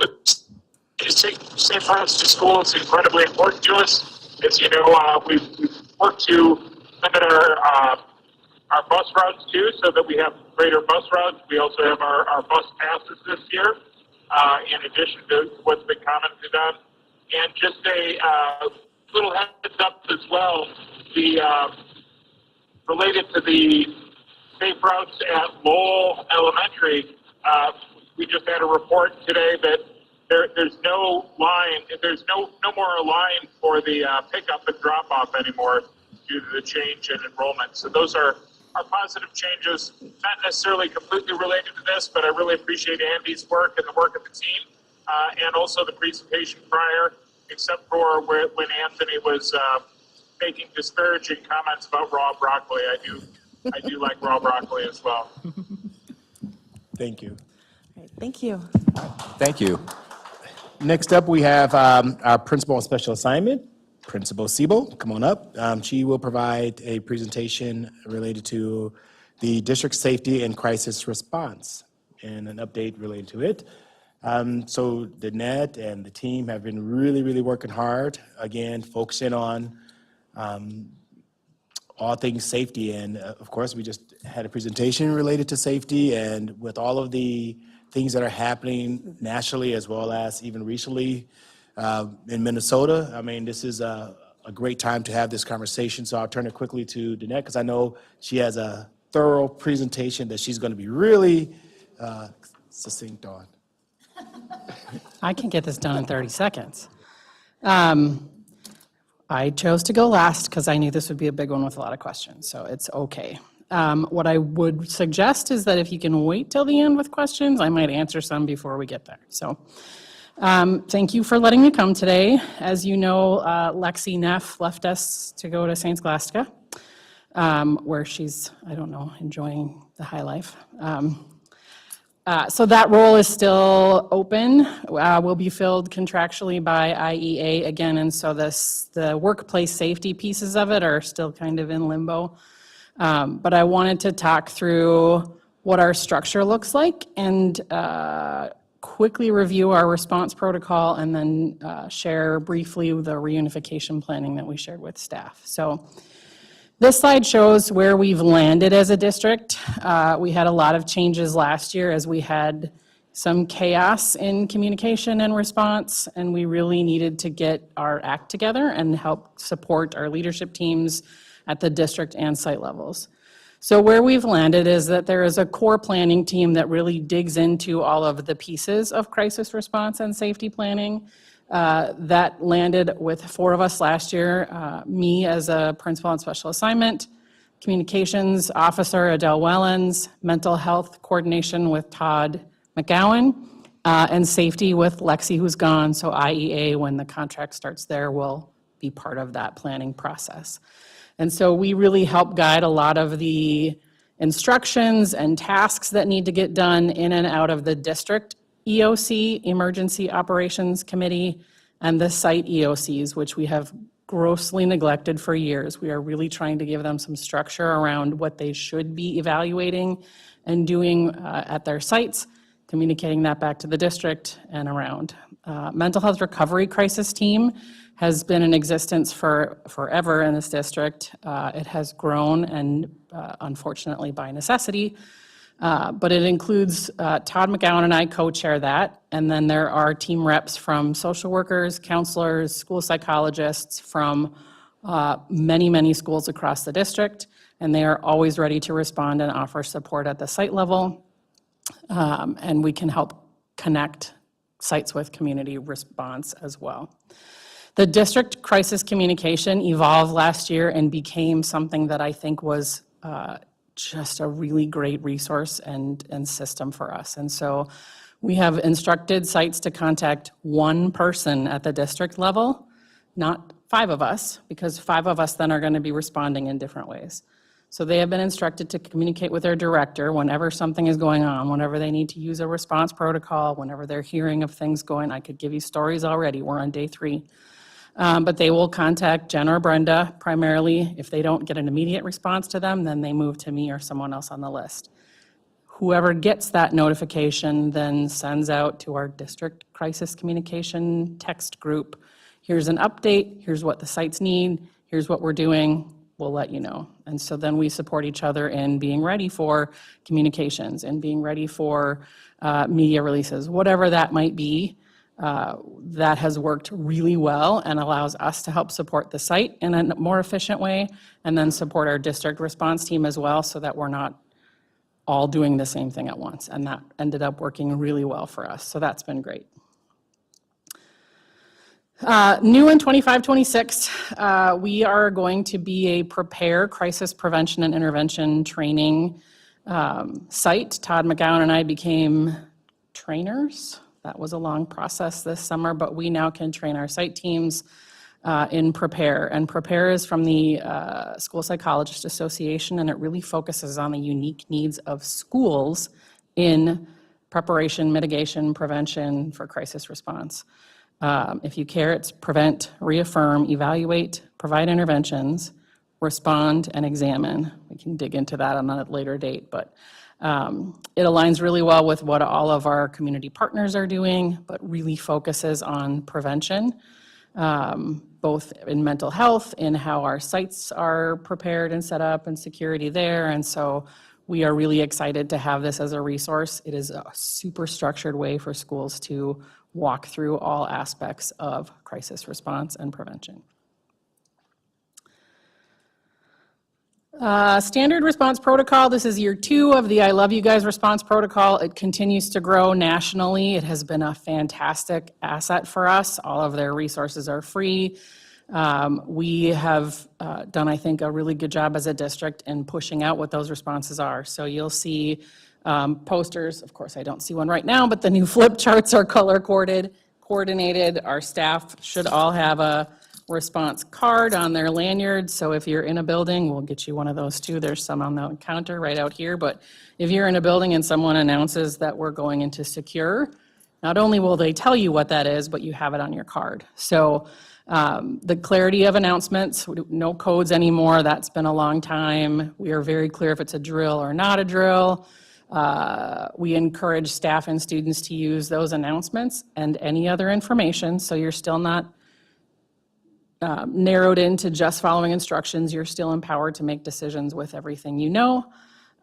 safe routes to school is incredibly important to us. As you know, we've worked to limit our bus routes too, so that we have greater bus routes. We also have our bus passes this year, in addition to what's been commented on. And just a little heads up as well, related to the safe routes at Lowell Elementary, we just had a report today that there's no more line for the pickup and drop off anymore due to the change in enrollment. So those are are positive changes, not necessarily completely related to this, but I really appreciate Andy's work and the work of the team, and also the presentation prior, except for when Anthony was making disparaging comments about raw broccoli. I do like raw broccoli as well. Thank you. Thank you. Thank you. Next up, we have our principal on special assignment, Principal Siebel. Come on up. She will provide a presentation related to the district safety and crisis response and an update related to it. So Danette and the team have been really working hard, again, focusing on all things safety. And of course, we just had a presentation related to safety, and with all of the things that are happening nationally as well as even recently in Minnesota, I mean, this is a great time to have this conversation. So I'll turn it quickly to Danette, because I know she has a thorough presentation that she's going to be really succinct on. I can get this done in 30 seconds. I chose to go last because I knew this would be a big one with a lot of questions, so it's okay. What I would suggest is that if you can wait till the end with questions, I might answer some before we get there. So thank you for letting me come today. As you know, Lexi Neff left us to go to St. Scholastica, where she's, I don't know, enjoying the high life. So that role is still open, will be filled contractually by IEA again, and so the workplace safety pieces of it are still kind of in limbo. But I wanted to talk through what our structure looks like and quickly review our response protocol, and then share briefly the reunification planning that we shared with staff. So this slide shows where we've landed as a district. We had a lot of changes last year as we had some chaos in communication and response, and we really needed to get our act together and help support our leadership teams at the district and site levels. So where we've landed is that there is a core planning team that really digs into all of the pieces of crisis response and safety planning. That landed with 4 of us last year, me as a principal on special assignment, communications officer Adele Wellens, mental health coordination with Todd McGowan, and safety with Lexi, who's gone. So IEA, when the contract starts there, will be part of that planning process. And so we really help guide a lot of the instructions and tasks that need to get done in and out of the district EOC, Emergency Operations Committee, and the site EOCs, which we have grossly neglected for years. We are really trying to give them some structure around what they should be evaluating and doing at their sites, communicating that back to the district and around. Mental health recovery crisis team has been in existence for forever in this district. It has grown, and unfortunately by necessity, but it includes Todd McGowan and I co-chair that, and then there are team reps from social workers, counselors, school psychologists from many schools across the district, and they are always ready to respond and offer support at the site level, and we can help connect sites with community response as well. The district crisis communication evolved last year and became something that I think was just a really great resource and system for us. And so we have instructed sites to contact one person at the district level, not 5 of us, because 5 of us then are going to be responding in different ways. So they have been instructed to communicate with their director whenever something is going on, whenever they need to use a response protocol, whenever they're hearing of things going. I could give you stories already. We're on day 3. But they will contact Jen or Brenda primarily. If they don't get an immediate response to them, then they move to me or someone else on the list. Whoever gets that notification then sends out to our district crisis communication text group, here's an update, here's what the sites need, here's what we're doing, we'll let you know. And so then we support each other in being ready for communications and being ready for media releases, whatever that might be. That has worked really well and allows us to help support the site in a more efficient way, and then support our district response team as well, so that we're not all doing the same thing at once. And that ended up working really well for us. So that's been great. New in 25-26, we are going to be a Prepare Crisis Prevention and Intervention Training site. Todd McGowan and I became trainers. That was a long process this summer, but we now can train our site teams in Prepare. And Prepare is from the School Psychologist Association, and it really focuses on the unique needs of schools in preparation, mitigation, prevention for crisis response. If you care, it's prevent, reaffirm, evaluate, provide interventions, respond, and examine. We can dig into that on a later date, but it aligns really well with what all of our community partners are doing, but really focuses on prevention, both in mental health, in how our sites are prepared and set up, and security there. And so we are really excited to have this as a resource. It is a super structured way for schools to walk through all aspects of crisis response and prevention. Standard response protocol. This is year 2 of the I Love You Guys response protocol. It continues to grow nationally. It has been a fantastic asset for us. All of their resources are free. We have done, I think, a really good job as a district in pushing out what those responses are. So you'll see posters. Of course, I don't see one right now, but the new flip charts are coordinated. Our staff should all have a response card on their lanyard. So if you're in a building, we'll get you one of those too. There's some on the counter right out here. But if you're in a building and someone announces that we're going into secure, not only will they tell you what that is, but you have it on your card. So the clarity of announcements, no codes anymore. That's been a long time. We are very clear if it's a drill or not a drill. We encourage staff and students to use those announcements and any other information, so you're still not narrowed into just following instructions. You're still empowered to make decisions with everything you know.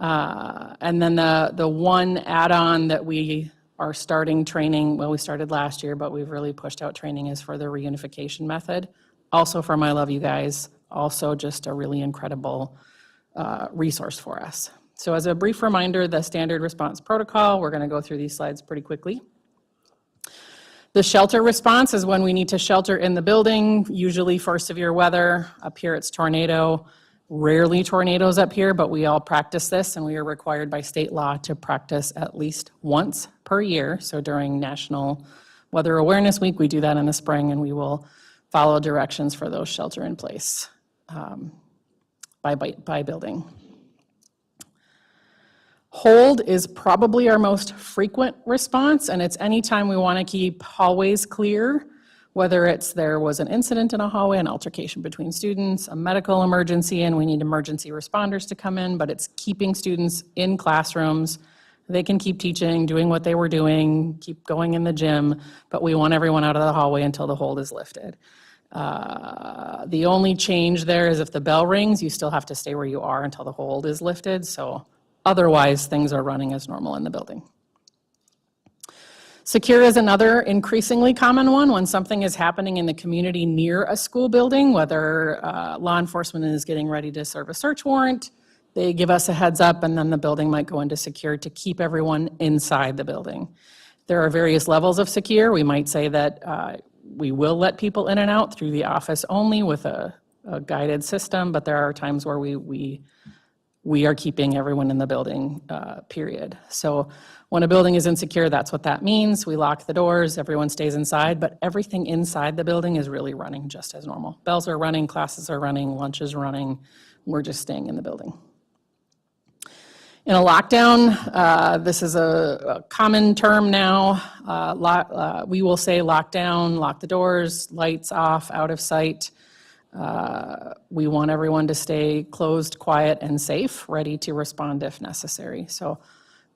And then the one add-on that we are starting training, well, we started last year, but we've really pushed out training, is for the reunification method. Also from I Love You Guys, also just a really incredible resource for us. So as a brief reminder, the standard response protocol, we're going to go through these slides pretty quickly. The shelter response is when we need to shelter in the building, usually for severe weather. Up here it's tornado. Rarely tornadoes up here, but we all practice this, and we are required by state law to practice at least once per year. So during National Weather Awareness Week, we do that in the spring, and we will follow directions for those shelter in place by building. Hold is probably our most frequent response, and it's anytime we want to keep hallways clear, whether it's there was an incident in a hallway, an altercation between students, a medical emergency, and we need emergency responders to come in, but it's keeping students in classrooms. They can keep teaching, doing what they were doing, keep going in the gym, but we want everyone out of the hallway until the hold is lifted. The only change there is if the bell rings, you still have to stay where you are until the hold is lifted. So otherwise, things are running as normal in the building. Secure is another increasingly common one when something is happening in the community near a school building, whether law enforcement is getting ready to serve a search warrant. They give us a heads up, and then the building might go into secure to keep everyone inside the building. There are various levels of secure. We might say that we will let people in and out through the office only with a guided system, but there are times where we are keeping everyone in the building, period. So when a building is insecure, that's what that means. We lock the doors, everyone stays inside, but everything inside the building is really running just as normal. Bells are running, classes are running, lunch is running. We're just staying in the building. In a lockdown, this is a common term now. We will say lockdown, lock the doors, lights off, out of sight. We want everyone to stay closed, quiet, and safe, ready to respond if necessary. So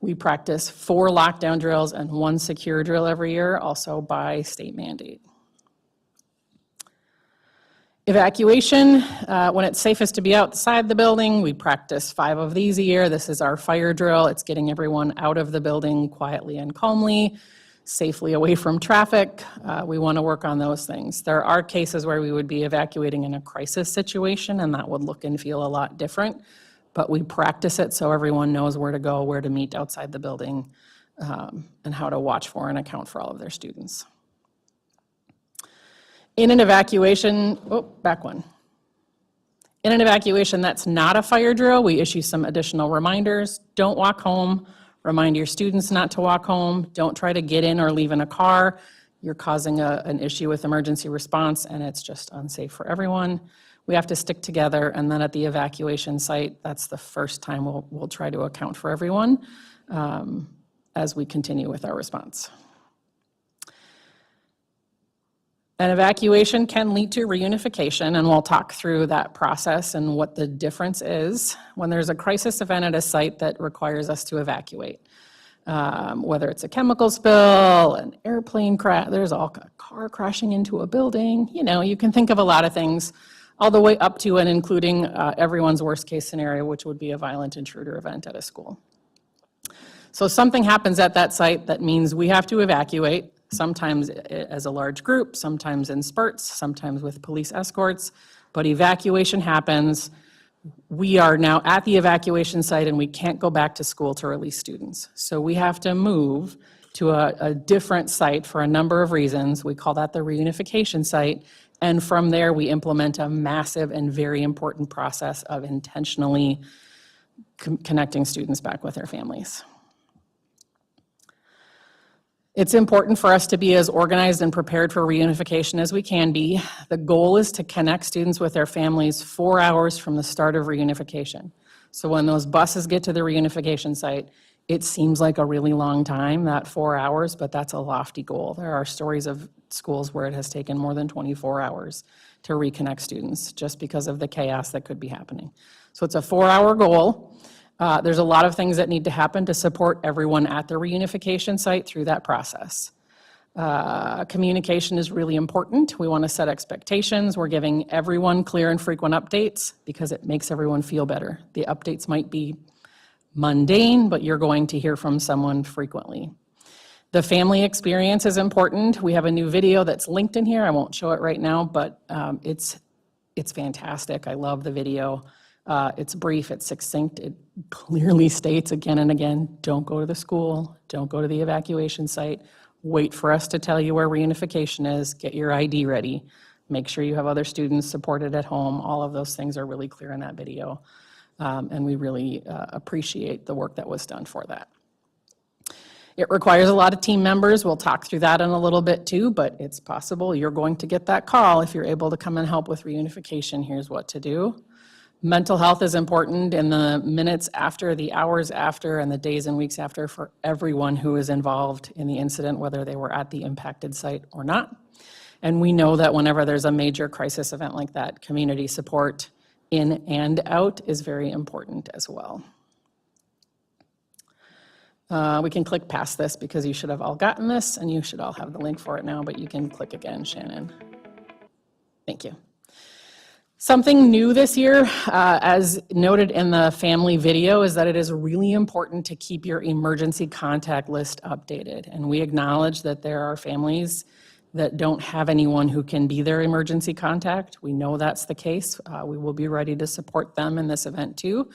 we practice 4 lockdown drills and 1 secure drill every year, also by state mandate. Evacuation, when it's safest to be outside the building, we practice 5 of these a year. This is our fire drill. It's getting everyone out of the building quietly and calmly, safely away from traffic. We want to work on those things. There are cases where we would be evacuating in a crisis situation, and that would look and feel a lot different, but we practice it so everyone knows where to go, where to meet outside the building, and how to watch for and account for all of their students. In an evacuation, back one. In an evacuation that's not a fire drill, we issue some additional reminders. Don't walk home. Remind your students not to walk home. Don't try to get in or leave in a car. You're causing an issue with emergency response, and it's just unsafe for everyone. We have to stick together, and then at the evacuation site, that's the first time we'll try to account for everyone as we continue with our response. An evacuation can lead to reunification, and we'll talk through that process and what the difference is when there's a crisis event at a site that requires us to evacuate. Whether it's a chemical spill, an airplane crash, there's a car crashing into a building, you can think of a lot of things, all the way up to and including everyone's worst case scenario, which would be a violent intruder event at a school. So something happens at that site that means we have to evacuate, sometimes as a large group, sometimes in spurts, sometimes with police escorts, but evacuation happens. We are now at the evacuation site and we can't go back to school to release students. So we have to move to a different site for a number of reasons. We call that the reunification site. And from there, we implement a massive and very important process of intentionally connecting students back with their families. It's important for us to be as organized and prepared for reunification as we can be. The goal is to connect students with their families 4 hours from the start of reunification. So when those buses get to the reunification site, it seems like a really long time, that 4 hours, but that's a lofty goal. There are stories of schools where it has taken more than 24 hours to reconnect students just because of the chaos that could be happening. So it's a 4-hour goal. There's a lot of things that need to happen to support everyone at the reunification site through that process. Communication is really important. We want to set expectations. We're giving everyone clear and frequent updates because it makes everyone feel better. The updates might be mundane, but you're going to hear from someone frequently. The family experience is important. We have a new video that's linked in here. I won't show it right now, but it's fantastic. I love the video. It's brief, it's succinct, it clearly states again and again, don't go to the school, don't go to the evacuation site, wait for us to tell you where reunification is, get your ID ready, make sure you have other students supported at home. All of those things are really clear in that video, and we really appreciate the work that was done for that. It requires a lot of team members. We'll talk through that in a little bit too, but it's possible you're going to get that call if you're able to come and help with reunification. Here's what to do. Mental health is important in the minutes after, the hours after, and the days and weeks after for everyone who is involved in the incident, whether they were at the impacted site or not. And we know that whenever there's a major crisis event like that, community support in and out is very important as well. We can click past this because you should have all gotten this and you should all have the link for it now, but you can click again, Shannon. Thank you. Something new this year, as noted in the family video, is that it is really important to keep your emergency contact list updated. And we acknowledge that there are families that don't have anyone who can be their emergency contact. We know that's the case. We will be ready to support them in this event too.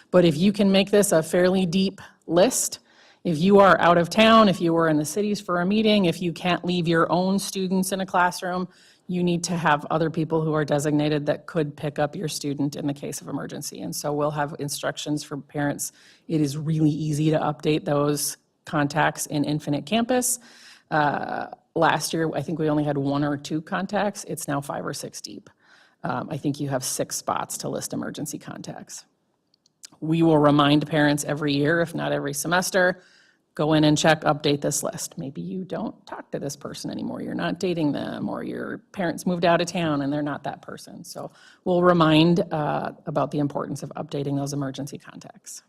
But if you can make this a fairly deep list, if you are out of town, if you were in the cities for a meeting, if you can't leave your own students in a classroom, you need to have other people who are designated that could pick up your student in the case of emergency. And so we'll have instructions for parents. It is really easy to update those contacts in Infinite Campus. Last year, I think we only had 1 or 2 contacts. It's now 5 or 6 deep. I think you have 6 spots to list emergency contacts. We will remind parents every year, if not every semester, go in and check, update this list. Maybe you don't talk to this person anymore, you're not dating them, or your parents moved out of town and they're not that person. So we'll remind about the importance of updating those emergency contacts.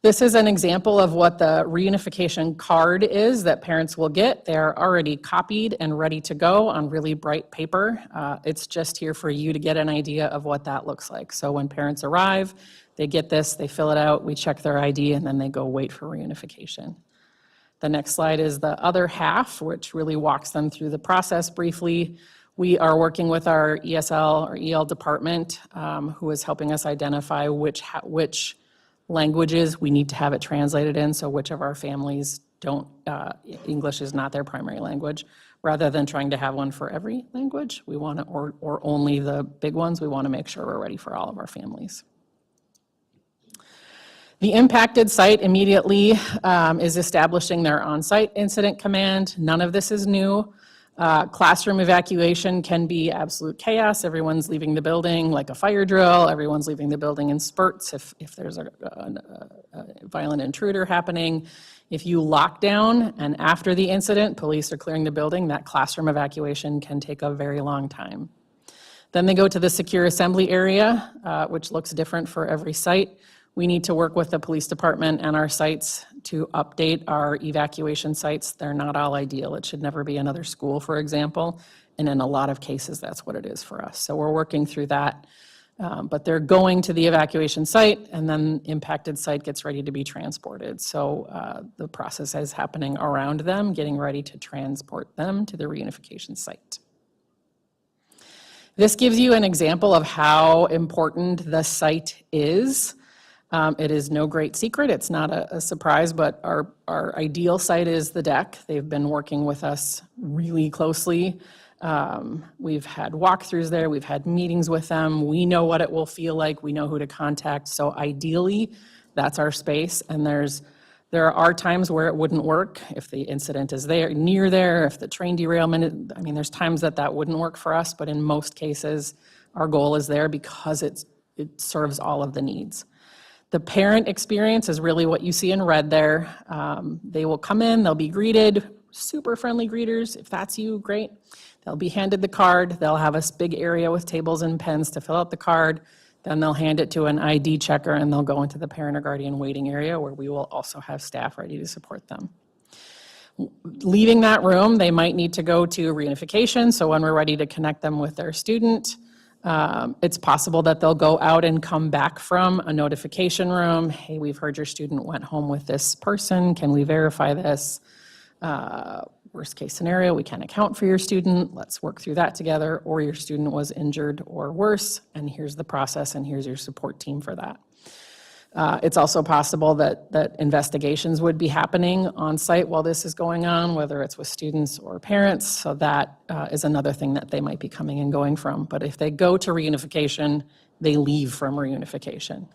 This is an example of what the reunification card is that parents will get. They're already copied and ready to go on really bright paper. It's just here for you to get an idea of what that looks like. So when parents arrive, they get this, they fill it out, we check their ID, and then they go wait for reunification. The next slide is the other half, which really walks them through the process briefly. We are working with our ESL or EL department, who is helping us identify which languages we need to have it translated in, so which of our families don't, English is not their primary language. Rather than trying to have one for every language, we want to, or only the big ones, we want to make sure we're ready for all of our families. The impacted site immediately is establishing their on-site incident command. None of this is new. Classroom evacuation can be absolute chaos. Everyone's leaving the building like a fire drill. Everyone's leaving the building in spurts if there's a violent intruder happening. If you lock down and after the incident, police are clearing the building, that classroom evacuation can take a very long time. Then they go to the secure assembly area, which looks different for every site. We need to work with the police department and our sites to update our evacuation sites. They're not all ideal. It should never be another school, for example. And in a lot of cases, that's what it is for us. So we're working through that. But they're going to the evacuation site, and then impacted site gets ready to be transported. So the process is happening around them, getting ready to transport them to the reunification site. This gives you an example of how important the site is. It is no great secret, it's not a surprise, but our ideal site is the deck. They've been working with us really closely. We've had walkthroughs there, we've had meetings with them, we know what it will feel like, we know who to contact, so ideally, that's our space, and there are times where it wouldn't work, if the incident is there, near there, if the train derailment, I mean, there's times that wouldn't work for us, but in most cases, our goal is there because it serves all of the needs. The parent experience is really what you see in red there. They will come in, they'll be greeted, super friendly greeters. If that's you, great. They'll be handed the card. They'll have a big area with tables and pens to fill out the card. Then they'll hand it to an ID checker and they'll go into the parent or guardian waiting area where we will also have staff ready to support them. Leaving that room, they might need to go to reunification. So when we're ready to connect them with their student, it's possible that they'll go out and come back from a notification room. Hey, we've heard your student went home with this person. Can we verify this? Worst case scenario, we can't account for your student. Let's work through that together. Or your student was injured or worse, and here's the process, and here's your support team for that. It's also possible that investigations would be happening on site while this is going on, whether it's with students or parents. So that is another thing that they might be coming and going from. But if they go to reunification, they leave from reunification.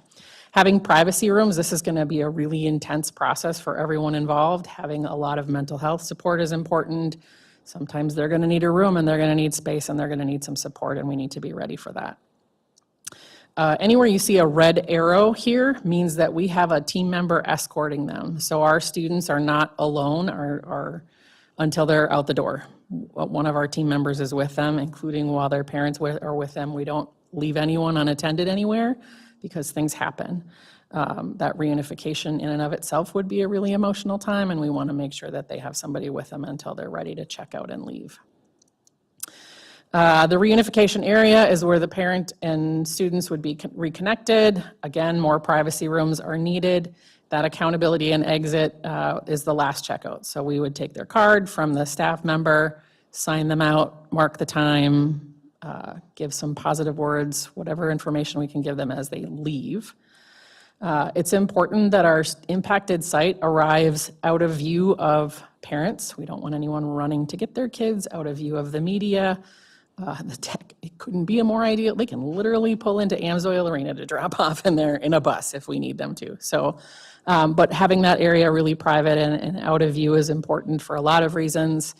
Having privacy rooms, this is going to be a really intense process for everyone involved. Having a lot of mental health support is important. Sometimes they're going to need a room and they're going to need space and they're going to need some support, and we need to be ready for that. Anywhere you see a red arrow here means that we have a team member escorting them. So our students are not alone until they're out the door. One of our team members is with them, including while their parents are with them. We don't leave anyone unattended anywhere because things happen. That reunification in and of itself would be a really emotional time, and we want to make sure that they have somebody with them until they're ready to check out and leave. The reunification area is where the parent and students would be reconnected. Again, more privacy rooms are needed. That accountability and exit is the last checkout. So we would take their card from the staff member, sign them out, mark the time, give some positive words, whatever information we can give them as they leave. It's important that our impacted site arrives out of view of parents. We don't want anyone running to get their kids, out of view of the media. The tech, it couldn't be a more ideal. They can literally pull into Amsoil Arena to drop off in a bus if we need them to. So, but having that area really private and out of view is important for a lot of reasons.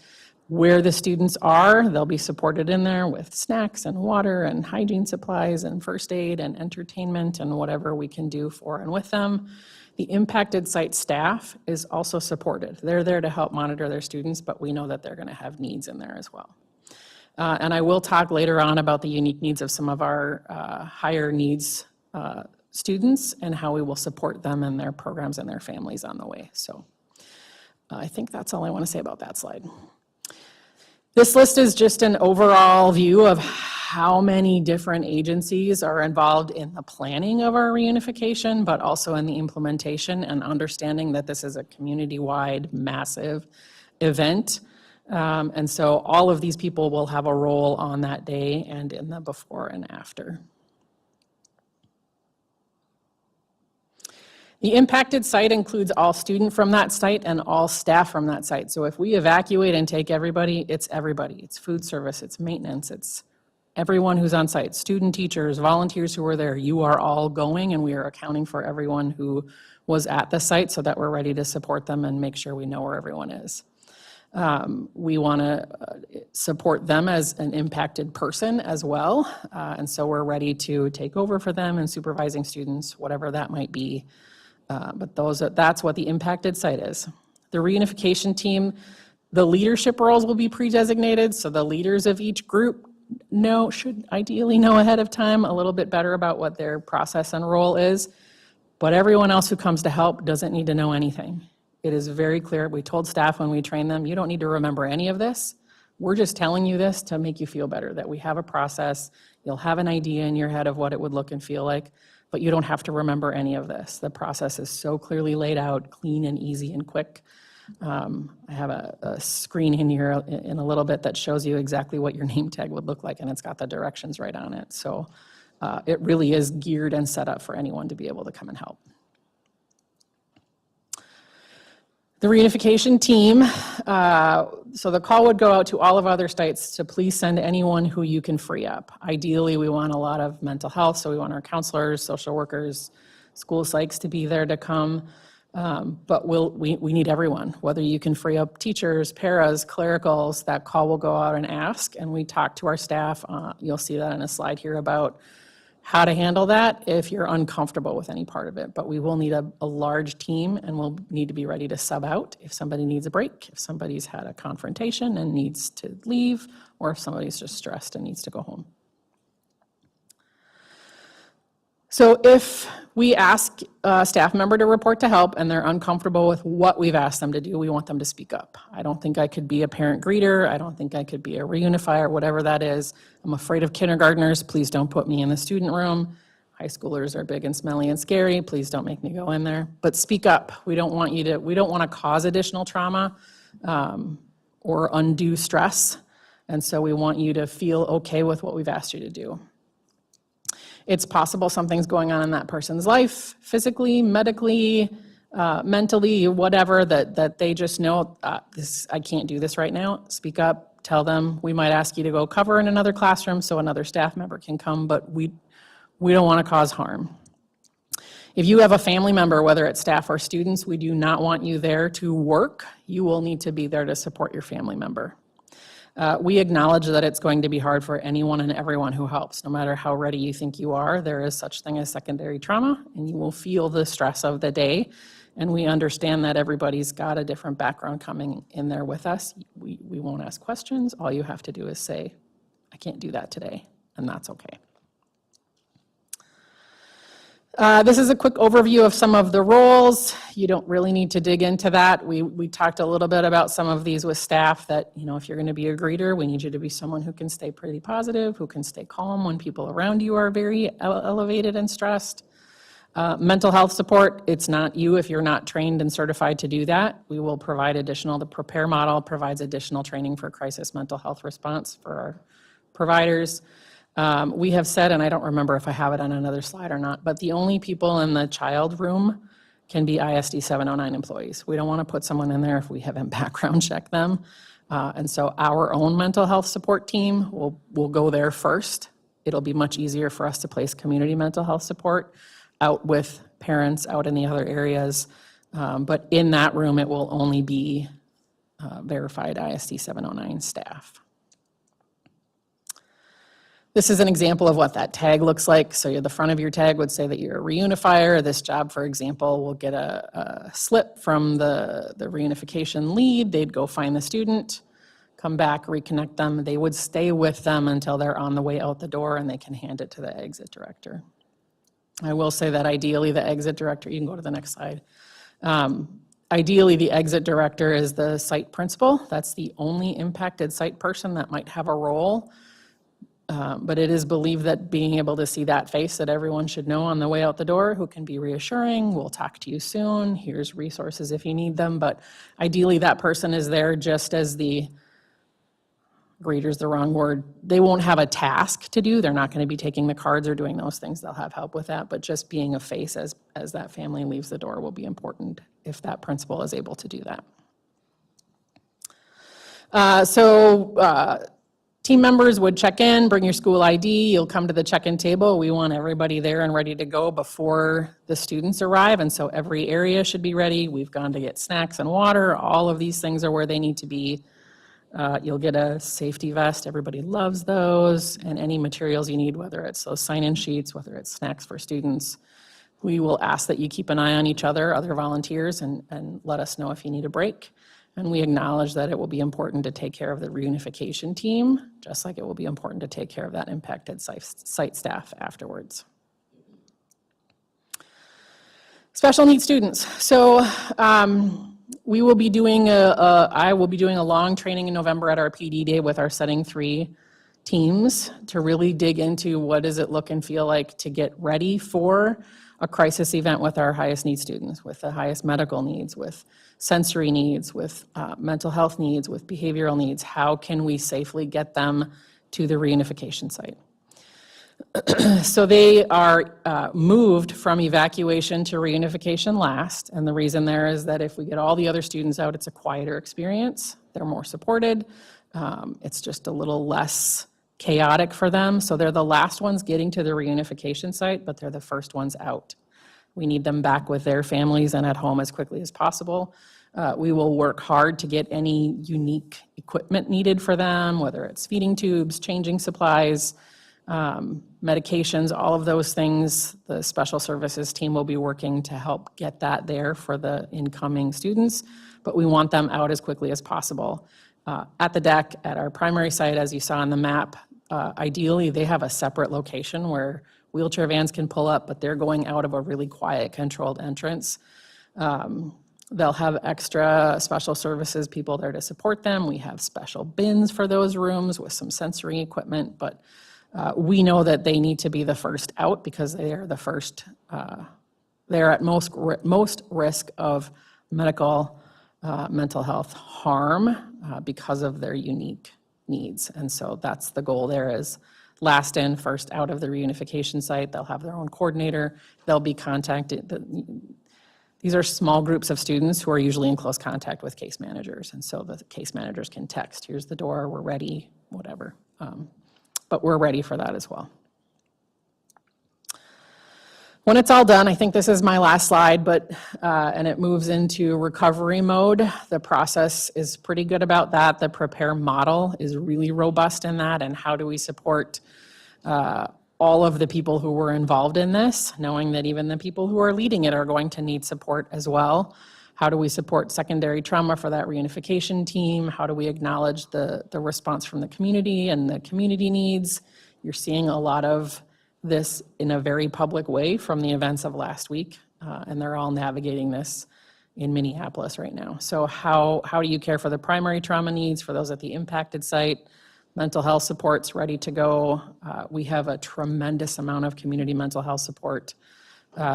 Where the students are, they'll be supported in there with snacks and water and hygiene supplies and first aid and entertainment and whatever we can do for and with them. The impacted site staff is also supported. They're there to help monitor their students, but we know that they're going to have needs in there as well. And I will talk later on about the unique needs of some of our higher needs students and how we will support them and their programs and their families on the way. So I think that's all I want to say about that slide. This list is just an overall view of how many different agencies are involved in the planning of our reunification, but also in the implementation and understanding that this is a community-wide massive event. And so all of these people will have a role on that day and in the before and after. The impacted site includes all student from that site and all staff from that site. So if we evacuate and take everybody, it's everybody. It's food service, it's maintenance, it's everyone who's on site, student, teachers, volunteers who were there. You are all going, and we are accounting for everyone who was at the site so that we're ready to support them and make sure we know where everyone is. We want to support them as an impacted person as well. And so we're ready to take over for them and supervising students, whatever that might be. But that's what the impacted site is. The reunification team, the leadership roles will be pre-designated, so the leaders of each group should ideally know ahead of time a little bit better about what their process and role is. But everyone else who comes to help doesn't need to know anything. It is very clear. We told staff when we trained them, you don't need to remember any of this. We're just telling you this to make you feel better, that we have a process. You'll have an idea in your head of what it would look and feel like, but you don't have to remember any of this. The process is so clearly laid out, clean and easy and quick. I have a screen in here in a little bit that shows you exactly what your name tag would look like, and it's got the directions right on it. So it really is geared and set up for anyone to be able to come and help. The reunification team, so the call would go out to all of other sites to please send anyone who you can free up. Ideally, we want a lot of mental health, so we want our counselors, social workers, school psychs to be there to come. But we need everyone, whether you can free up teachers, paras, clericals, that call will go out and ask, and we talk to our staff. You'll see that on a slide here about how to handle that if you're uncomfortable with any part of it. But we will need a large team, and we'll need to be ready to sub out if somebody needs a break, if somebody's had a confrontation and needs to leave, or if somebody's just stressed and needs to go home. So if we ask a staff member to report to help and they're uncomfortable with what we've asked them to do, we want them to speak up. I don't think I could be a parent greeter. I don't think I could be a reunifier, whatever that is. I'm afraid of kindergartners. Please don't put me in the student room. High schoolers are big and smelly and scary. Please don't make me go in there. But speak up. We don't want to cause additional trauma or undue stress. And so we want you to feel okay with what we've asked you to do. It's possible something's going on in that person's life, physically, medically, mentally, whatever, that they just know, I can't do this right now. Speak up, tell them. We might ask you to go cover in another classroom so another staff member can come, but we don't want to cause harm. If you have a family member, whether it's staff or students, we do not want you there to work. You will need to be there to support your family member. We acknowledge that it's going to be hard for anyone and everyone who helps. No matter how ready you think you are, there is such thing as secondary trauma, and you will feel the stress of the day. And we understand that everybody's got a different background coming in there with us. We won't ask questions. All you have to do is say, I can't do that today, and that's okay. This is a quick overview of some of the roles. You don't really need to dig into that. We talked a little bit about some of these with staff that, if you're going to be a greeter, we need you to be someone who can stay pretty positive, who can stay calm when people around you are very elevated and stressed. Mental health support, it's not you if you're not trained and certified to do that. We will provide additional, the Prepare model provides additional training for crisis mental health response for our providers. We have said, and I don't remember if I have it on another slide or not, but the only people in the child room can be ISD 709 employees. We don't want to put someone in there if we haven't background checked them. And so our own mental health support team will go there first. It'll be much easier for us to place community mental health support out with parents out in the other areas. But in that room, it will only be verified ISD 709 staff. This is an example of what that tag looks like. So the front of your tag would say that you're a reunifier. This job, for example, will get a slip from the reunification lead. They'd go find the student, come back, reconnect them. They would stay with them until they're on the way out the door, and they can hand it to the exit director. I will say that ideally the exit director, you can go to the next slide. Ideally, the exit director is the site principal. That's the only impacted site person that might have a role. But it is believed that being able to see that face that everyone should know on the way out the door, who can be reassuring, we'll talk to you soon, here's resources if you need them, but ideally that person is there just as the greeter's the wrong word, they won't have a task to do. They're not going to be taking the cards or doing those things. They'll have help with that, but just being a face as that family leaves the door will be important if that principal is able to do that. Team members would check in, bring your school ID, you'll come to the check-in table. We want everybody there and ready to go before the students arrive, and so every area should be ready. We've gone to get snacks and water. All of these things are where they need to be. You'll get a safety vest. Everybody loves those, and any materials you need, whether it's those sign-in sheets, whether it's snacks for students. We will ask that you keep an eye on each other, other volunteers, and let us know if you need a break. And we acknowledge that it will be important to take care of the reunification team, just like it will be important to take care of that impacted site staff afterwards. Special needs students. So we will be doing I will be doing a long training in November at our PD day with our Setting 3 teams to really dig into what does it look and feel like to get ready for a crisis event with our highest need students, with the highest medical needs, with sensory needs, with mental health needs, with behavioral needs. How can we safely get them to the reunification site? So they are moved from evacuation to reunification last, and the reason there is that if we get all the other students out, it's a quieter experience. They're more supported. It's just a little less chaotic for them. So they're the last ones getting to the reunification site, but they're the first ones out. We need them back with their families and at home as quickly as possible. We will work hard to get any unique equipment needed for them, whether it's feeding tubes, changing supplies, medications, all of those things. The special services team will be working to help get that there for the incoming students, but we want them out as quickly as possible. At the deck, at our primary site, as you saw on the map, ideally they have a separate location where wheelchair vans can pull up, but they're going out of a really quiet, controlled entrance. They'll have extra special services people there to support them. We have special bins for those rooms with some sensory equipment, but we know that they need to be the first out because they are the first, they're at most risk of medical, mental health harm because of their unique needs. And so that's the goal there is last in, first out of the reunification site. They'll have their own coordinator. They'll be contacted. These are small groups of students who are usually in close contact with case managers. And so the case managers can text, here's the door, we're ready, whatever. But we're ready for that as well. When it's all done, I think this is my last slide, but and it moves into recovery mode. The process is pretty good about that. The prepare model is really robust in that, and how do we support all of the people who were involved in this, knowing that even the people who are leading it are going to need support as well. How do we support secondary trauma for that reunification team? How do we acknowledge the response from the community and the community needs? You're seeing a lot of this in a very public way from the events of last week, and they're all navigating this in Minneapolis right now. So how do you care for the primary trauma needs for those at the impacted site? Mental health support's ready to go. We have a tremendous amount of community mental health support,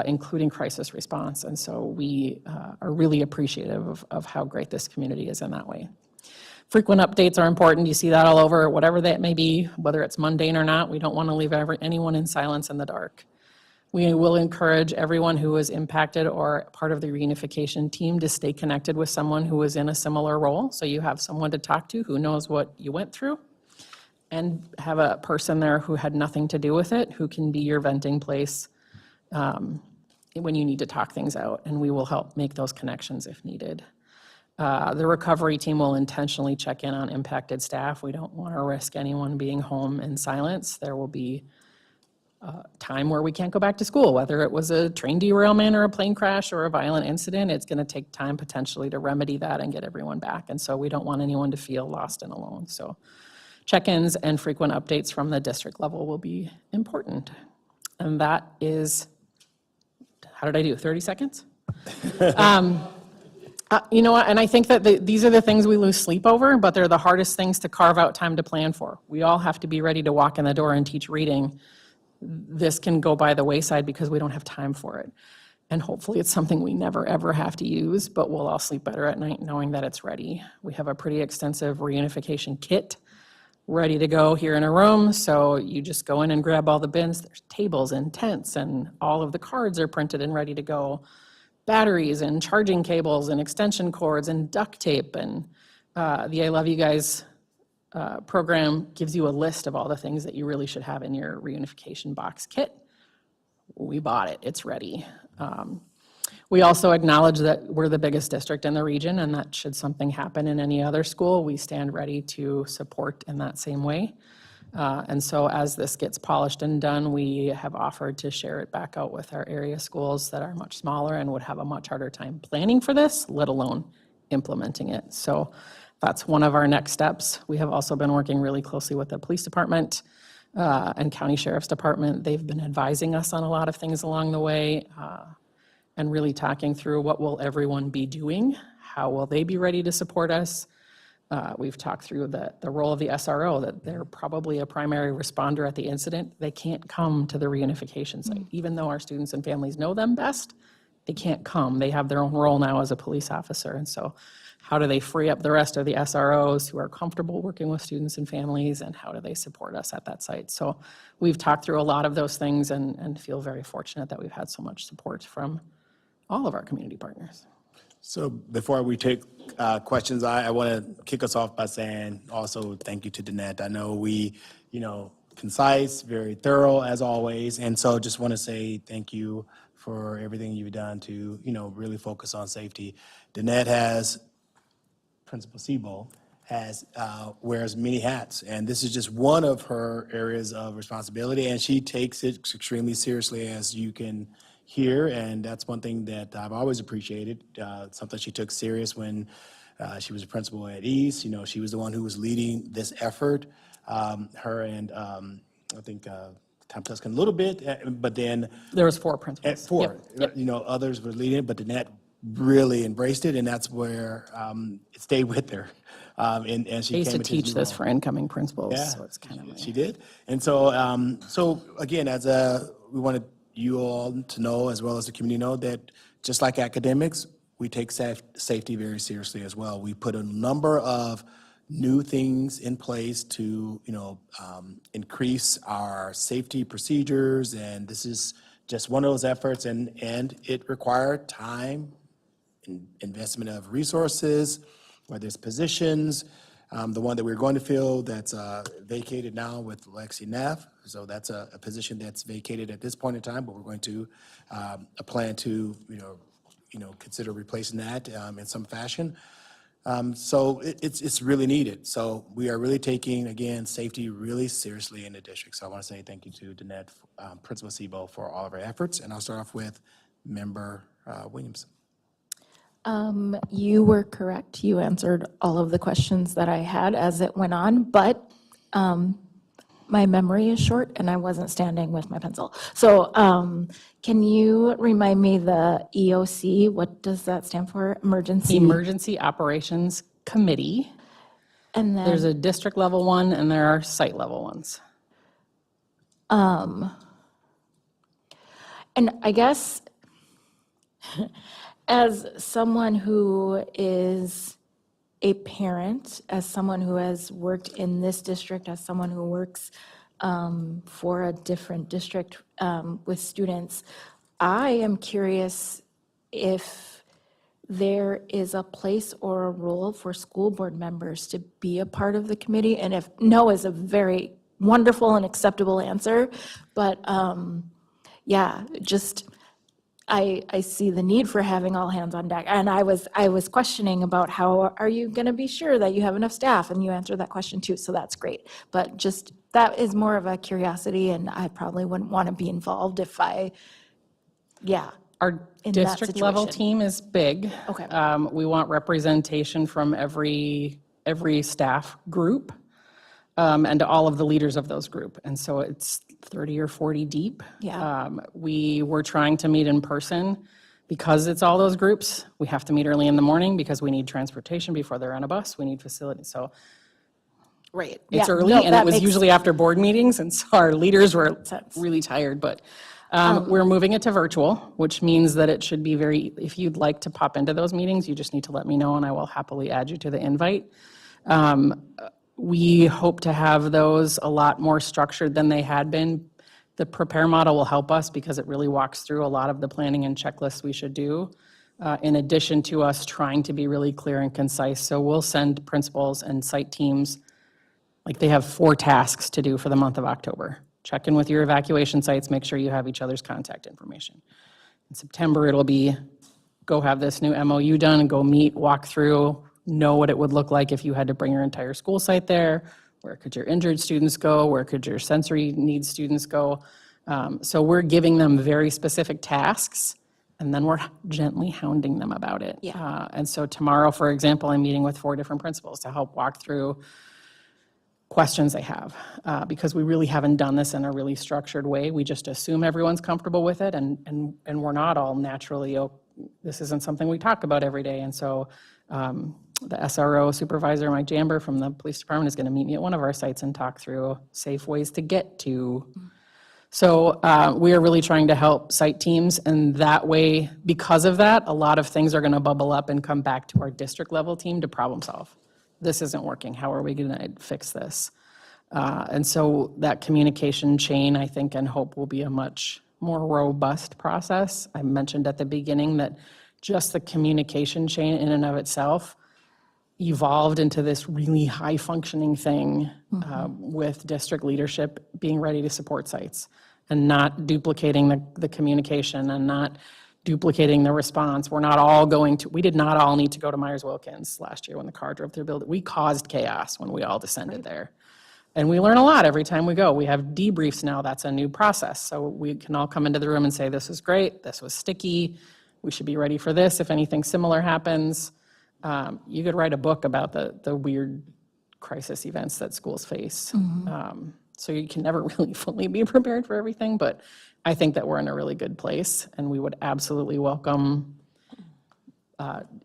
including crisis response, and so we are really appreciative of how great this community is in that way. Frequent updates are important. You see that all over, whatever that may be, whether it's mundane or not. We don't want to leave anyone in silence in the dark. We will encourage everyone who is impacted or part of the reunification team to stay connected with someone who is in a similar role. So you have someone to talk to who knows what you went through, and have a person there who had nothing to do with it, who can be your venting place when you need to talk things out, and we will help make those connections if needed. The recovery team will intentionally check in on impacted staff. We don't want to risk anyone being home in silence. There will be time where we can't go back to school, whether it was a train derailment or a plane crash or a violent incident. It's going to take time potentially to remedy that and get everyone back. And so we don't want anyone to feel lost and alone. So check-ins and frequent updates from the district level will be important. And that is, how did I do, 30 seconds? You know what, and I think that these are the things we lose sleep over, but they're the hardest things to carve out time to plan for. We all have to be ready to walk in the door and teach reading. This can go by the wayside because we don't have time for it. And hopefully it's something we never ever have to use, but we'll all sleep better at night knowing that it's ready. We have a pretty extensive reunification kit ready to go here in a room. So you just go in and grab all the bins. There's tables and tents, and all of the cards are printed and ready to go. Batteries and charging cables and extension cords and duct tape. And the I Love You Guys program gives you a list of all the things that you really should have in your reunification box kit. We bought it, it's ready. We also acknowledge that we're the biggest district in the region, and that should something happen in any other school, we stand ready to support in that same way. And so as this gets polished and done, we have offered to share it back out with our area schools that are much smaller and would have a much harder time planning for this, let alone implementing it. So that's one of our next steps. We have also been working really closely with the police department and county sheriff's department. They've been advising us on a lot of things along the way and really talking through what will everyone be doing, how will they be ready to support us. We've talked through the role of the SRO, that they're probably a primary responder at the incident. They can't come to the reunification site. Even though our students and families know them best, they can't come. They have their own role now as a police officer. And so how do they free up the rest of the SROs who are comfortable working with students and families, and how do they support us at that site? So we've talked through a lot of those things and feel very fortunate that we've had so much support from all of our community partners. So before we take questions, I want to kick us off by saying also thank you to Danette. I know we, concise, very thorough as always, and so just want to say thank you for everything you've done to, really focus on safety. Danette Principal Sebo wears many hats, and this is just one of her areas of responsibility, and she takes it extremely seriously, as you can hear, and that's one thing that I've always appreciated, something she took serious when she was a principal at East. She was the one who was leading this effort. Her and I think Tom Tuscan a little bit, but then There was 4 principals. at 4, others were leading it, but Danette really embraced it, and that's where it stayed with her. And she I used came to into teach new this role. for incoming principals, Yeah, so it's kind of she did. And so, again, we wanted you all to know, as well as the community know, that just like academics, we take safety very seriously as well. We put a number of new things in place to, increase our safety procedures, and this is just one of those efforts, and it required time, investment of resources, whether it's positions. The one that we're going to fill that's vacated now with Lexi Neff, so that's a position that's vacated at this point in time, but we're going to plan to consider replacing that in some fashion. So it's really needed. So we are really taking, again, safety really seriously in the district. So I want to say thank you to Danette, Principal Sebo, for all of our efforts, and I'll start off with Member Williams. You were correct. You answered all of the questions that I had as it went on, but my memory is short and I wasn't standing with my pencil. So can you remind me the EOC, what does that stand for? Emergency Operations Committee. And then There's a district level one and there are site level ones. and I guess as someone who is a parent, as someone who has worked in this district, as someone who works for a different district with students, I am curious if there is a place or a role for school board members to be a part of the committee, and if no is a very wonderful and acceptable answer, but yeah, just I see the need for having all hands on deck. And I was questioning about how are you going to be sure that you have enough staff? And you answered that question too, so that's great. But just, that is more of a curiosity, and I probably wouldn't want to be involved if I, Our in that district level situation. team is big. Okay. We want representation from every staff group and all of the leaders of those group. And so it's 30 or 40 deep. Yeah. We were trying to meet in person because it's all those groups. We have to meet early in the morning because we need transportation before they're on a bus. We need facilities. So Right. it's Yeah, early, no, and that it was makes usually after board meetings, and so our leaders were sense. really tired. But we're moving it to virtual, which means that it should be if you'd like to pop into those meetings, you just need to let me know, and I will happily add you to the invite. We hope to have those a lot more structured than they had been. The prepare model will help us because it really walks through a lot of the planning and checklists we should do, in addition to us trying to be really clear and concise. So we'll send principals and site teams, like they have 4 tasks to do for the month of October. Check in with your evacuation sites, make sure you have each other's contact information. In September, it'll be go have this new MOU done and go meet, walk through, know what it would look like if you had to bring your entire school site there. Where could your injured students go? Where could your sensory needs students go? So we're giving them very specific tasks, and then we're gently hounding them about it. And so tomorrow, for example, I'm meeting with 4 different principals to help walk through questions they have, because we really haven't done this in a really structured way. We just assume everyone's comfortable with it, and we're not all naturally, this isn't something we talk about every day. And so the SRO supervisor, Mike Jamber from the police department, is going to meet me at one of our sites and talk through safe ways to get to. So we are really trying to help site teams, and that way, because of that, a lot of things are going to bubble up and come back to our district level team to problem solve. This isn't working. How are we going to fix this? And so that communication chain, I think, and hope will be a much more robust process. I mentioned at the beginning that just the communication chain in and of itself evolved into this really high-functioning thing with district leadership being ready to support sites and not duplicating the communication and not duplicating the response. We're not all going to, we did not all need to go to Myers-Wilkins last year when the car drove through the building. We caused chaos when we all descended there. And we learn a lot every time we go. We have debriefs now. That's a new process. So we can all come into the room and say, this is great, this was sticky, we should be ready for this if anything similar happens. You could write a book about the weird crisis events that schools face. So you can never really fully be prepared for everything, but I think that we're in a really good place, and we would absolutely welcome,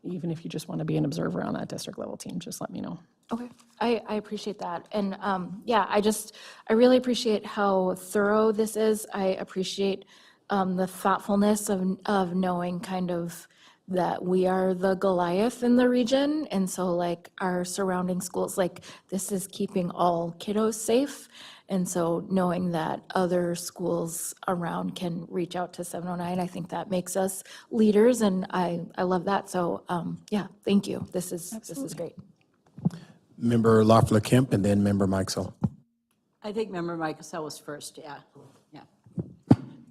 even if you just want to be an observer on that district level team, just let me know. Okay, I appreciate that. And yeah, I really appreciate how thorough this is. I appreciate the thoughtfulness of knowing kind of that we are the Goliath in the region. And so like our surrounding schools, like this is keeping all kiddos safe. And so knowing that other schools around can reach out to 709, I think that makes us leaders, and I love that. So yeah, thank you. This is great. Member Loeffler Kemp, and then Member Mikesell. I think Member Mikesell was first, yeah.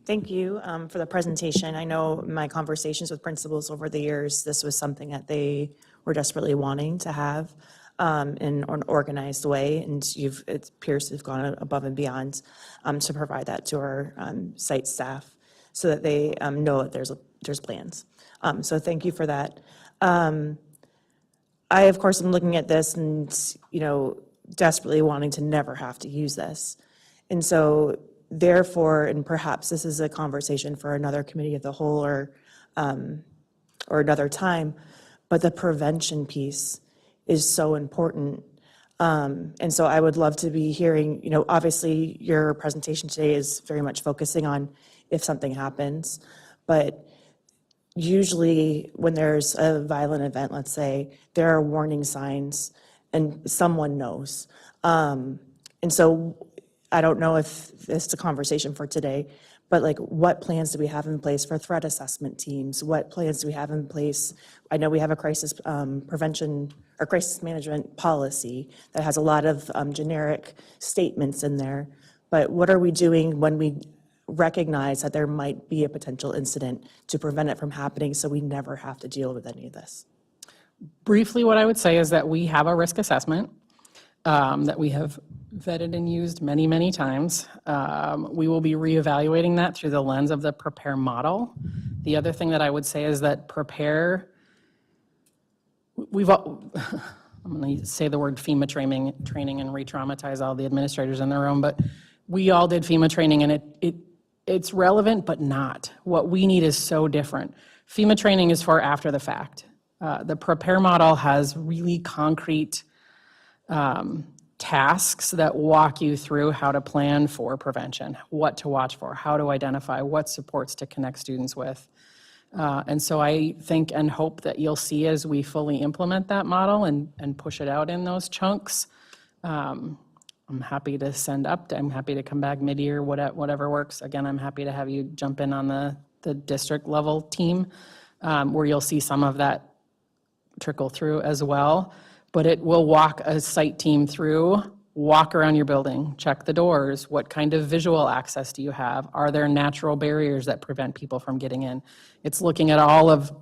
Thank you for the presentation. I know in my conversations with principals over the years, this was something that they were desperately wanting to have in an organized way, and it appears to have gone above and beyond to provide that to our site staff so that they know that there's plans. So thank you for that. I, of course, am looking at this and, desperately wanting to never have to use this. And so therefore, and perhaps this is a conversation for another committee of the whole or another time, but the prevention piece is so important. And so I would love to be hearing, obviously your presentation today is very much focusing on if something happens, but usually when there's a violent event, let's say, there are warning signs and someone knows. And so I don't know if this is a conversation for today, but like what plans do we have in place for threat assessment teams? What plans do we have in place? I know we have a crisis prevention or crisis management policy that has a lot of generic statements in there, but what are we doing when we recognize that there might be a potential incident to prevent it from happening so we never have to deal with any of this? Briefly, what I would say is that we have a risk assessment that we have vetted and used many, many times. We will be reevaluating that through the lens of the prepare model. The other thing that I would say is that prepare, I'm going to say the word FEMA training and re-traumatize all the administrators in the room, but we all did FEMA training, and it's relevant, but not. What we need is so different. FEMA training is for after the fact. The prepare model has really concrete tasks that walk you through how to plan for prevention, what to watch for, how to identify, what supports to connect students with. And so I think and hope that you'll see as we fully implement that model and push it out in those chunks, I'm happy to send up, I'm happy to come back mid-year, whatever works. Again, I'm happy to have you jump in on the district level team, where you'll see some of that trickle through as well. But it will walk a site team through, walk around your building, check the doors, what kind of visual access do you have? Are there natural barriers that prevent people from getting in? It's looking at all of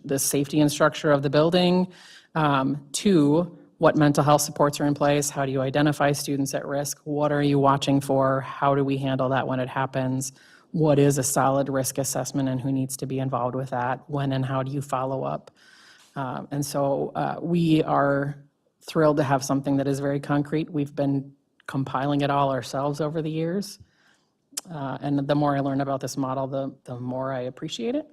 the safety and structure of the building, to what mental health supports are in place, how do you identify students at risk, what are you watching for, how do we handle that when it happens, what is a solid risk assessment and who needs to be involved with that, when and how do you follow up? And so we are thrilled to have something that is very concrete. We've been compiling it all ourselves over the years. And the more I learn about this model, the more I appreciate it.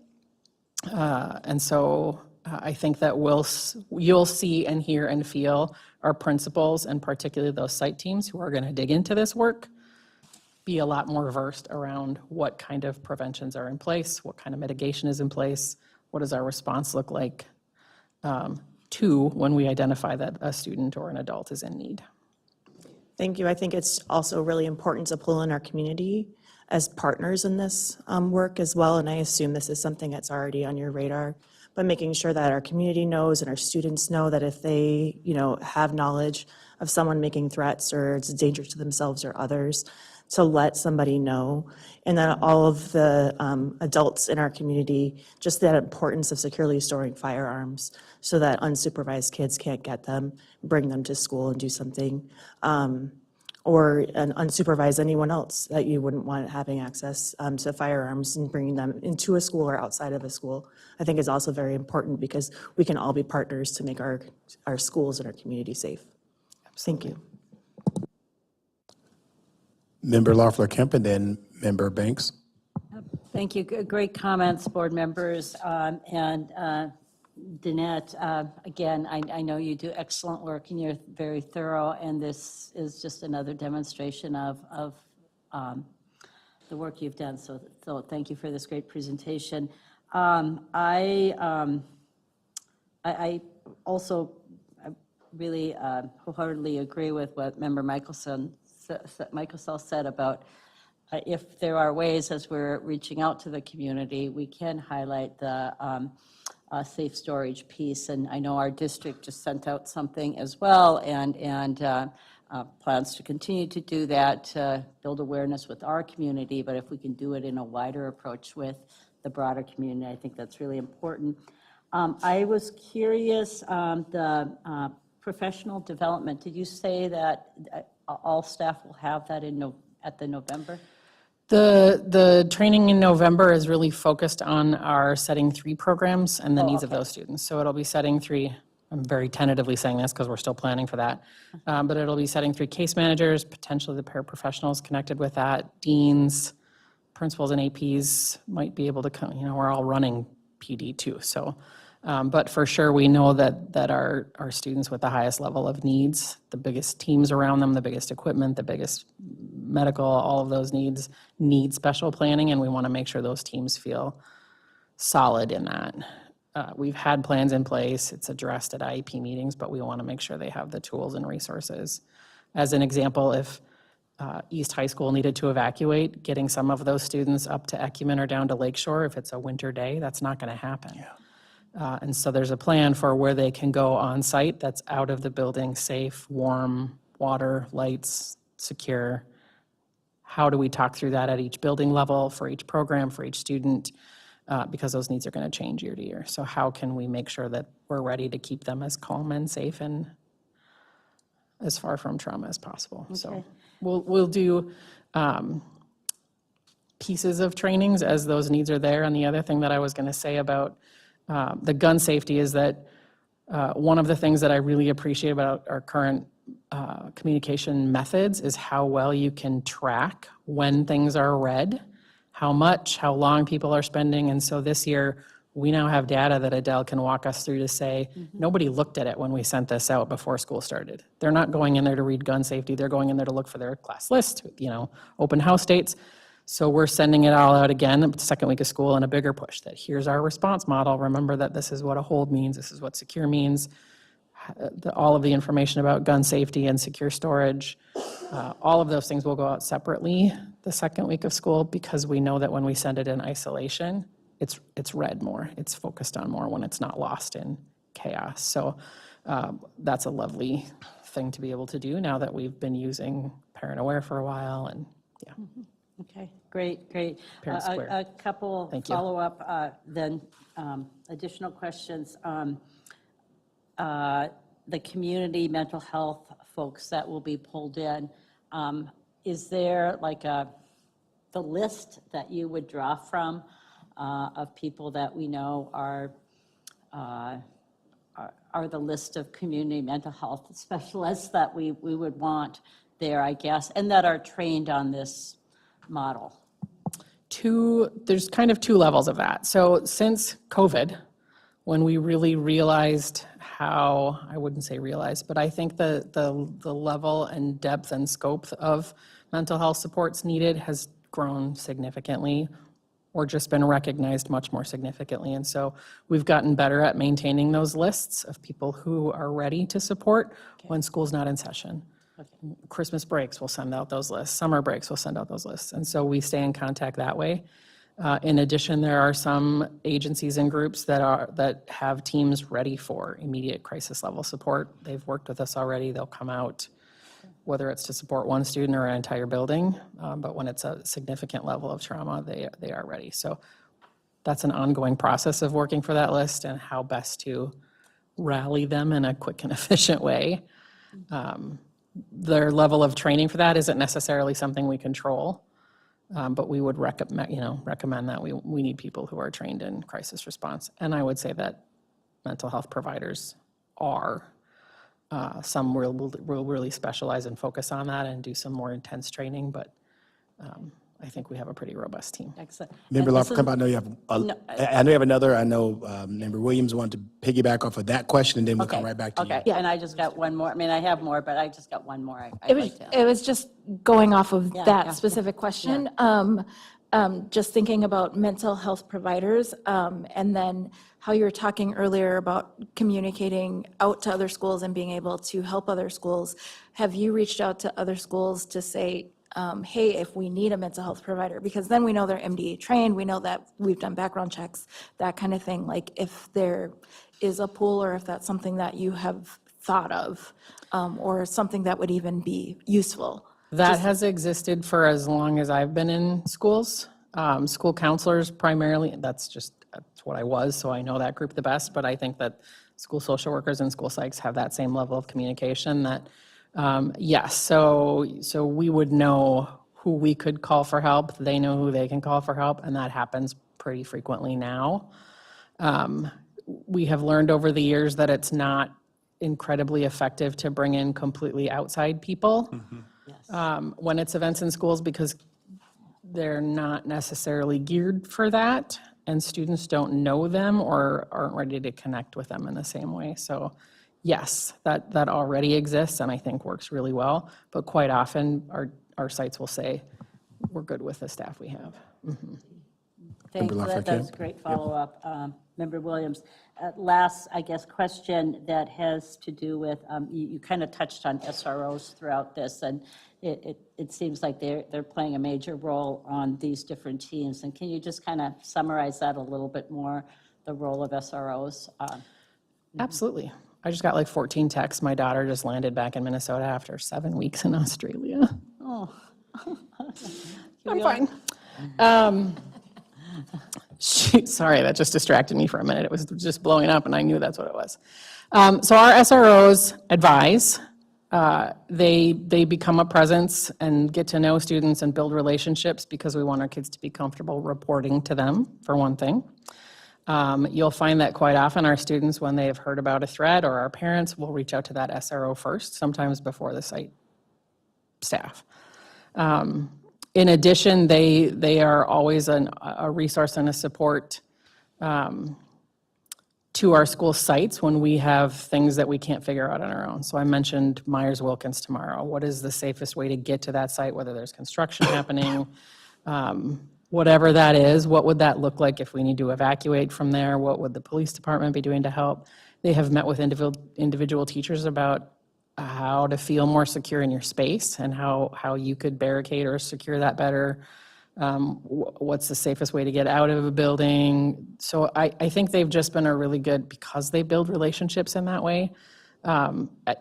And so I think that you'll see and hear and feel our principals, and particularly those site teams who are going to dig into this work, be a lot more versed around what kind of preventions are in place, what kind of mitigation is in place, what does our response look like to when we identify that a student or an adult is in need. Thank you. I think it's also really important to pull in our community as partners in this work as well, and I assume this is something that's already on your radar, but making sure that our community knows and our students know that if they, have knowledge of someone making threats or it's dangerous to themselves or others, to let somebody know, and then all of the adults in our community, just that importance of securely storing firearms so that unsupervised kids can't get them, bring them to school and do something, or unsupervise anyone else that you wouldn't want having access to firearms and bringing them into a school or outside of a school, I think is also very important because we can all be partners to make our schools and our community safe. Thank you. Member Loeffler-Kemp and then Member Banks. Thank you. Great comments, board members. And Danette, again, I know you do excellent work and you're very thorough, and this is just another demonstration of the work you've done. So thank you for this great presentation. I also really wholeheartedly agree with what Member Michaelson said about if there are ways as we're reaching out to the community, we can highlight the safe storage piece. And I know our district just sent out something as well, and plans to continue to do that, to build awareness with our community. But if we can do it in a wider approach with the broader community, I think that's really important. I was curious, the professional development, did you say that all staff will have that at the November? The training in November is really focused on our Setting 3 programs and the needs of those students. So it'll be Setting 3, I'm very tentatively saying this because we're still planning for that, but it'll be Setting 3 case managers, potentially the paraprofessionals connected with that, deans, principals and APs might be able to come, we're all running PD too. So, but for sure, we know that our students with the highest level of needs, the biggest teams around them, the biggest equipment, the biggest medical, all of those needs need special planning, and we want to make sure those teams feel solid in that. We've had plans in place, it's addressed at IEP meetings, but we want to make sure they have the tools and resources. As an example, if East High School needed to evacuate, getting some of those students up to Ecumen or down to Lakeshore, if it's a winter day, that's not going to happen. Yeah. And so there's a plan for where they can go on site that's out of the building, safe, warm, water, lights, secure. How do we talk through that at each building level, for each program, for each student? Because those needs are going to change year to year. So how can we make sure that we're ready to keep them as calm and safe and as far from trauma as possible? Okay. So we'll do pieces of trainings as those needs are there. And the other thing that I was going to say about the gun safety is that one of the things that I really appreciate about our current communication methods is how well you can track when things are read, how much, how long people are spending. And so this year, we now have data that Adele can walk us through to say, nobody looked at it when we sent this out before school started. They're not going in there to read gun safety. They're going in there to look for their class list, open house dates. So we're sending it all out again, the second week of school, in a bigger push that here's our response model. Remember that this is what a hold means. This is what secure means. all of the information about gun safety and secure storage. All of those things will go out separately the second week of school because we know that when we send it in isolation, it's read more, it's focused on more when it's not lost in chaos. So that's a lovely thing to be able to do now that we've been using Parent Aware for a while, and yeah. Okay, great, great. Parent Square. A couple Thank you. follow-up, then additional questions. The community mental health folks that will be pulled in, is there like the list that you would draw from of people that we know are the list of community mental health specialists that we would want there, I guess, and that are trained on this model? There's kind of two levels of that. So since COVID, when we really realized how, I wouldn't say realized, but I think the level and depth and scope of mental health supports needed has grown significantly, or just been recognized much more significantly. And so we've gotten better at maintaining those lists of people who are ready to support when school's not in session. Christmas breaks, we'll send out those lists. Summer breaks, we'll send out those lists. And so we stay in contact that way. In addition, there are some agencies and groups that have teams ready for immediate crisis level support. They've worked with us already. They'll come out, whether it's to support one student or an entire building, but when it's a significant level of trauma, they are ready. So that's an ongoing process of working for that list and how best to rally them in a quick and efficient way. Their level of training for that isn't necessarily something we control, but we would recommend that we need people who are trained in crisis response. And I would say that mental health providers are. Some will really specialize and focus on that and do some more intense training, but I think we have a pretty robust team. Excellent. Member And this Lofrecamp, I know you have, I know you have another. I know Member Williams wanted to piggyback off of that question, and then we'll come right back to you. Okay, and I just got one more. I mean, I have more, but I just got one more. It was just going off of Yeah, that yeah, specific question. Just thinking about mental health providers, and then how you were talking earlier about communicating out to other schools and being able to help other schools. Have you reached out to other schools to say, hey, if we need a mental health provider, because then we know they're MDA trained, we know that we've done background checks, that kind of thing. Like if there is a pool, or if that's something that you have thought of, or something that would even be useful. That has existed for as long as I've been in schools. School counselors primarily, that's what I was, so I know that group the best, but I think that school social workers and school psychs have that same level of communication that, yes, so we would know who we could call for help, they know who they can call for help, and that happens pretty frequently now. We have learned over the years that it's not incredibly effective to bring in completely outside people when it's events in schools, because they're not necessarily geared for that, and students don't know them or aren't ready to connect with them in the same way. So yes, that already exists and I think works really well, but quite often our sites will say, we're good with the staff we have. Thanks, that's a great follow-up. Member Williams, last, I guess, question that has to do with, you kind of touched on SROs throughout this, and it seems like they're playing a major role on these different teams. And can you just kind of summarize that a little bit more, the role of SROs? Absolutely. I just got like 14 texts. My daughter just landed back in Minnesota after 7 weeks in Australia. Oh. I'm fine. Sorry, that just distracted me for a minute. It was just blowing up and I knew that's what it was. So our SROs advise. They become a presence and get to know students and build relationships because we want our kids to be comfortable reporting to them, for one thing. You'll find that quite often our students, when they have heard about a threat, or our parents will reach out to that SRO first, sometimes before the site staff. In addition, they are always a resource and a support to our school sites when we have things that we can't figure out on our own. So I mentioned Myers-Wilkins tomorrow. What is the safest way to get to that site, whether there's construction happening, whatever that is, what would that look like if we need to evacuate from there? What would the police department be doing to help? They have met with individual teachers about how to feel more secure in your space and how you could barricade or secure that better. What's the safest way to get out of a building? So I think they've just been a really good, because they build relationships in that way.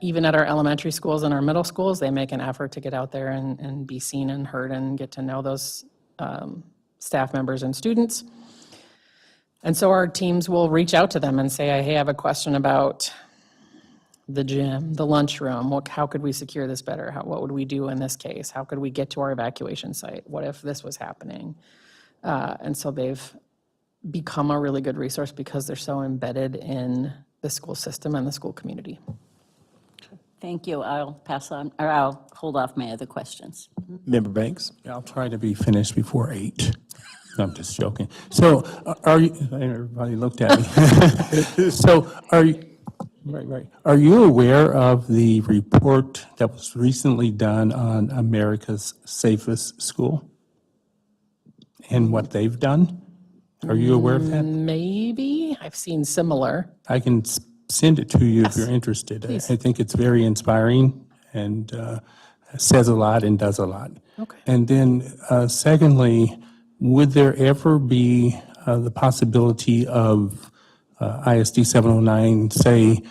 Even at our elementary schools and our middle schools, they make an effort to get out there and be seen and heard and get to know those staff members and students. And so our teams will reach out to them and say, hey, I have a question about the gym, the lunchroom. How could we secure this better? What would we do in this case? How could we get to our evacuation site? What if this was happening? And so they've become a really good resource because they're so embedded in the school system and the school community. Thank you. I'll pass on, or I'll hold off my other questions. Member Banks? I'll try to be finished before 8. I'm just joking. So are you, everybody looked at me. So are you, right. Are you aware of the report that was recently done on America's Safest School and what they've done? Are you aware of that? Maybe. I've seen similar. I can send it to you if you're interested. Please. I think it's very inspiring and says a lot and does a lot. Okay. And then secondly, would there ever be the possibility of ISD 709, say,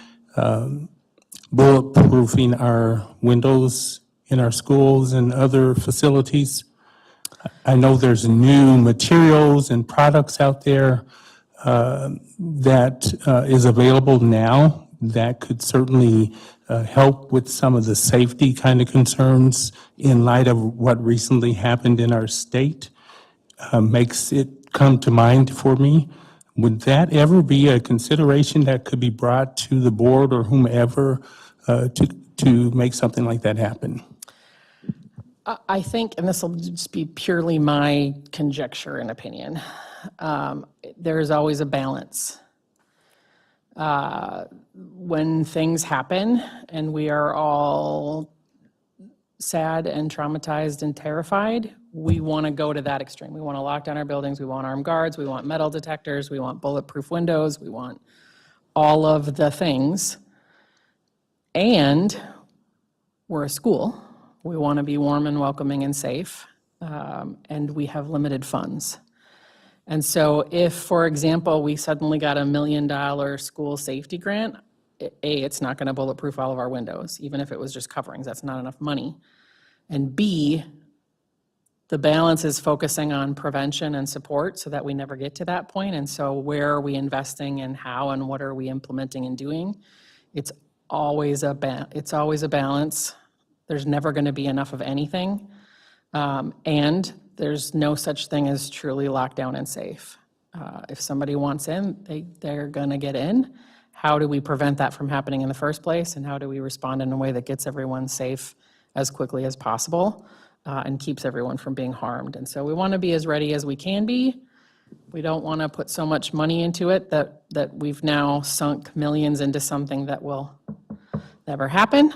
bulletproofing our windows in our schools and other facilities? I know there's new materials and products out there that is available now that could certainly help with some of the safety kind of concerns in light of what recently happened in our state. Makes it come to mind for me. Would that ever be a consideration that could be brought to the board or whomever to make something like that happen? I think, and this will just be purely my conjecture and opinion, there's always a balance. When things happen and we are all sad and traumatized and terrified, we want to go to that extreme. We want to lock down our buildings, we want armed guards, we want metal detectors, we want bulletproof windows, we want all of the things. And we're a school. We want to be warm and welcoming and safe, and we have limited funds. And so if, for example, we suddenly got $1 million school safety grant, A, it's not going to bulletproof all of our windows, even if it was just coverings, that's not enough money. And B, the balance is focusing on prevention and support so that we never get to that point. And so where are we investing and how and what are we implementing and doing? It's always a balance. There's never going to be enough of anything. And there's no such thing as truly lockdown and safe. If somebody wants in, they're going to get in. How do we prevent that from happening in the first place? And how do we respond in a way that gets everyone safe as quickly as possible and keeps everyone from being harmed? And so we want to be as ready as we can be. We don't want to put so much money into it that we've now sunk millions into something that will never happen.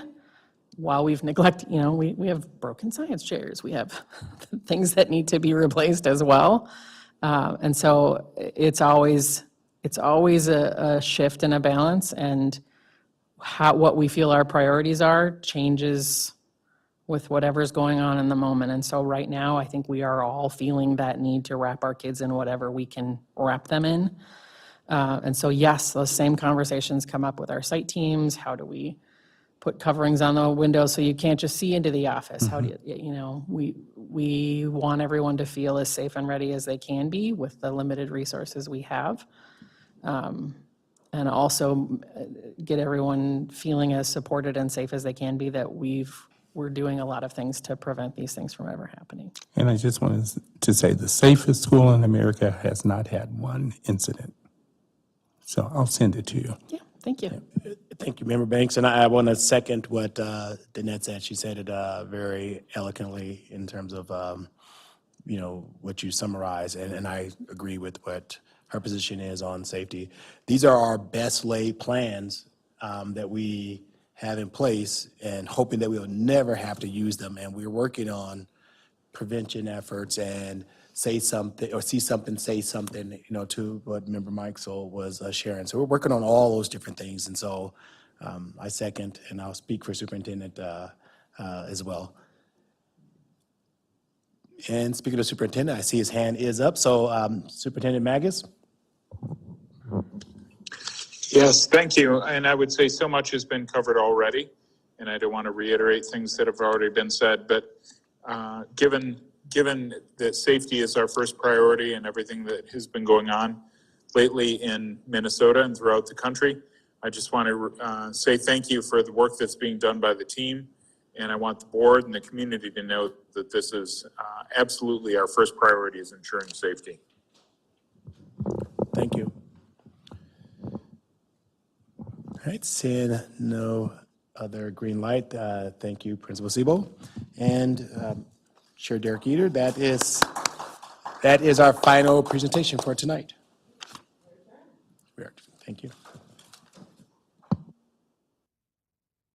While we've neglected, we have broken science chairs, we have things that need to be replaced as well. And so it's always a shift and a balance, and what we feel our priorities are changes with whatever's going on in the moment. And so right now, I think we are all feeling that need to wrap our kids in whatever we can wrap them in. And so yes, those same conversations come up with our site teams. How do we put coverings on the windows so you can't just see into the office? How do we want everyone to feel as safe and ready as they can be with the limited resources we have. And also get everyone feeling as supported and safe as they can be, that we're doing a lot of things to prevent these things from ever happening. And I just wanted to say the safest school in America has not had one incident. So I'll send it to you. Yeah, thank you. Thank you, Member Banks. And I want to second what Danette said. She said it very eloquently in terms of, what you summarized. And I agree with what her position is on safety. These are our best laid plans that we have in place and hoping that we'll never have to use them. And we're working on prevention efforts and say something, or see something, say something, to what Member Mikesell was sharing. So we're working on all those different things, and so I second, and I'll speak for Superintendent as well. And speaking of Superintendent, I see his hand is up, so Superintendent Magus? Yes, thank you. And I would say so much has been covered already, and I don't want to reiterate things that have already been said, but given that safety is our first priority and everything that has been going on lately in Minnesota and throughout the country, I just want to say thank you for the work that's being done by the team. And I want the board and the community to know that this is absolutely our first priority, is ensuring safety. Thank you. All right, seeing no other green light, thank you, Principal Sebo. And Chair Derek Eater, that is our final presentation for tonight. Thank you.